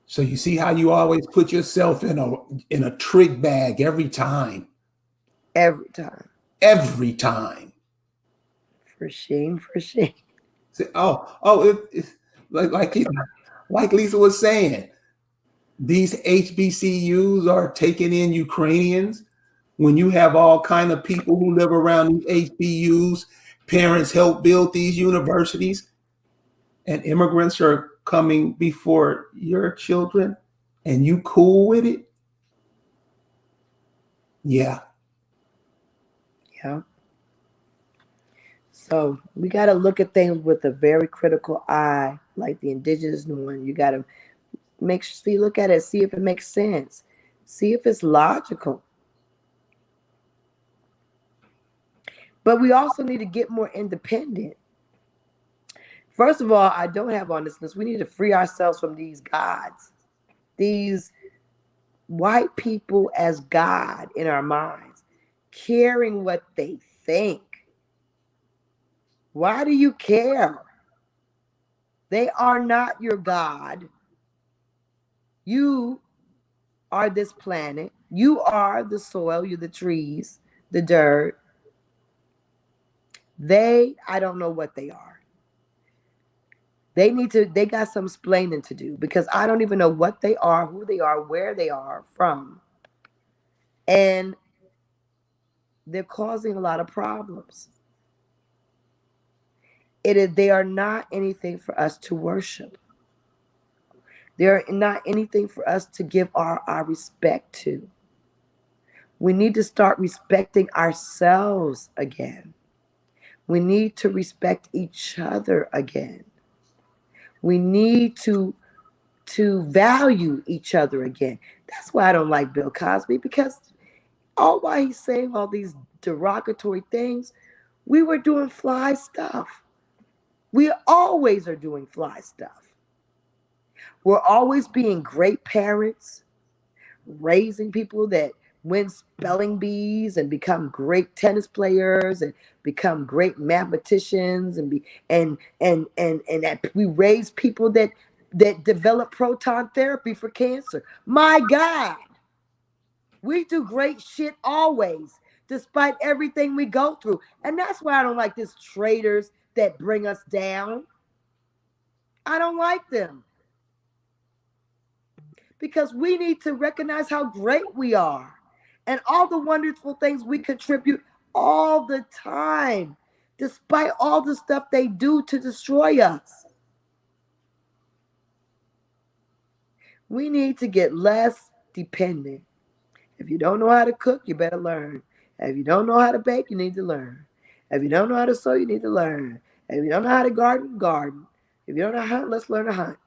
So you see how you always put yourself in a trick bag every time. Every time. Every time. For shame, for shame. Like Lisa was saying, these HBCUs are taking in Ukrainians. When you have all kind of people who live around these HBUs, parents help build these universities, and immigrants are coming before your children, and you cool with it? Yeah. Yeah. So we got to look at things with a very critical eye, like the indigenous one. You got to look at it, see if it makes sense, see if it's logical. But we also need to get more independent. First of all, I don't have on this list. We need to free ourselves from these gods, these white people as God in our minds, caring what they think. Why do you care? They are not your God. You are this planet. You are the soil. You're the trees, the dirt. I don't know what they are. They got some explaining to do, because I don't even know what they are, who they are, where they are from. And they're causing a lot of problems. They are not anything for us to worship. They're not anything for us to give our respect to. We need to start respecting ourselves again. We need to respect each other again. We need to value each other again. That's why I don't like Bill Cosby, because all while he's saying all these derogatory things, we were doing fly stuff. We always are doing fly stuff. We're always being great parents, raising people that win spelling bees and become great tennis players and become great mathematicians, and that we raise people that develop proton therapy for cancer. My God, we do great shit always, despite everything we go through. And that's why I don't like these traitors that bring us down. I don't like them, because we need to recognize how great we are and all the wonderful things we contribute all the time, despite all the stuff they do to destroy us. We need to get less dependent. If you don't know how to cook, you better learn. If you don't know how to bake, you need to learn. If you don't know how to sew, you need to learn. If you don't know how to garden, garden. If you don't know how to hunt, let's learn to hunt.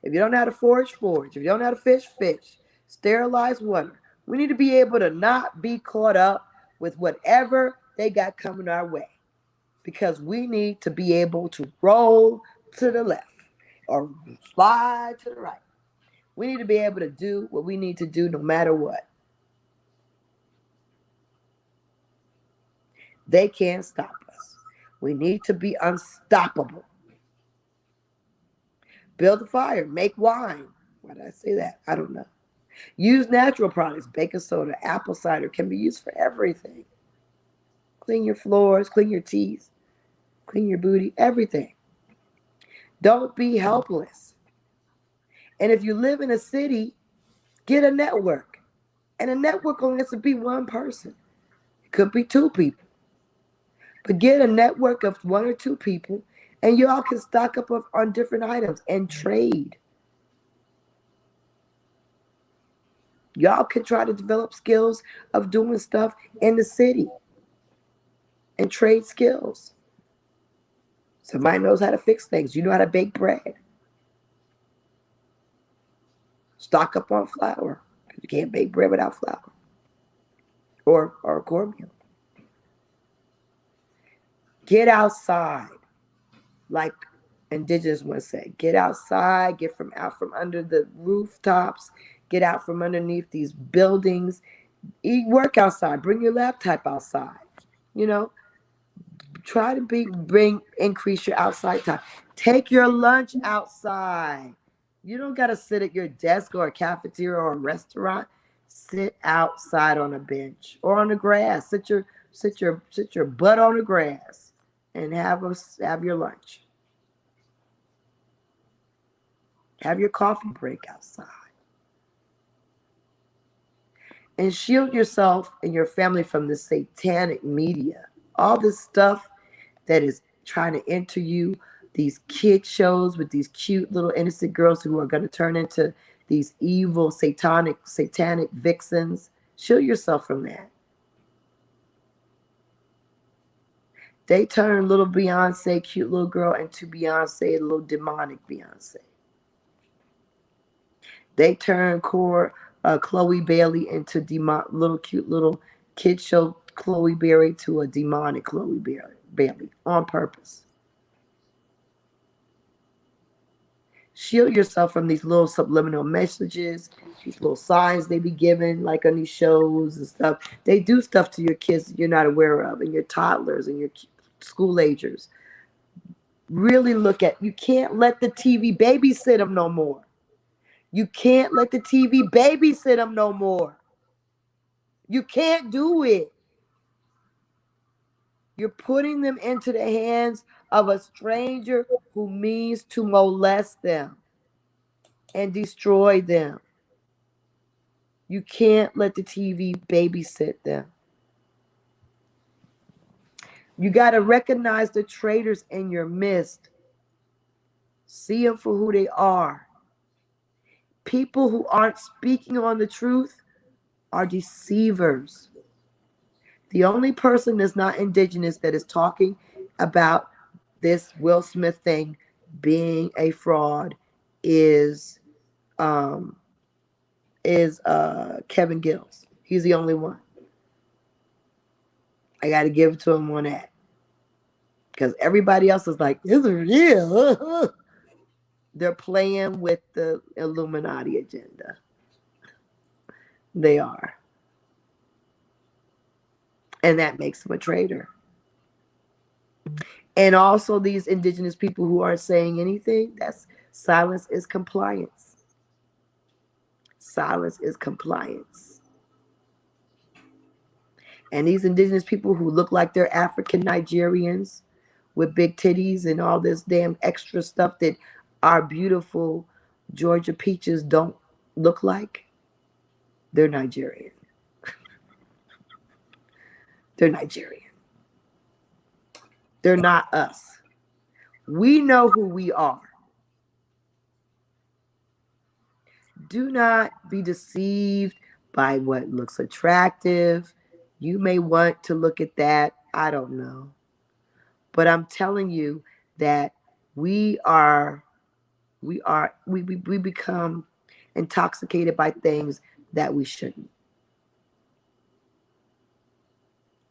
If you don't know how to forage, forage. If you don't know how to fish, fish. Sterilize water. We need to be able to not be caught up with whatever they got coming our way, because we need to be able to roll to the left or slide to the right. We need to be able to do what we need to do no matter what. They can't stop us. We need to be unstoppable. Build a fire, make wine. Why did I say that? I don't know. Use natural products. Baking soda, apple cider can be used for everything. Clean your floors, clean your teeth, clean your booty, everything. Don't be helpless. And if you live in a city, get a network. And a network only has to be one person. It could be two people. But get a network of one or two people, and y'all can stock up on different items and trade. Y'all can try to develop skills of doing stuff in the city and trade skills. Somebody knows how to fix things. You know how to bake bread. Stock up on flour. You can't bake bread without flour or cornmeal. Get outside, like indigenous would say. Get outside. Get out from under the rooftops. Get out from underneath these buildings. Work outside. Bring your laptop outside. You know, try to increase your outside time. Take your lunch outside. You don't got to sit at your desk or a cafeteria or a restaurant. Sit outside on a bench or on the grass. Sit your butt on the grass and have your lunch. Have your coffee break outside. And shield yourself and your family from the satanic media. All this stuff that is trying to enter you, these kid shows with these cute little innocent girls who are going to turn into these evil satanic vixens. Shield yourself from that. They turn little Beyonce, cute little girl, into Beyonce, a little demonic Beyonce. They turn Chloe Bailey into little cute little kid show Chloe Bailey to a demonic Chloe Bailey on purpose. Shield yourself from these little subliminal messages, these little signs they be giving, like on these shows and stuff. They do stuff to your kids that you're not aware of, and your toddlers and your school agers. Really look at, you can't let the TV babysit them no more. You can't let the TV babysit them no more. You can't do it. You're putting them into the hands of a stranger who means to molest them and destroy them. You can't let the TV babysit them. You got to recognize the traitors in your midst. See them for who they are. People who aren't speaking on the truth are deceivers. The only person that's not indigenous that is talking about this Will Smith thing being a fraud is Kevin Gills. He's the only one. I got to give it to him on that. Because everybody else is like, this is real. They're playing with the Illuminati agenda. They are. And that makes them a traitor. And also these indigenous people who aren't saying anything, that's silence is compliance. Silence is compliance. And these indigenous people who look like they're African Nigerians with big titties and all this damn extra stuff that our beautiful Georgia peaches don't look like, they're Nigerian. They're Nigerian. They're not us. We know who we are. Do not be deceived by what looks attractive. You may want to look at that. I don't know. But I'm telling you that we become intoxicated by things that we shouldn't.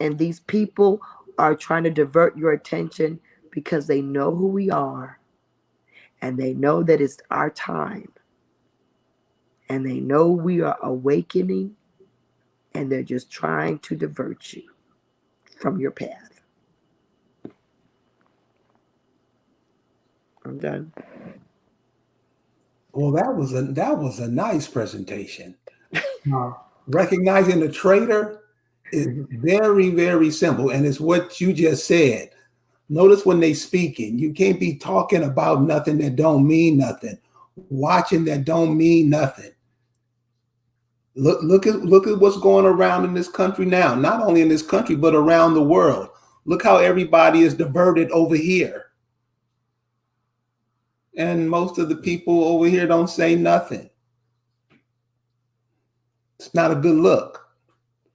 And these people are trying to divert your attention because they know who we are, and they know that it's our time, and they know we are awakening, and they're just trying to divert you from your path. I'm done. Well, that was a nice presentation. Recognizing the traitor is very, very simple, and it's what you just said. Notice when they speaking, you can't be talking about nothing that don't mean nothing, watching that don't mean nothing. Look at what's going around in this country now. Not only in this country, but around the world. Look how everybody is diverted over here. And most of the people over here don't say nothing. It's not a good look.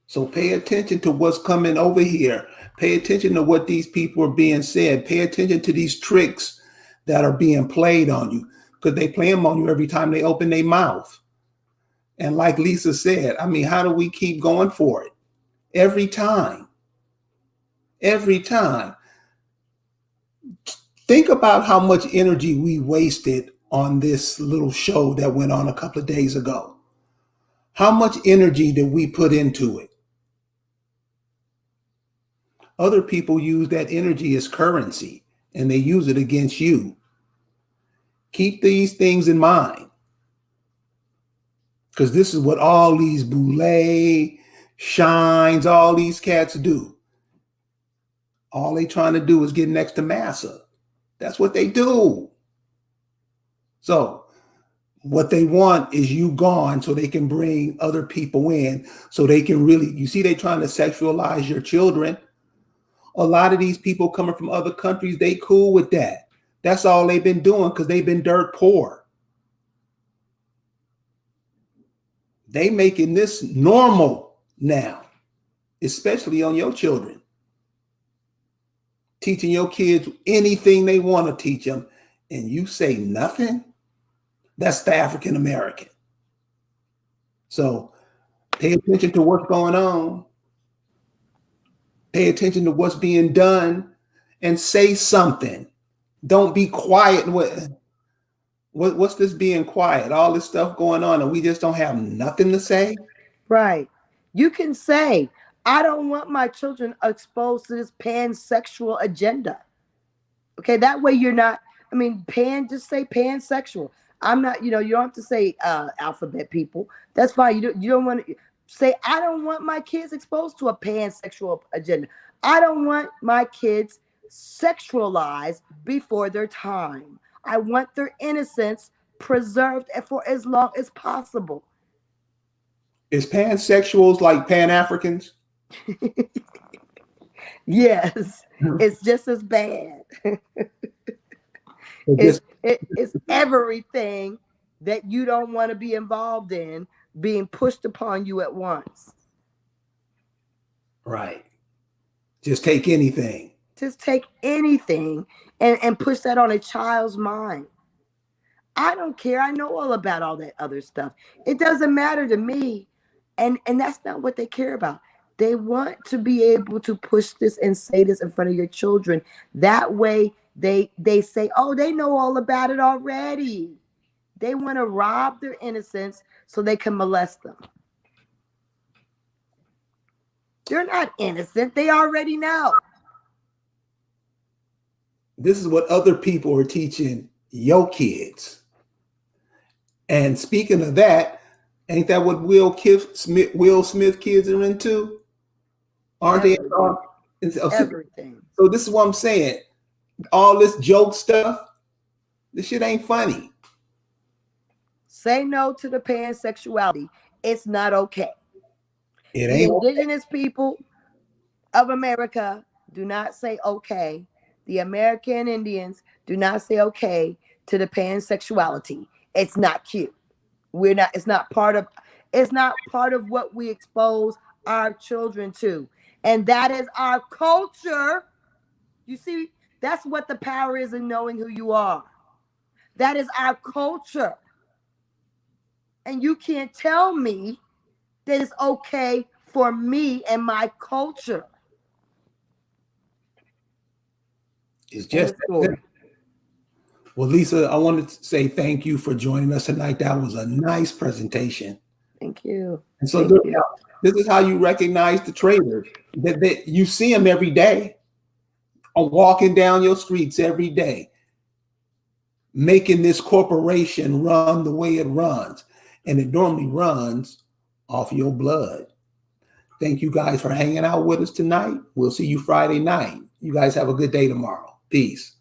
So pay attention to what's coming over here. Pay attention to what these people are being said. Pay attention to these tricks that are being played on you, because they play them on you every time they open their mouth. And like Lisa said, I mean, how do we keep going for it? Every time. Every time. Think about how much energy we wasted on this little show that went on a couple of days ago. How much energy did we put into it? Other people use that energy as currency, and they use it against you. Keep these things in mind, Because this is what all these Boulay, Shines, all these cats do. All they trying to do is get next to Massa. That's what they do. So what they want is you gone so they can bring other people in, so they can really, you see, they trying to sexualize your children. A lot of these people coming from other countries, they cool with that. That's all they've been doing because they've been dirt poor. They making this normal now, especially on your children. Teaching your kids anything they want to teach them, and you say nothing. That's the African American. So pay attention to what's going on. Pay attention to what's being done and say something. Don't be quiet. What's this being quiet? All this stuff going on and we just don't have nothing to say? Right. You can say, I don't want my children exposed to this pansexual agenda. Okay, that way you're not, just say pansexual. I'm not, you don't have to say alphabet people. That's fine. You don't want to say, I don't want my kids exposed to a pansexual agenda. I don't want my kids sexualized before their time. I want their innocence preserved for as long as possible. Is pansexuals like Pan-Africans? Yes, it's just as bad. It's everything that you don't want to be involved in being pushed upon you at once. Right. Just take anything. Just take anything and push that on a child's mind. I don't care. I know all about all that other stuff. It doesn't matter to me. And that's not what they care about. They want to be able to push this and say this in front of your children. That way they say, oh, they know all about it already. They want to rob their innocence so they can molest them. They're not innocent. They already know. This is what other people are teaching your kids. And speaking of that, ain't that what Will Smith kids are into? Aren't they? Everything. So this is what I'm saying. All this joke stuff, this shit ain't funny. Say no to the pansexuality. It's not okay. It ain't. The indigenous people of America do not say okay. The American Indians do not say okay to the pansexuality. It's not cute. It's not part of what we expose our children to. And that is our culture. You see, that's what the power is in knowing who you are. That is our culture. And you can't tell me that it's okay for me and my culture. It's just well, Lisa, I wanted to say thank you for joining us tonight. That was a nice presentation. Thank you. And so this is how you recognize the traitors. That you see them every day, walking down your streets every day, making this corporation run the way it runs. And it normally runs off your blood. Thank you guys for hanging out with us tonight. We'll see you Friday night. You guys have a good day tomorrow. Peace.